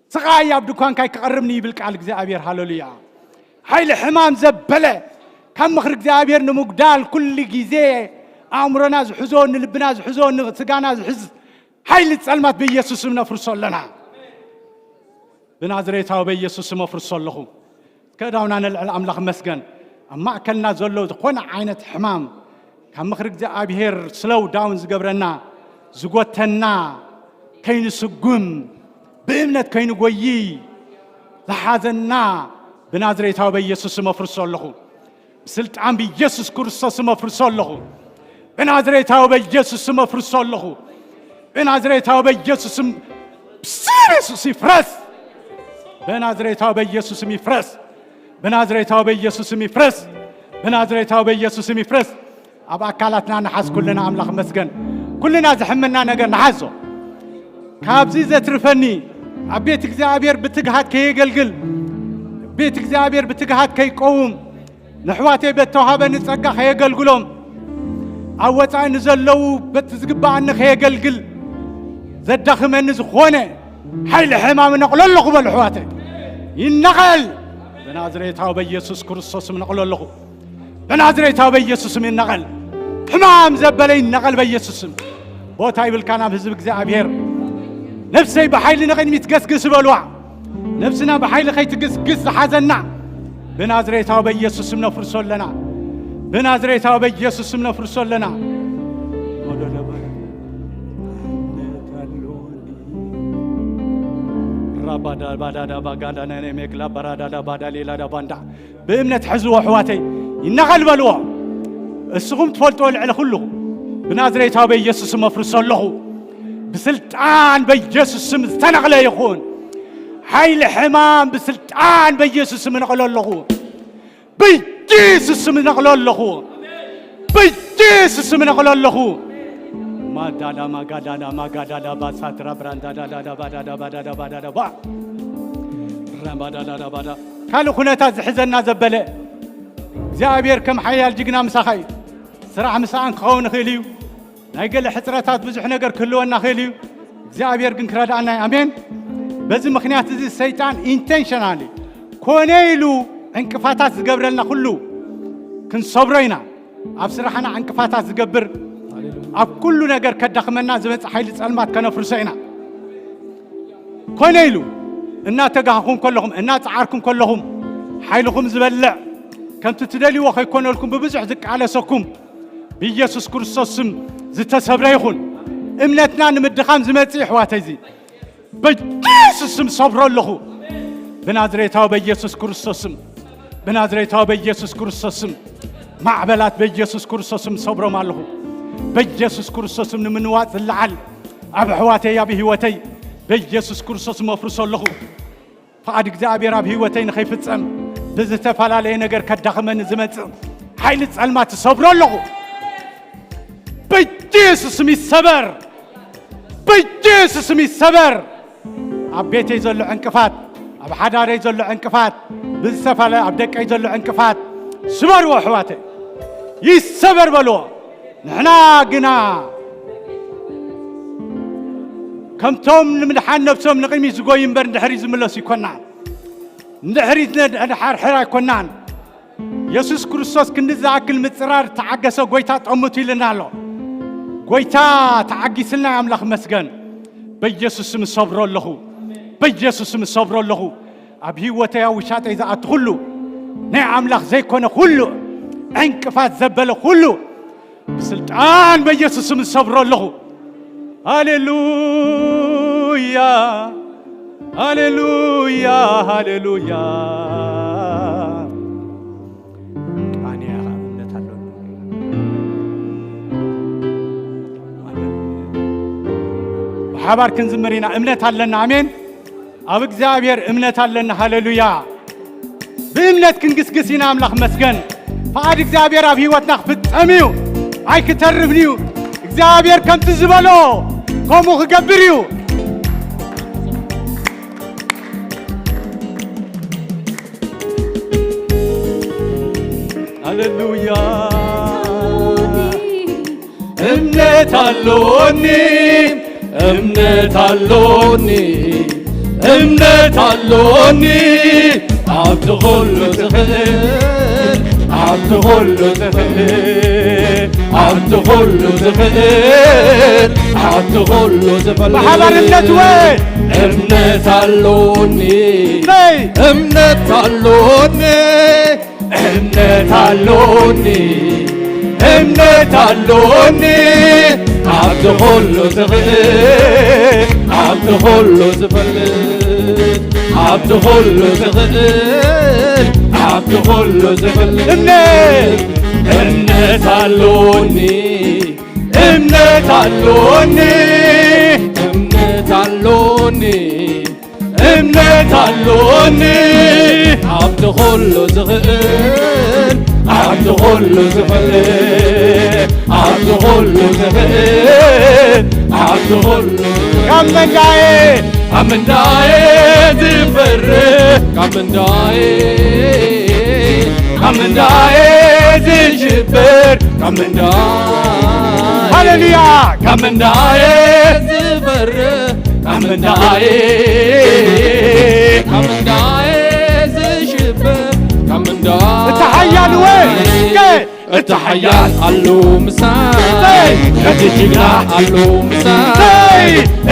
سقاي يابدكان كاي كقربني بالقال እግዚአብሔር هاللويا حيل حمام زبله كم مخرج እግዚአብሔር نمقدال كل غيزه امرنا زحزون لبنا زحزون سغانا زحز حيل تصلمات بيسوع سم نفرسولنا بنازريتاو بيسوع سم نفرسولخو كداونا الاملاخ مسكن اما اكلنا زلو كون عينت حمام كم مخرج እግዚአብሔር سلو داون زغبرنا زغوتنا كاين سغم بامنت كاين غوي لحازنا بنازريتاو بيسوع سم نفرسولخو سلطان بيسوع كريستوس سم نفرسولخو بنازريتاو بيسوع سم نفرسولخو بنازريتاو بيسوع سم بسيريسوس يفرس بنازريتاو بيسوع سم يفرس بنازريتاو بيسوع سم يفرس بنازريتاو بيسوع سم يفرس ابا اكلاتنا نحس كلنا املاخ مسكن كلنا زحمنا ነገር نحسو كابزي زترفني ابيت እግዚአብሔር بتغሃት ከይገልግል ቤት እግዚአብሔር بتغሃት ከይቆም نحواتي بتوهبن ጸጋ ከይገልግሎም አወፃን ዘለው በትዝግባን ከይገልግል زدخمن زخونه حيل حمام نقللخ بالحواتي ينقل بنازريتاو بيسوع كريستوس نقللخ بنازريتاو بيسوع ينقل حمام زبلي نقل بيسوع بوتاي بالكان بحزب እግዚአብሔር نفسي بحيل نقن متقسقس بلوع نفسنا بحيل خي تقسقس حزنا بنازريتاو بيسوع نفرسولنا بنازريتاو بيسوع نفرسولنا بادا بادا بادا نني ميكلا برادا بادا ليلا دا باندا بامنت حزو حواتي ينقل بلوا السقم تفلطوا العل كله بنازريتاو بيسوع مفرسولخو بسلطان بيسوع سم تنقل يكون حيل حمام بسلطان بيسوع سم نقللخو بيسوع سم نقللخو بيسوع سم نقللخو ما دادا ما غادا ما غادا باساترا براندا دادا بادا بادا بادا با رمادا دادا بادا كانوا خناتا زحزنا زبله እግዚአብሔር كم حيال جقنا مساخي سرع مساان كون خيليو نايقل حصراتات بزح ነገር كلونا خيليو እግዚአብሔር ግን ክራዳና አሜን በዚህ ምክንያት እዚ ሰይጣን ኢንቴንሽናሊ ኮኔሉ እንቅፋታት ዝገብረልና ሁሉ ክንሰብረይና ኣብ ስራሕና እንቅፋታት ዝገብር ኣብ ኩሉ ነገር ከዳخمنا ዝመጽ ኃይል ጸልማት ከነፍርሰይና ኮኔሉ እና ተጋኹም كلهم እና ጻዓርኩም كلهم ኃይልኩም ዝበልዕ ከምቲ ትደልይዎ ከይኮነልኩም በብዙሕ ዝቃለሰኩም በኢየሱስ ክርስቶስ ስም ዝተሰብረ ይኹን እምነትና ንምድኻም ዝመጽ ሕዋተይ እዚ በኢየሱስ ስም ሰብረለኹ በናዝሬታው በኢየሱስ ክርስቶስ ስም በናዝሬታው በኢየሱስ ክርስቶስ ስም ማዕበላት በኢየሱስ ክርስቶስ ስም ሰብሮም ኣለኹ በኢየሱስ ክርስቶስ ስም ንምንዋጽ ዝለዓል ኣብ ሕዋተይ ኣብ ህይወተይ በኢየሱስ ክርስቶስ መፍርሰለኹ ፈቃድ እግዚአብሔር ኣብ ህይወተይ ንኸይፍጸም بزتفالالي ነገር ከዳخመን ዝመጽ ኃይል ጸልማት ሰብረለኹ በኢየሱስ ስም ይሰበር በኢየሱስ ስም ይሰበር ኣብ ቤተይ ዘሎ ዕንቅፋት ኣብ ሓዳረይ ዘሎ ዕንቅፋት ብዝተፋለ ኣብ ደቀይ ዘሎ ዕንቅፋት ስበርዎ ሕዋተይ ይሰበር በልዎ ንሕና ግና ከምቶም ንምድሓን ነፍሶም ንቕድሚት ዝጎዩ እምበር እንድሕሪ ዝምለሱ ይኮናን نحريتنا نحرحر كنان يسوع كريستوس كنزاكل متصرار تعجسه قويتا تأمتي لنا له قويتا تعجسنا أملاخ مسجن بيسوع اسم صبر له بيسوع اسم صبر له أبي وتيا وشات إذا أدخلوا نعم لخ زي كنا كله انكفات زبله كله بسلطان بيسوع اسم صبر له هاليلويا هاليلويا هاليلويا أنا أمنت الله بحبار كنز مرينا أمنت الله آمين ኣብ እግዚአብሔር እምነት ኣለና ሃሌሉያ ብእምነት ክንግስግስ ኢና ኣምላኽ መስገን ፈቃድ እግዚአብሔር ኣብ ህይወትና ክፍጸም እዩ ኣይክተርፍን እዩ እግዚአብሔር ከምቲ ዝበሎ ከምኡ ክገብር እዩ ሃሌሉያ እምነት አለኒ እምነት አለኒ እምነት አለኒ ኣብ ኩሉ ዝኽእል ኣብ ኩሉ ዝኽእል ኣብ ኩሉ ዝኽእል ኣብ ኩሉ ዝኽእል ማሕበርነት ወይ እምነት አለኒ እምነት አለኒ እምነት አለኒ እምነት አለኒ ኣብ ኩሉ ዝኽእል ኣብ ኩሉ ዝፈልጥ ኣብ ኩሉ ዝኽእል ኣብ ኩሉ ዝፈልጥ እምነት አለኒ እምነት አለኒ እምነት አለኒ እምነት አለኒ ኣብ ኩሉ ዝኽእል ኣብ ኩሉ ዝኽእል ኣብ ኩሉ ዝኽእል ኣብ ኩሉ ካመንዳዬ ካመንዳዬ ዝፈርህ ካመንዳዬ ካመንዳዬ ዝሽብር ካመንዳዬ ሃሌሉያ ካመንዳዬ ዝፈርህ ካመንዳዬ ካመንዳዬ ዝሽብር ካመንዳዬ እተሓያል ወይ እተሓያል አሉ ምሳይ ከትጅግና አሉ ምሳይ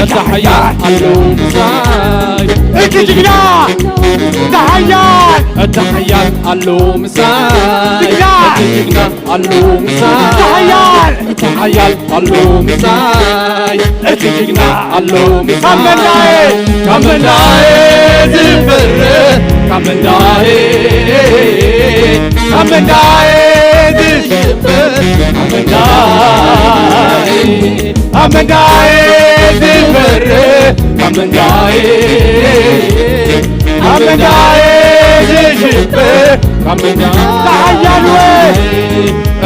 እተሓያል አሉ ምሳይ እትጅግና እተሓያል እተሓያል አሉ ምሳይ እትጅግና አሉ ምሳይ እተሓያል እተሓያል አሉ ምሳይ እትጅግና አሉ ምሳይ ካመንዳዬ ካመንዳዬ ዝፈርህ ካመንዳዬ ካመንዳዬ ዝሽብር ካመንዳዬ ካመንዳዬ ዝፈርህ ካመንዳዬ ካመንዳዬ ዝሽብር ካመንዳዬ እተሓያል ወይ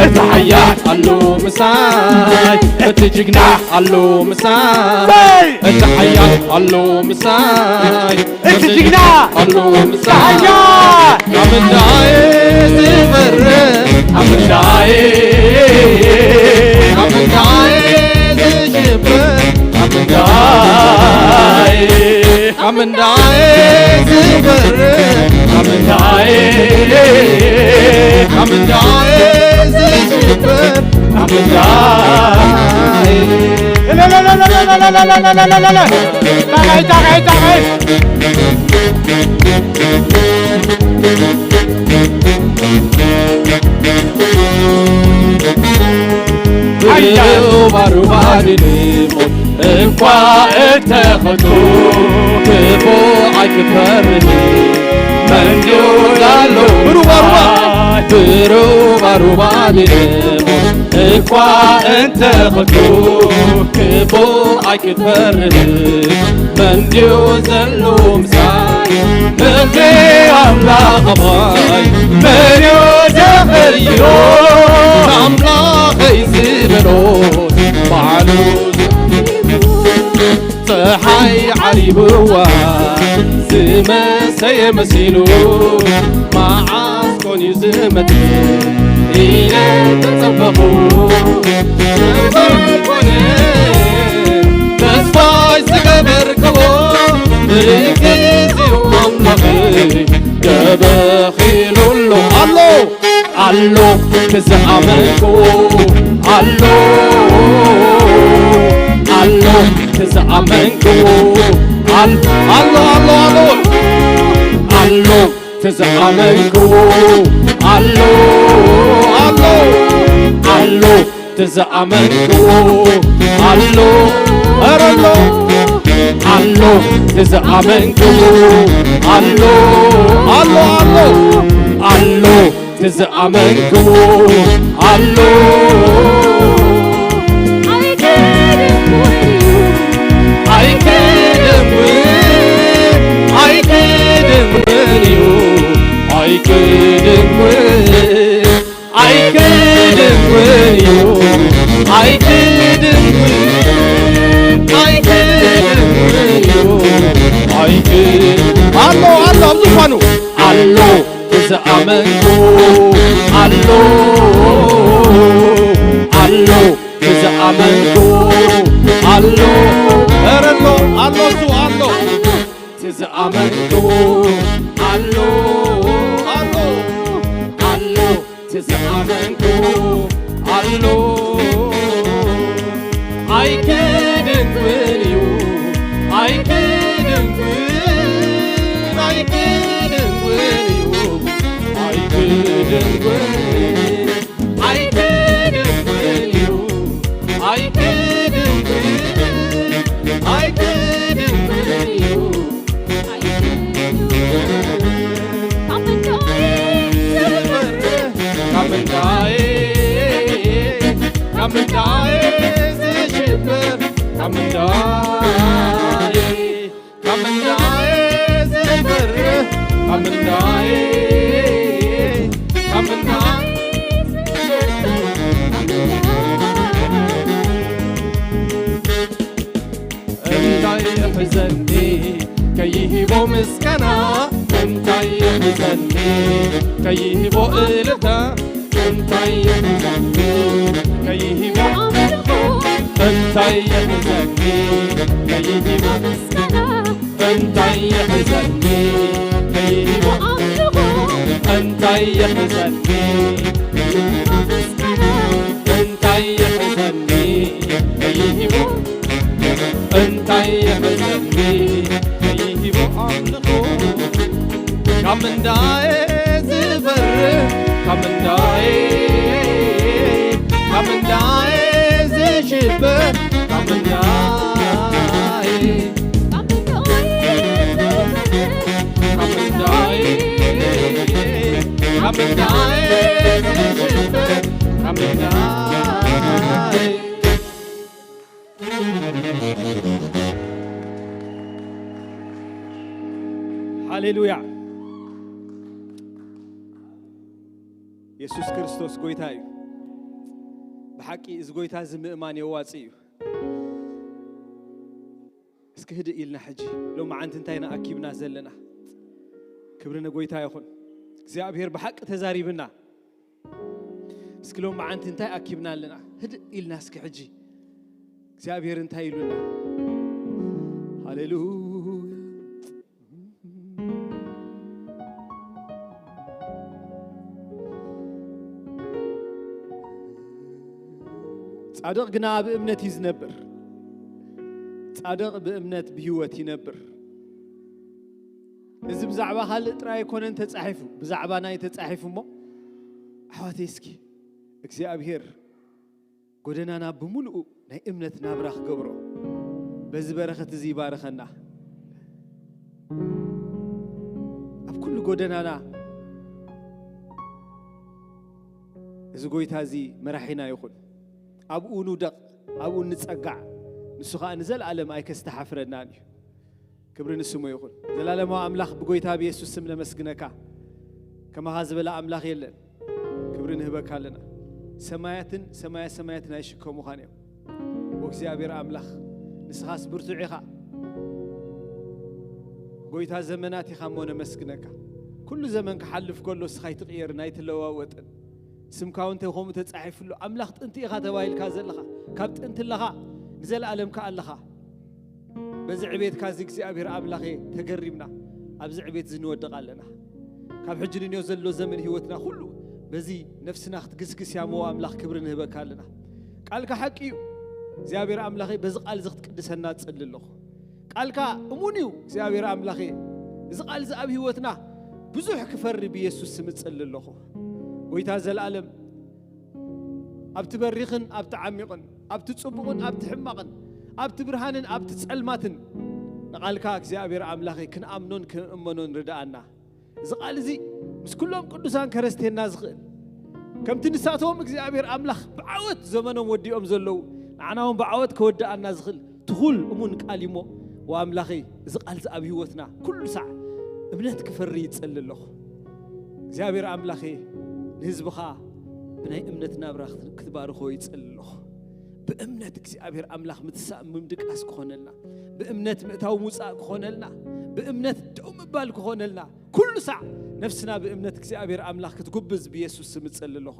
እተሓያል አሉ ምሳይ እትጅግና አሉ ምሳይ እተሓያል አሉ ምሳይ እትጅግና አሉ ምሳይ ካመንዳዬ ዝፈርህ ካመንዳዬ ካመንዳዬ ዝሽብር ካመንዳዬ ካመንዳዬ ዝፈርህ ካመንዳዬ ካመንዳዬ ዝሽብር ካመንዳዬ ታቃይ ባሩባድንሞት እንኳ እተኸቶ ክፉ አይክፈርህ መንገዱ ላለው ብሩባሩባድንሞት እንኳ እተኸቶ ክፉ አይክፈርህ መንገዱ ዘሎ ምሳይ እኽሪ ኣምላኽ ኣባይ መንዮ ተኸይሮ ኣምላኸይ ዝበሎት ባዕሉ ፀሓይ ዓሪብዋ ዝመሰየ መሲሉ መዓዝ ኮንዩ ዝመትእ ኢለ ተጸበኹ ኮነ ተስፋይ ዝገበርክዎ ብግዚኡ ኣምላኸይ ተበኺሉሎ ኣሎ ኣሎ ክዝኣመንክዎ ኣሎ ኣሎ ክዝኣመንክዎ ኣሎ ኣሎ ኣሎ ኣሎ ክዝኣመንክዎ ኣሎ ኣሎ ኣሎ ክዝኣመንክዎ ኣሎ ኣረሎ ኣሎ ክዝኣመንክዎ ኣሎ ኣሎ ኣሎ ኣሎ ክዝኣመንክዎ ኣሎ تزأمنكو ألو ألو تزأمنكو ألو أرلو ألو سو ألو تزأمنكو ألو ألو ألو تزأمنكو ألو I couldn't win you I couldn't win I couldn't win you I couldn't win I couldn't win you I couldn't win I couldn't win you I couldn't win Come and die Come and die Come and die Come and die Zilber Come and die Come and die انتي يحزني كيهبو مسكنا انتي يحزني كيهبو إلتا انتي يحزني كيهبو انتي يحزني كيهبو مسكنا انتي يحزني كيهبو انتي يحزني كيهبو مسكنا انتي يحزني كيهبو انتي يحزني كيهبو أملكو Come and die زبر Come and die Come and die زشبر Come and die Come and die Come and die زشبر Come and die ሃሌሉያ ኢየሱስ ክርስቶስ ጎይታ እዩ ብሓቂ እዚ ጎይታ እዚ ምእማን የዋፂ እዩ እስኪ ህድእ ኢልና ሕጂ ሎሚ ዓንቲ እንታይ ንኣኪብና ዘለና ክብሪ ንጎይታ ይኹን እግዚኣብሔር ብሓቂ ተዛሪብና እስኪ ሎሚ ዓንቲ እንታይ ኣኪብና ኣለና ህድእ ኢልና እስኪ ሕጂ እግዚአብሔር እንታይ ይሉና ሃሌሉያ ጻድቅ ግና በእምነት ይዝነብር ጻድቅ በእምነት በህይወት ይነብር እዚ ብዛዕባ ካልእ ጥራይ ኮነን ተጻሒፉ ብዛዕባ ናይ ተጻሒፉ ሞ ኣሕዋተይ እስኪ እግዚአብሔር ጎደናና ብምሉኡ ናይ እምነት ናብራ ክገብሮ በዚ በረኸት እዚ ይባረኸና ኣብ ኩሉ ጎደናና እዚ ጎይታ እዚ መራሒና ይኹን ኣብኡ ንደቕ ኣብኡ ንጸጋዕ ንሱ ኸኣ ንዘለዓለም ኣይከስተሓፍረናን እዩ ክብሪ ንስሙ ይኹን ዘላለማዊ ኣምላኽ ብጎይታ ብኢየሱስ ስም ነመስግነካ ከማኻ ዝበለ ኣምላኽ የለን ክብሪ ንህበካ ኣለና ሰማያትን ሰማያትን ኣይሽከሙኻን እዮም ወእግዚአብሔር ኣምላኽ ንስኻስ ብርቱዕ ኢኻ ጎይታ ዘመናት ኢኻ እሞ ነመስግነካ ኩሉ ዘመን ክሓልፍ ከሎ እስኻ ይትቕየርን ኣይትለዋወጥን ስምካ እውን ከምኡ ተጻሒፍሉ ኣምላኽ ጥንቲ ኢኻ ተባሂልካ ዘለኻ ካብ ጥንቲ ኣለኻ ንዘለዓለም ከ ኣለኻ በዚ ዕቤትካ እዚ እግዚአብሔር ኣምላኽ ተገሪምና ኣብዚ ዕቤት ዝንወድቕ ኣለና ካብ ሕጂ ንንዮ ዘሎ ዘመን ህይወትና ኩሉ በዚ ነፍስና ክትግስግስ ያመዎ ኣምላኽ ክብሪ ንህበካ ኣለና ቃልካ ሓቂ እዩ እግዚአብሔር ኣምላኽ በዚ ቃል እዚ ክትቅድሰና ትጽሊ ኣለኹ ቃልካ እሙን እዩ እግዚአብሔር ኣምላኽ እዚ ቃል እዚ ኣብ ህይወትና ብዙሕ ክፈሪ ብኢየሱስ ስም ትጽሊ ኣለኹ ጎይታ ዘለዓለም ኣብቲ በሪኽን ኣብቲ ዓሚቕን ኣብቲ ጽቡቕን ኣብቲ ሕማቕን ኣብቲ ብርሃንን ኣብቲ ጸልማትን ንቓልካ እግዚአብሔር ኣምላኽ ክንኣምኖን ክንእመኖን ርዳኣና እዚ ቃል እዚ ምስ ኩሎም ቅዱሳን ከረስቴና ዝኽእል ከምቲ ንሳቶም እግዚአብሔር ኣምላኽ ብዓወት ዘመኖም ወዲኦም ዘለዉ ንዓናውን ብዓወት ከወዳኣና ዝኽእል ትኹል እሙን ቃል እሞ ወኣምላኽ እዚ ቃል እዚ ኣብ ህይወትና ኩሉ ሰዕ እምነት ክፈሪ ይጸሊ ኣለኹ እግዚአብሔር ኣምላኽ ንህዝብኻ ብናይ እምነት ናብራ ክትባርኾ ይጸሊ ኣለኹ ብእምነት እግዚአብሔር ኣምላኽ ምትሳእ ምምድቃስ ክኾነልና ብእምነት ምእታው ሙፃእ ክኾነልና بأمنة دوم بالك هونلنا كل ساعة نفسنا بأمنة እግዚአብሔር አምላክ ክትጉብዝ بيسوس ስምጽልለሁ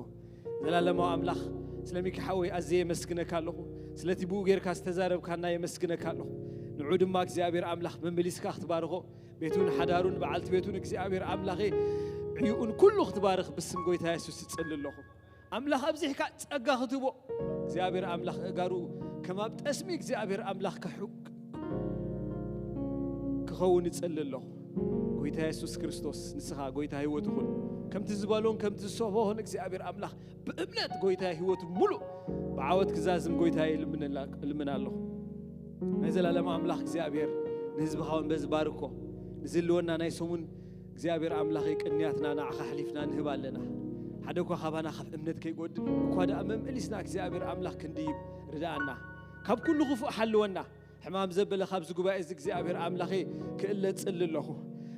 ዘላለማው አምላክ ስለሚክ ሐወይ አዘየ መስግነካለሁ ስለቲ ቡጌር ካስተዛረብካና የመስግነካለሁ ንዑድማ እግዚአብሔር አምላክ መምሊስካ ክትባርኾ ቤቱን ሐዳሩን በዓልት ቤቱን እግዚአብሔር አምላክ ዕዩን ኩሉ ክትባርኽ በስም ጎይታ ኢየሱስ ይጽልለሁ አምላክ አብዚሕካ ጸጋ ክትቦ እግዚአብሔር አምላክ ጋሩ ከማብ ጠስሚ እግዚአብሔር አምላክ ከሑቅ ከኸውን ይጽልለሁ ጎይታ ኢየሱስ ክርስቶስ ንስኻ ጎይታ ህይወት ሁሉ ከምቲ ዝበሎን ከምቲ ዝሰብሖን እግዚአብሔር አምላክ በእምነት ጎይታ ህይወት ሙሉ በዓወት ክዛዝም ጎይታ ይልምናለሁ ነዘላለም አምላክ እግዚአብሔር ንህዝብኻውን በዝባርኮ ንዝልወና ናይ ሰሙን እግዚአብሔር አምላክ ይቅንያትና ናዕኻ ሕሊፍና ንህባለና ሓደኳ ኻባና ኻብ እምነት ከይጎድ እኳ ዳ መምእሊስና እግዚአብሔር አምላክ ክንድይብ ርዳአና ካብ ኩሉ ክፉእ ሓልወና ሕማም ዘበለ ካብ ዝጉባኤ እዚ እግዚአብሔር አምላክ ክእለ ጽልለሁ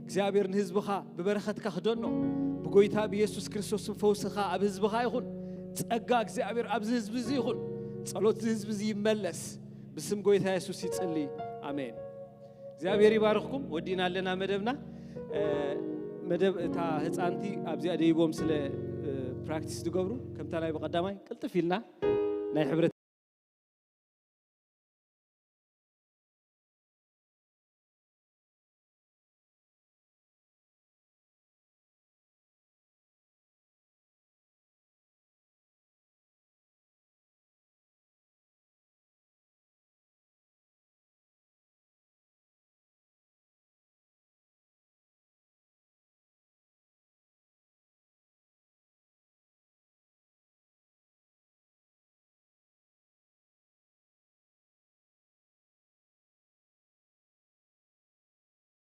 እግዚአብሔር ንህዝብኻ በበረኸትካ ክደኖ በጎይታ በኢየሱስ ክርስቶስ ፈውስኻ ኣብ ህዝብኻ ይኹን ጸጋ እግዚአብሔር ኣብ ህዝብ እዚ ይኹን ጸሎት ህዝብ እዚ ይመለስ بسم ጎይታ ኢየሱስ ይጽልይ አሜን እግዚአብሔር ይባርክኩም ወዲና ለና መደብና መደብ እታ ህፃንቲ ኣብዚያ ደይቦም ስለ ፕራክቲስ ትገብሩ ከምታ ናይ በቀዳማይ ቅልጥፍ ኢልና ናይ ሕብረት